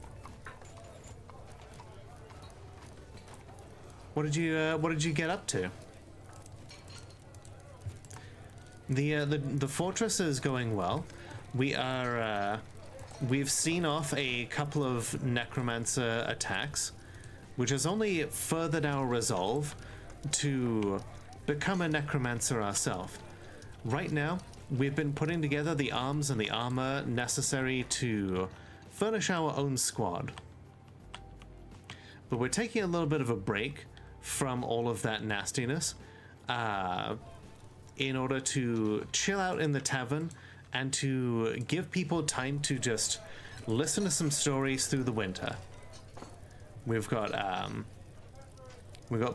S1: What did you get up to? The fortress is going well. We've seen off a couple of necromancer attacks, which has only furthered our resolve to become a necromancer ourselves. Right now, we've been putting together the arms and the armor necessary to furnish our own squad. But we're taking a little bit of a break from all of that nastiness in order to chill out in the tavern and to give people time to just listen to some stories through the winter. We've got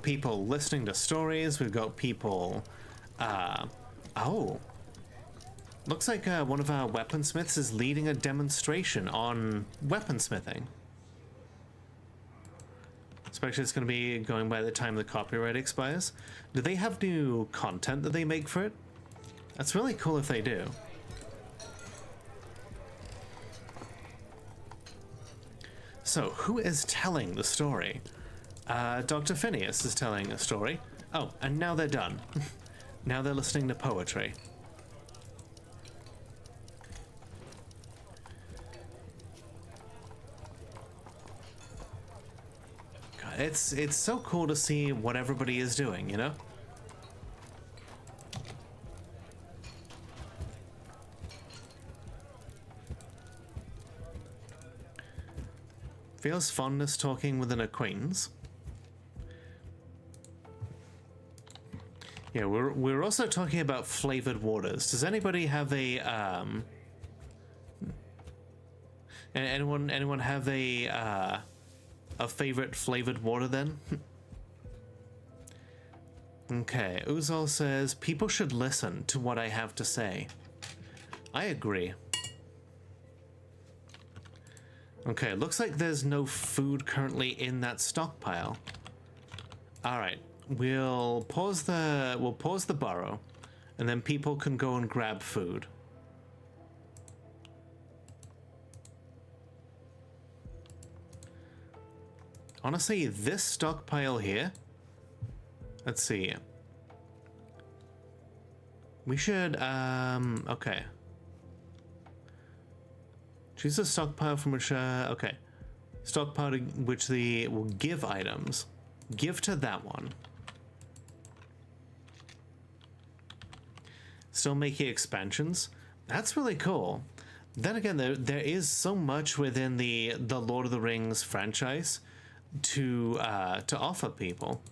S1: people listening to stories. We've got people. Oh, looks like one of our weaponsmiths is leading a demonstration on weaponsmithing. Especially it's going to be going by the time the copyright expires. Do they have new content that they make for it? That's really cool if they do. So, who is telling the story? Dr. Phineas is telling a story. Oh, and now they're done. Now they're listening to poetry. God, it's so cool to see what everybody is doing, you know? Feels fondness talking with an acquaintance. Yeah, we're also talking about flavored waters. Does anybody have a anyone have a favorite flavored water then? Okay, Uzol says people should listen to what I have to say. I agree. Okay, looks like there's no food currently in that stockpile. All right, we'll pause the burrow, and then people can go and grab food. Honestly, this stockpile here. Let's see. We should okay. Choose a stockpile from which okay. Stockpile to which the will give items. Give to that one. Still making expansions. That's really cool. Then again, there is so much within the Lord of the Rings franchise to offer people.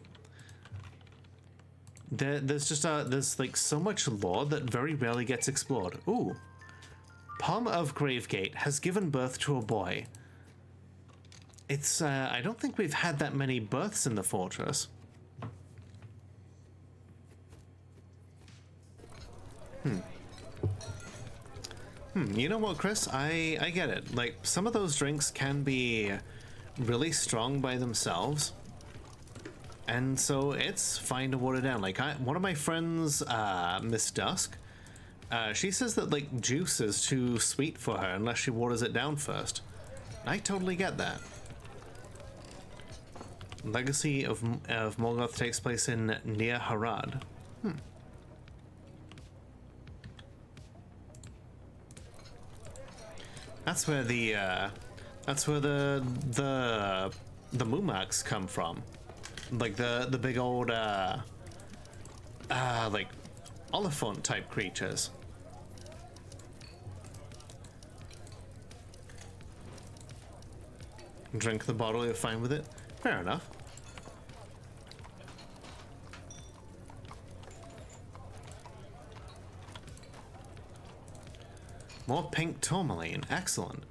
S1: There's just there's like so much lore that very rarely gets explored. Ooh, Palm of GraveGate has given birth to a boy. It's I don't think we've had that many births in the fortress. You know what, Chris? I get it. Like, some of those drinks can be really strong by themselves, and so it's fine to water down. Like, one of my friends, Miss Dusk, she says that, like, juice is too sweet for her unless she waters it down first. I totally get that. Legacy of Morgoth takes place in near Harad. That's where the Mumaks come from. Like the big old like Oliphant type creatures. Drink the bottle, you're fine with it? Fair enough. More pink tourmaline. Excellent.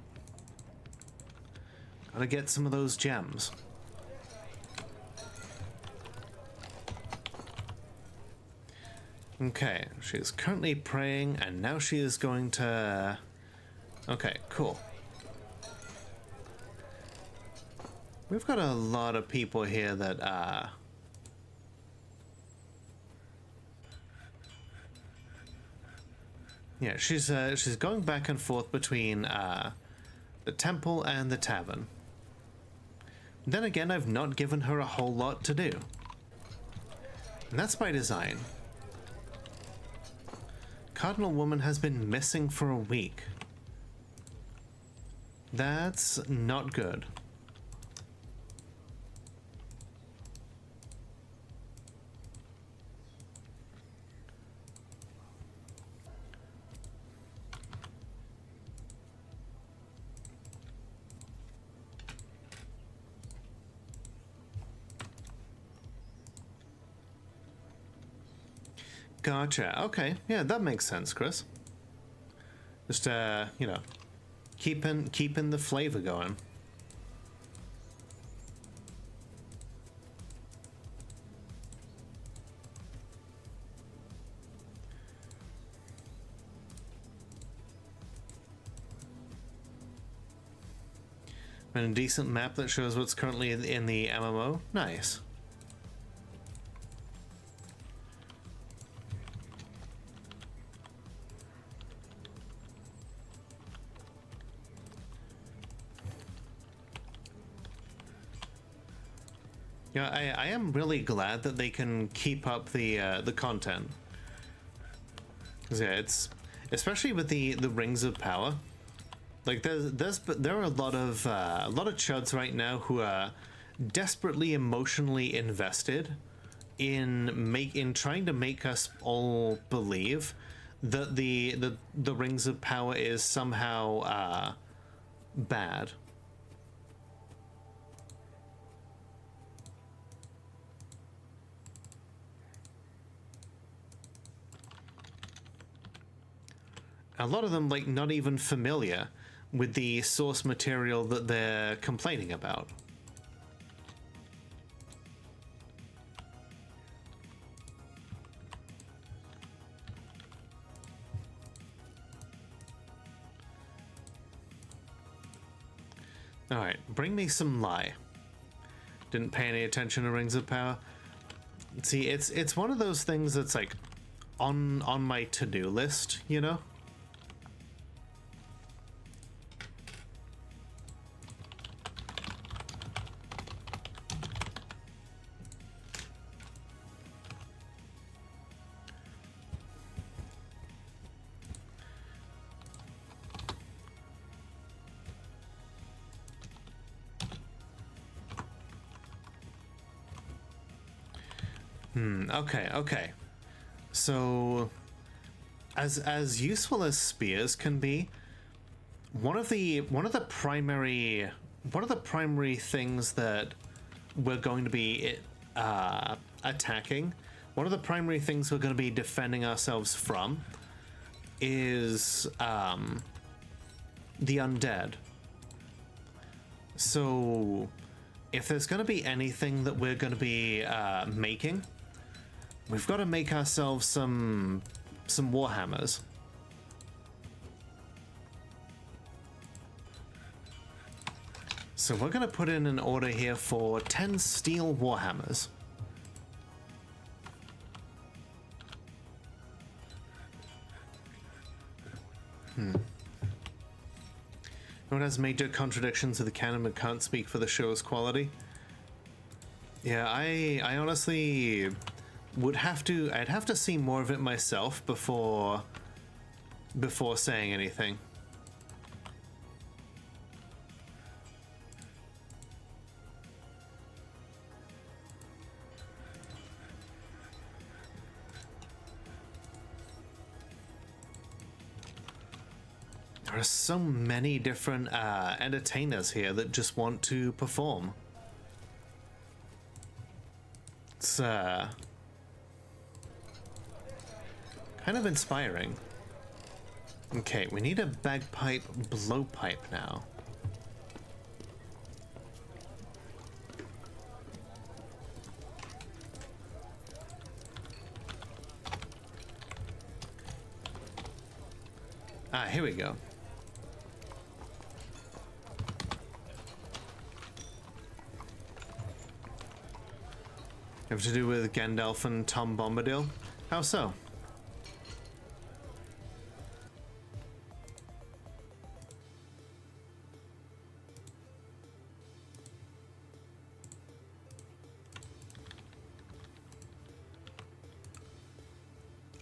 S1: Gotta get some of those gems. Okay, she's currently praying, and now she is going to... Okay, cool. We've got a lot of people here that, yeah, she's going back and forth between, the temple and the tavern. Then again, I've not given her a whole lot to do. And that's by design. Cardinal Woman has been missing for a week. That's not good. Gotcha. Okay. Yeah, that makes sense, Chris. Just, you know, keeping the flavor going. And a decent map that shows what's currently in the MMO. Nice. Yeah, I am really glad that they can keep up the content. 'Cause, yeah, it's especially with the Rings of Power. Like there are a lot of chuds right now who are desperately emotionally invested in trying to make us all believe that the Rings of Power is somehow bad. A lot of them, like, not even familiar with the source material that they're complaining about. Alright, bring me some lie. Didn't pay any attention to Rings of Power. See, it's one of those things that's like on my to-do list, you know? Okay. So, as useful as spears can be, one of the primary things that we're going to be attacking, one of the primary things we're going to be defending ourselves from, is the undead. So, if there's going to be anything that we're going to be making, we've got to make ourselves some warhammers. So we're going to put in an order here for 10 steel warhammers. It has major contradictions to the canon but can't speak for the show's quality. Yeah, I honestly would have to, I'd have to see more of it myself before saying anything. There are so many different entertainers here that just want to perform. It's kind of inspiring. Okay, we need a bagpipe blowpipe now. Ah, here we go. Have to do with Gandalf and Tom Bombadil? How so?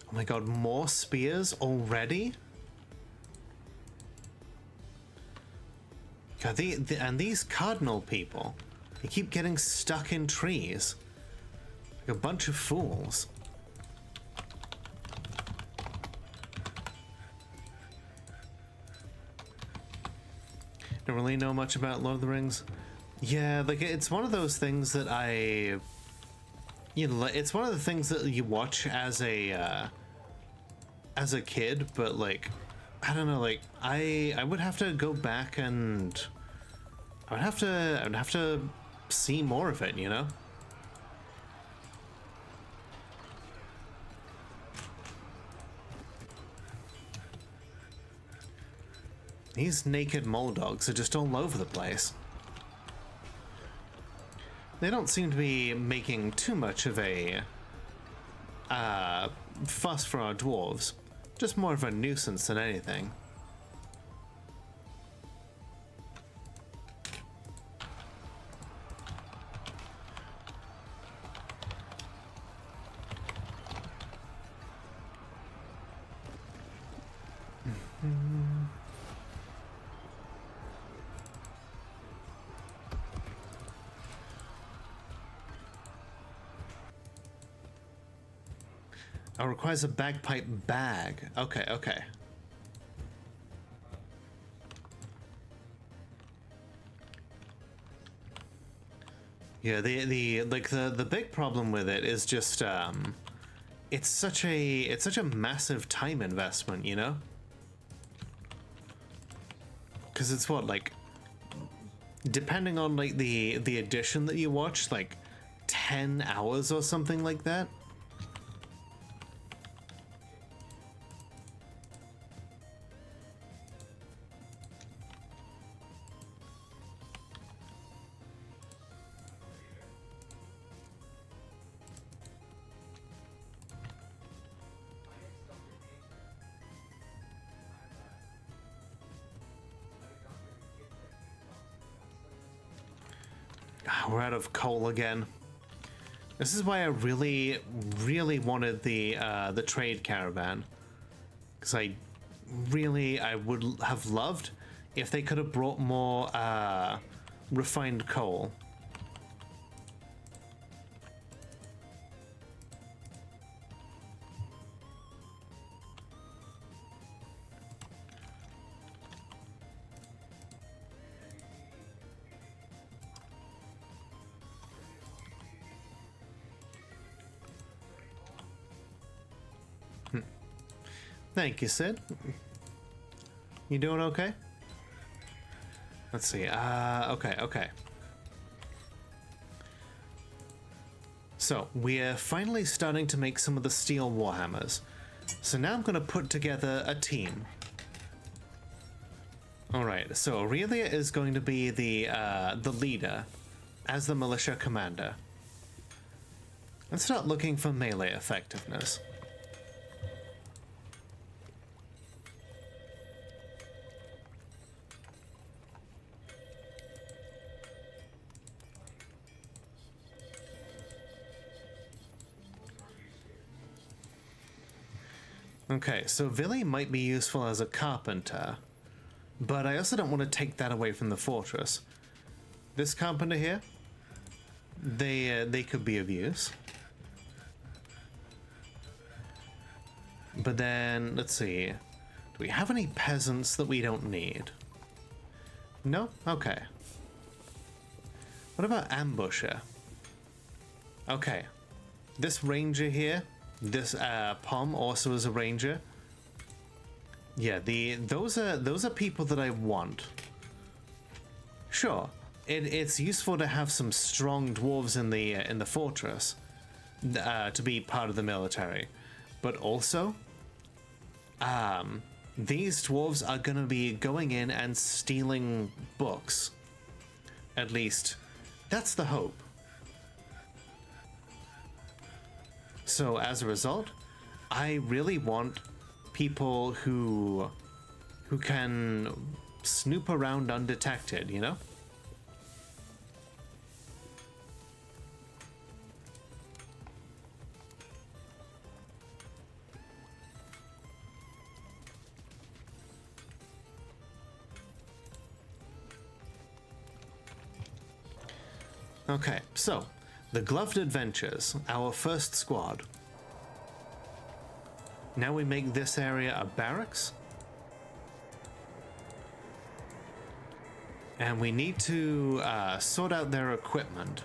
S1: Oh my god, more spears already? God, and these cardinal people, they keep getting stuck in trees. Like a bunch of fools. Don't really know much about Lord of the Rings. Yeah, like it's one of those things that it's one of the things that you watch as a kid, but like, I don't know, like I would have to go back and I would have to see more of it, you know? These naked mole dogs are just all over the place. They don't seem to be making too much of a fuss for our dwarves. Just more of a nuisance than anything. Oh, requires a bagpipe bag. Okay. Yeah, the big problem with it is just it's such a massive time investment, you know? Because it's what, like, depending on like the edition that you watch, like 10 hours or something like that. We're out of coal again. This is why I really, really wanted the trade caravan. Because I would have loved if they could have brought more refined coal. Thank you, Sid. You doing okay? Let's see. Okay. So, we're finally starting to make some of the steel warhammers. So now I'm going to put together a team. Alright, so Aurelia is going to be the leader as the militia commander. Let's start looking for melee effectiveness. Okay, so Villy might be useful as a carpenter, but I also don't want to take that away from the fortress. This carpenter here, they could be of use. But then, let's see, do we have any peasants that we don't need? No? Okay. What about ambusher? Okay, this ranger here, this Pom also is a ranger. Yeah, those are people that I want. Sure, it's useful to have some strong dwarves in the fortress to be part of the military, but also, these dwarves are gonna be going in and stealing books. At least, that's the hope. So as a result, I really want people who can snoop around undetected, you know? Okay, so the Gloved Adventures, our first squad. Now we make this area a barracks. And we need to sort out their equipment.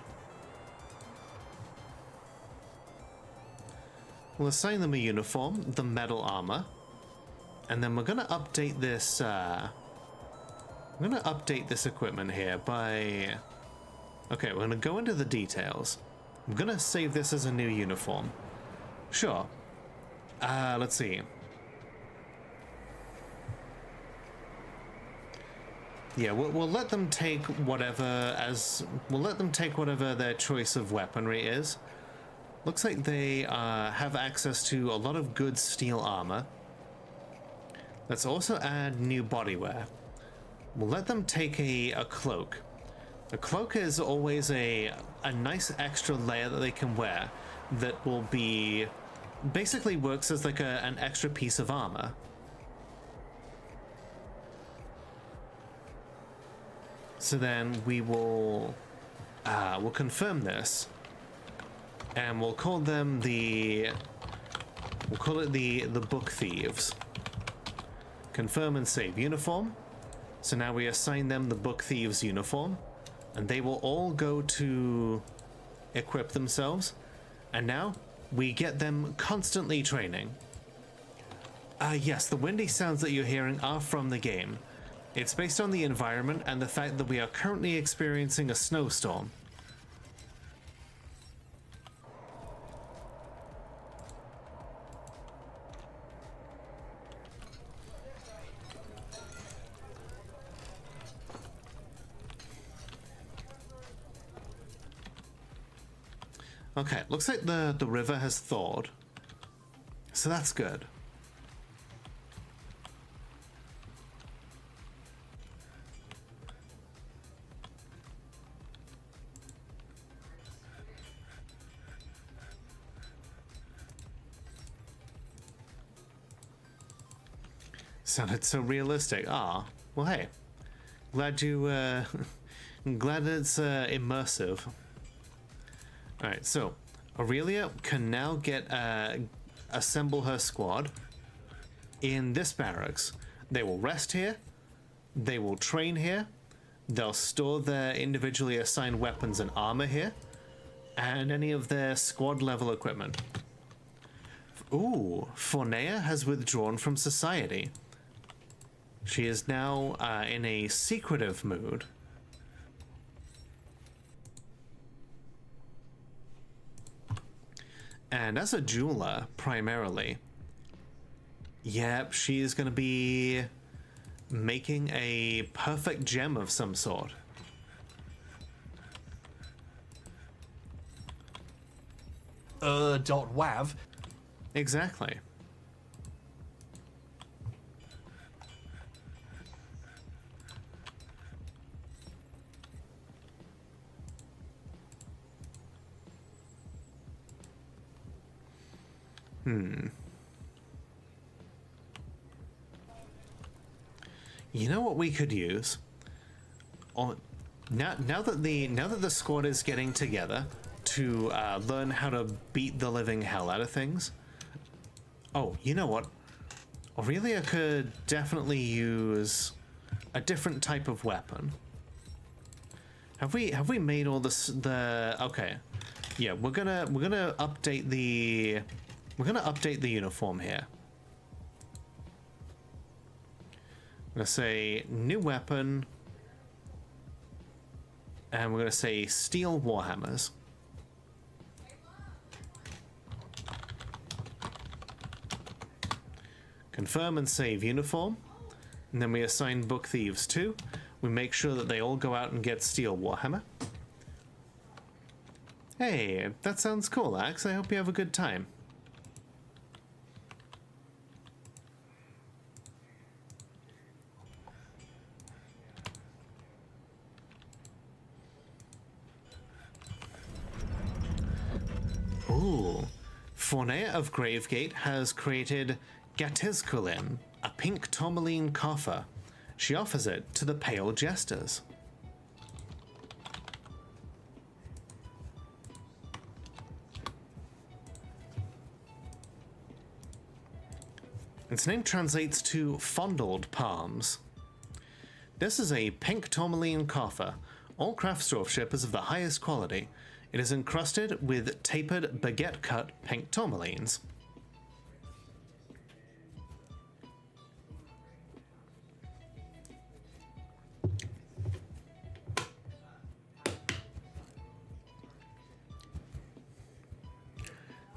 S1: We'll assign them a uniform, the metal armor. And then we're gonna update this equipment here by... Okay, we're gonna go into the details. I'm gonna save this as a new uniform. Sure. Let's see. Yeah, we'll let them take whatever their choice of weaponry is. Looks like they have access to a lot of good steel armor. Let's also add new bodywear. We'll let them take a cloak. A cloak is always a nice extra layer that they can wear that will be... basically works as like an extra piece of armor. So then we'll confirm this, and we'll call them the book thieves. Confirm and save uniform. So now we assign them the book thieves uniform, and they will all go to equip themselves. And now we get them constantly training. Yes, the windy sounds that you're hearing are from the game. It's based on the environment and the fact that we are currently experiencing a snowstorm. Okay, looks like the river has thawed. So that's good. Sounded so realistic. Ah, well, hey. Glad you, glad it's immersive. Alright, so Aurelia can now get, assemble her squad in this barracks. They will rest here, they will train here, they'll store their individually assigned weapons and armor here, and any of their squad level equipment. Ooh, Fornea has withdrawn from society. She is now in a secretive mood. And as a jeweler, primarily, yep, she is going to be making a perfect gem of some sort.
S7: .wav.
S1: Exactly. You know what we could use? Now that the squad is getting together to learn how to beat the living hell out of things. Oh, you know what? Aurelia could definitely use a different type of weapon. Have we made all this okay. Yeah, we're gonna update the uniform here. I'm gonna say new weapon, and we're gonna say steel warhammers. Confirm and save uniform, and then we assign book thieves too. We make sure that they all go out and get steel warhammer. Hey, that sounds cool, Axe. I hope you have a good time. Ooh. Fornea of GraveGate has created Gatizkulin, a pink tourmaline coffer. She offers it to the pale jesters. Its name translates to fondled palms. This is a pink tourmaline coffer. All craftsdwarfship is of the highest quality. It is encrusted with tapered baguette-cut pink tourmalines.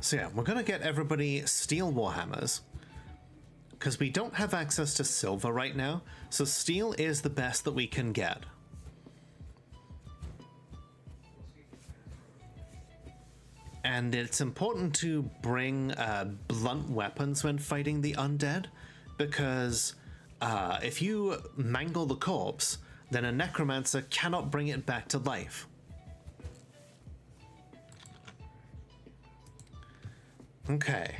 S1: So yeah, we're gonna get everybody steel warhammers, because we don't have access to silver right now, so steel is the best that we can get. And it's important to bring blunt weapons when fighting the undead, because if you mangle the corpse, then a necromancer cannot bring it back to life. Okay.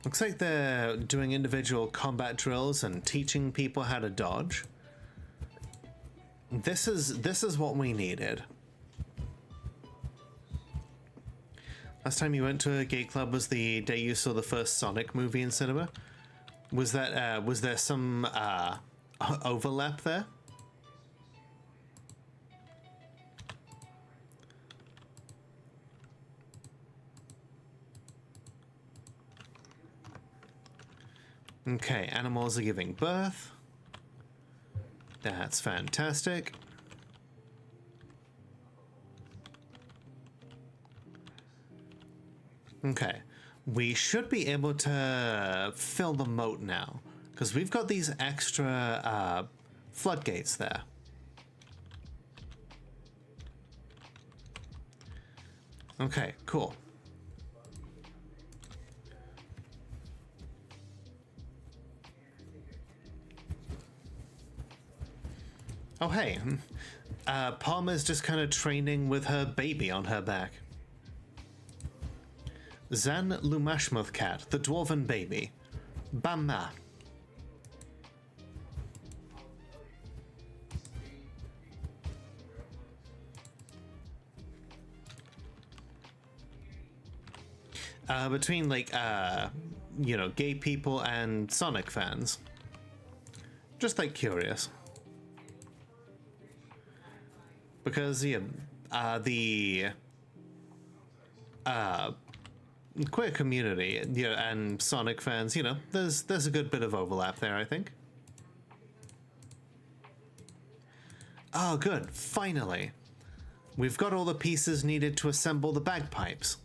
S1: Looks like they're doing individual combat drills and teaching people how to dodge. This is what we needed. Last time you went to a gay club was the day you saw the first Sonic movie in cinema. Was that was there some overlap there? Okay, animals are giving birth. That's fantastic. Okay, we should be able to fill the moat now, because we've got these extra floodgates there. Okay, cool. Oh, hey. Palmer's just kind of training with her baby on her back. Zan Lumashmuth cat, the dwarven baby. Bamma. between like you know, gay people and Sonic fans. Just like curious. Because yeah, the queer community, you know, and Sonic fans, you know, there's a good bit of overlap there, I think. Oh, good. Finally. We've got all the pieces needed to assemble the bagpipes.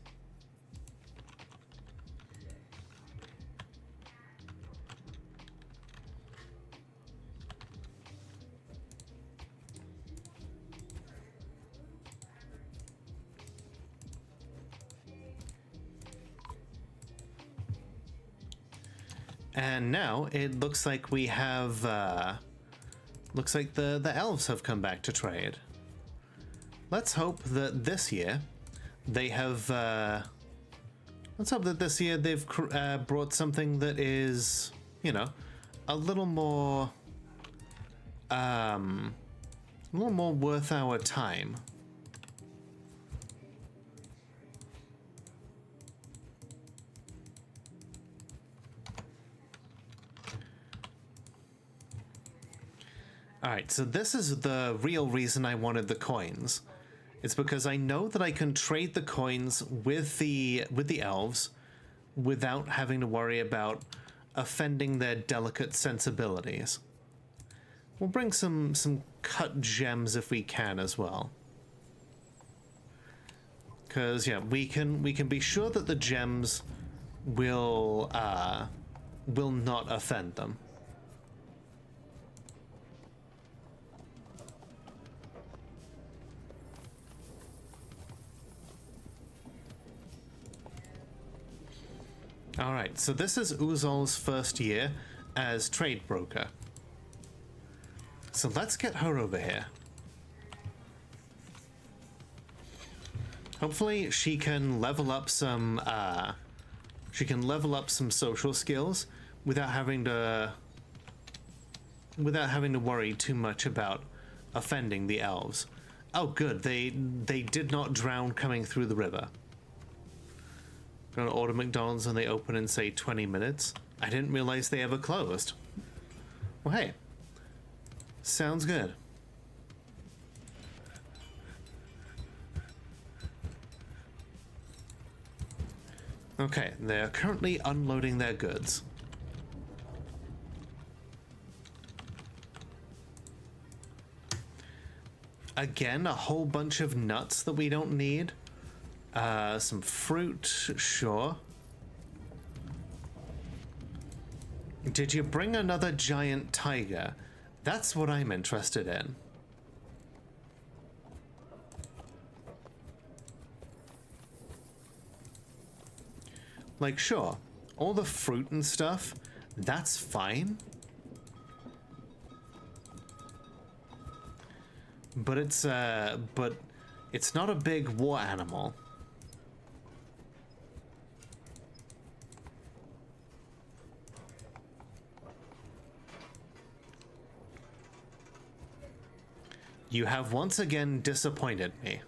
S1: And now it looks like we have, looks like the elves have come back to trade. Let's hope that this year they have, let's hope that this year they've brought something that is, you know, a little more worth our time. Alright, so this is the real reason I wanted the coins. It's because I know that I can trade the coins with the elves without having to worry about offending their delicate sensibilities. We'll bring some cut gems if we can as well. Because yeah, we can be sure that the gems will not offend them. Alright, so this is Uzol's first year as trade broker. So let's get her over here. Hopefully she can level up some social skills without having to worry too much about offending the elves. Oh good, they did not drown coming through the river. Gonna order McDonald's and they open in, say, 20 minutes. I didn't realize they ever closed. Well, hey. Sounds good. Okay, they're currently unloading their goods. Again, a whole bunch of nuts that we don't need. Some fruit, sure. Did you bring another giant tiger? That's what I'm interested in. Like, sure, all the fruit and stuff, that's fine. But it's not a big war animal. You have once again disappointed me.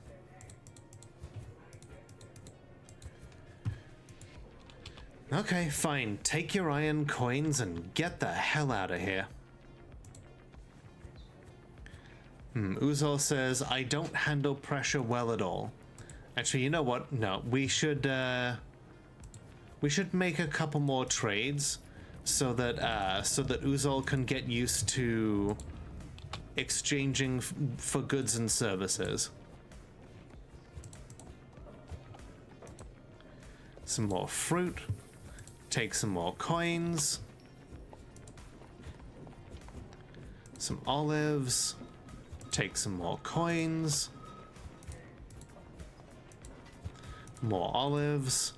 S1: Okay, fine. Take your iron coins and get the hell out of here. Uzol says, I don't handle pressure well at all. Actually, you know what? No, we should make a couple more trades so that Uzol can get used to exchanging for goods and services. Some more fruit. Take some more coins. Some olives. Take some more coins. More olives.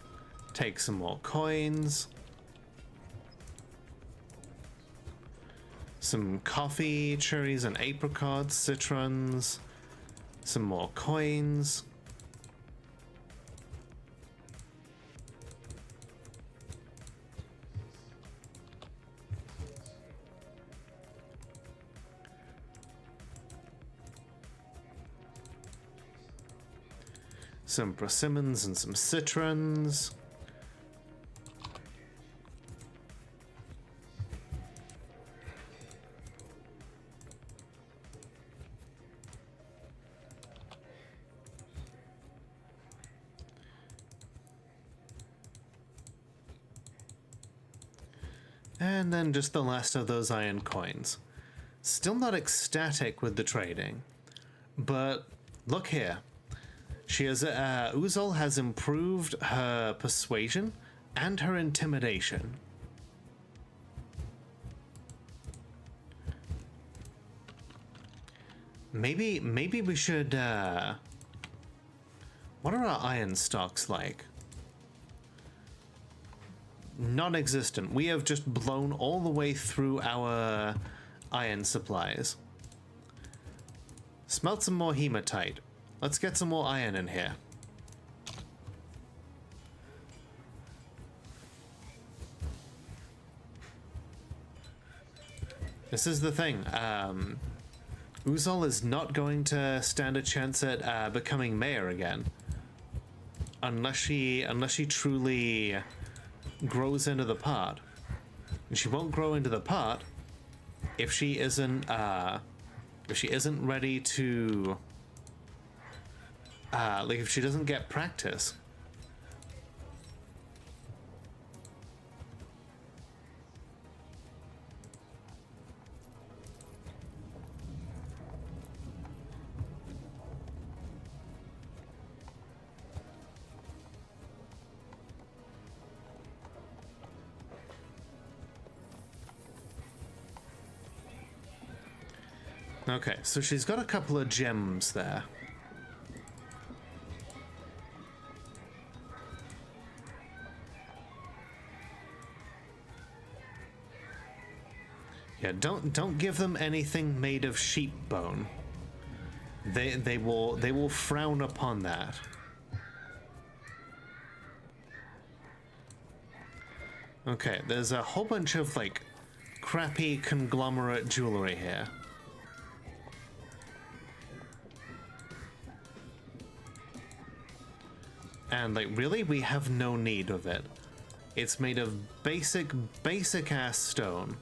S1: Take some more coins. Some coffee, cherries and apricots, citrons. Some more coins. Some persimmons and some citrons. And then just the last of those iron coins. Still not ecstatic with the trading, but look here. She has, Uzol has improved her persuasion and her intimidation. Maybe we should, what are our iron stocks like? Non-existent. We have just blown all the way through our iron supplies. Smelt some more hematite. Let's get some more iron in here. This is the thing. Uzol is not going to stand a chance at becoming mayor again, unless she truly grows into the part. And she won't grow into the part if she isn't ready to like if she doesn't get practice. Okay, so she's got a couple of gems there. Yeah, don't give them anything made of sheep bone. They will frown upon that. Okay, there's a whole bunch of like crappy conglomerate jewelry here. And like, really, we have no need of it. It's made of basic ass stone.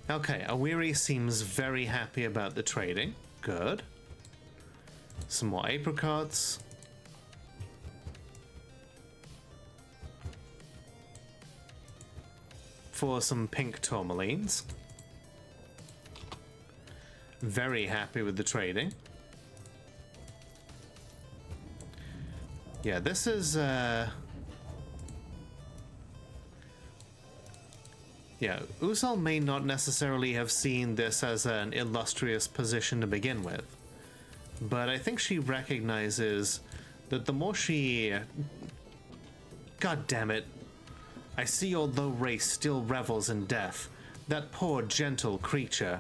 S1: Okay, Awiri seems very happy about the trading. Good. Some more apricots. For some pink tourmalines. Very happy with the trading. Yeah, this is yeah, Uzol may not necessarily have seen this as an illustrious position to begin with, but I think she recognizes that the more she... God damn it. I see your low race still revels in death. That poor, gentle creature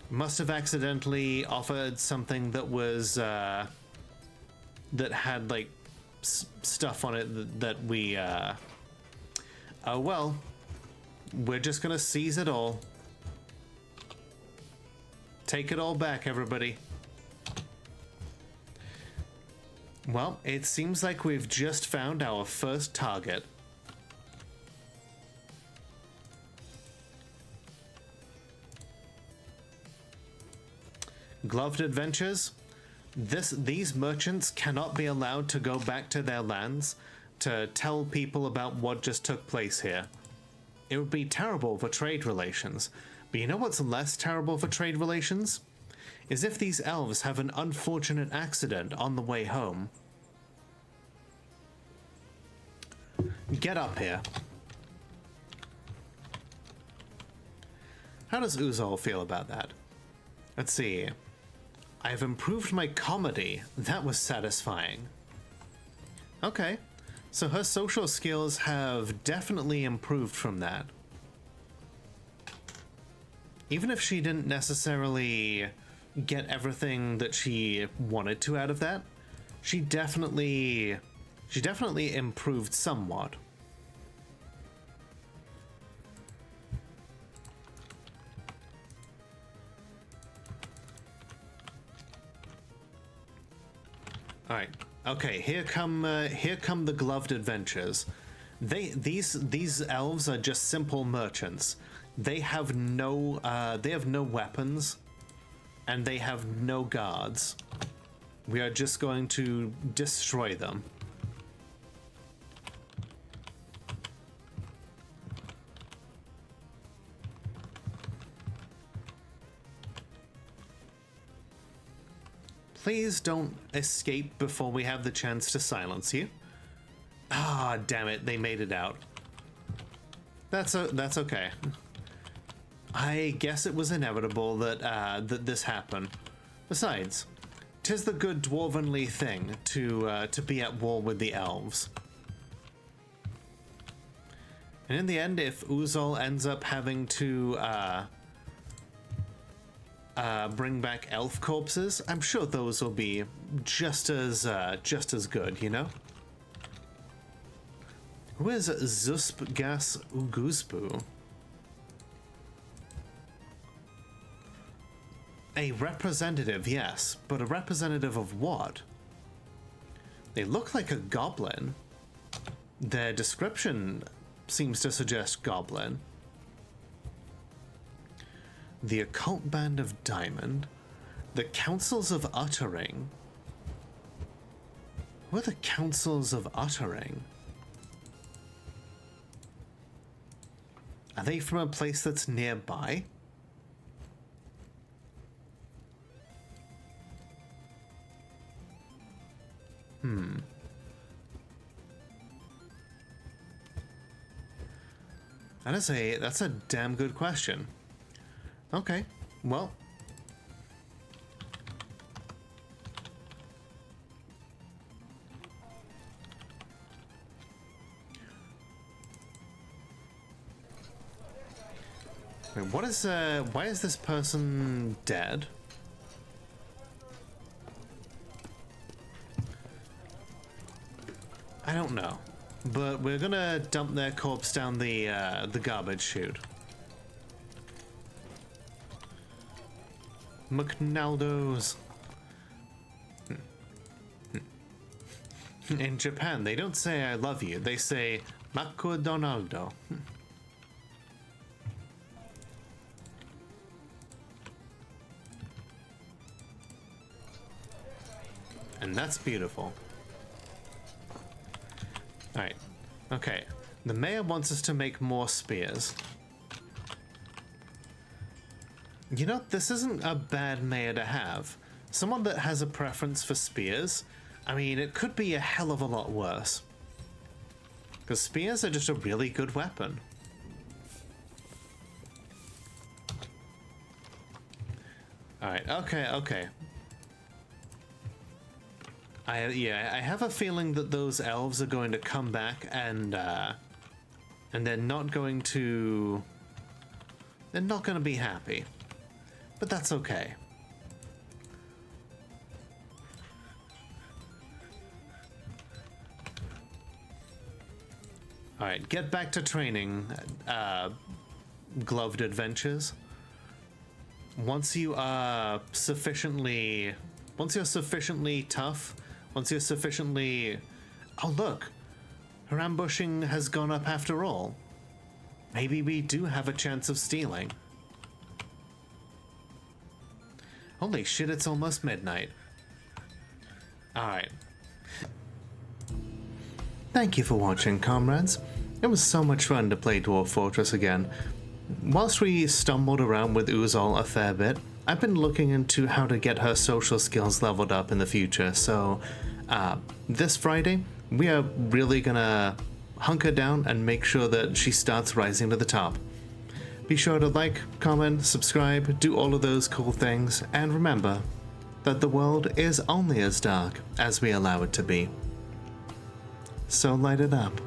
S1: must have accidentally offered something that was, that had, like, stuff on it that we, oh, well, we're just gonna seize it all. Take it all back, everybody. Well, it seems like we've just found our first target. Gloved adventures. These merchants cannot be allowed to go back to their lands to tell people about what just took place here. It would be terrible for trade relations. But you know what's less terrible for trade relations? Is if these elves have an unfortunate accident on the way home. Get up here. How does Uzol feel about that? Let's see. I've improved my comedy. That was satisfying. Okay. So her social skills have definitely improved from that. Even if she didn't necessarily get everything that she wanted to out of that, she definitely improved somewhat. All right. Okay, here come the gloved adventures. These elves are just simple merchants. They have no weapons, and they have no guards. We are just going to destroy them. Please don't escape before we have the chance to silence you. Ah, damn it, they made it out. That's okay. I guess it was inevitable that that this happened. Besides, 'tis the good dwarvenly thing to be at war with the elves. And in the end, if Uzol ends up having to bring back elf corpses, I'm sure those will be just as good, you know? Who is Zusp Gas Uguzbu? A representative, yes, but a representative of what? They look like a goblin. Their description seems to suggest goblin. The Occult Band of Diamond. The Councils of Uttering. Who are the Councils of Uttering? Are they from a place that's nearby? That's a damn good question. Okay, well. Wait, why is this person dead? I don't know, but we're gonna dump their corpse down the garbage chute. McNaldo's. In Japan, they don't say I love you, they say McDonaldo. And that's beautiful. Alright, okay. The mayor wants us to make more spears. You know, this isn't a bad mayor to have. Someone that has a preference for spears. I mean, it could be a hell of a lot worse. Because spears are just a really good weapon. Alright, okay. I have a feeling that those elves are going to come back and they're not going to be happy. But that's okay. Alright, get back to training, gloved adventures. Once you're sufficiently tough, once you're sufficiently... Oh look! Her ambushing has gone up after all. Maybe we do have a chance of stealing. Holy shit, it's almost midnight. Alright. Thank you for watching, comrades. It was so much fun to play Dwarf Fortress again. Whilst we stumbled around with Uzol a fair bit, I've been looking into how to get her social skills leveled up in the future, so this Friday, we are really gonna hunker down and make sure that she starts rising to the top. Be sure to like, comment, subscribe, do all of those cool things, and remember that the world is only as dark as we allow it to be. So light it up.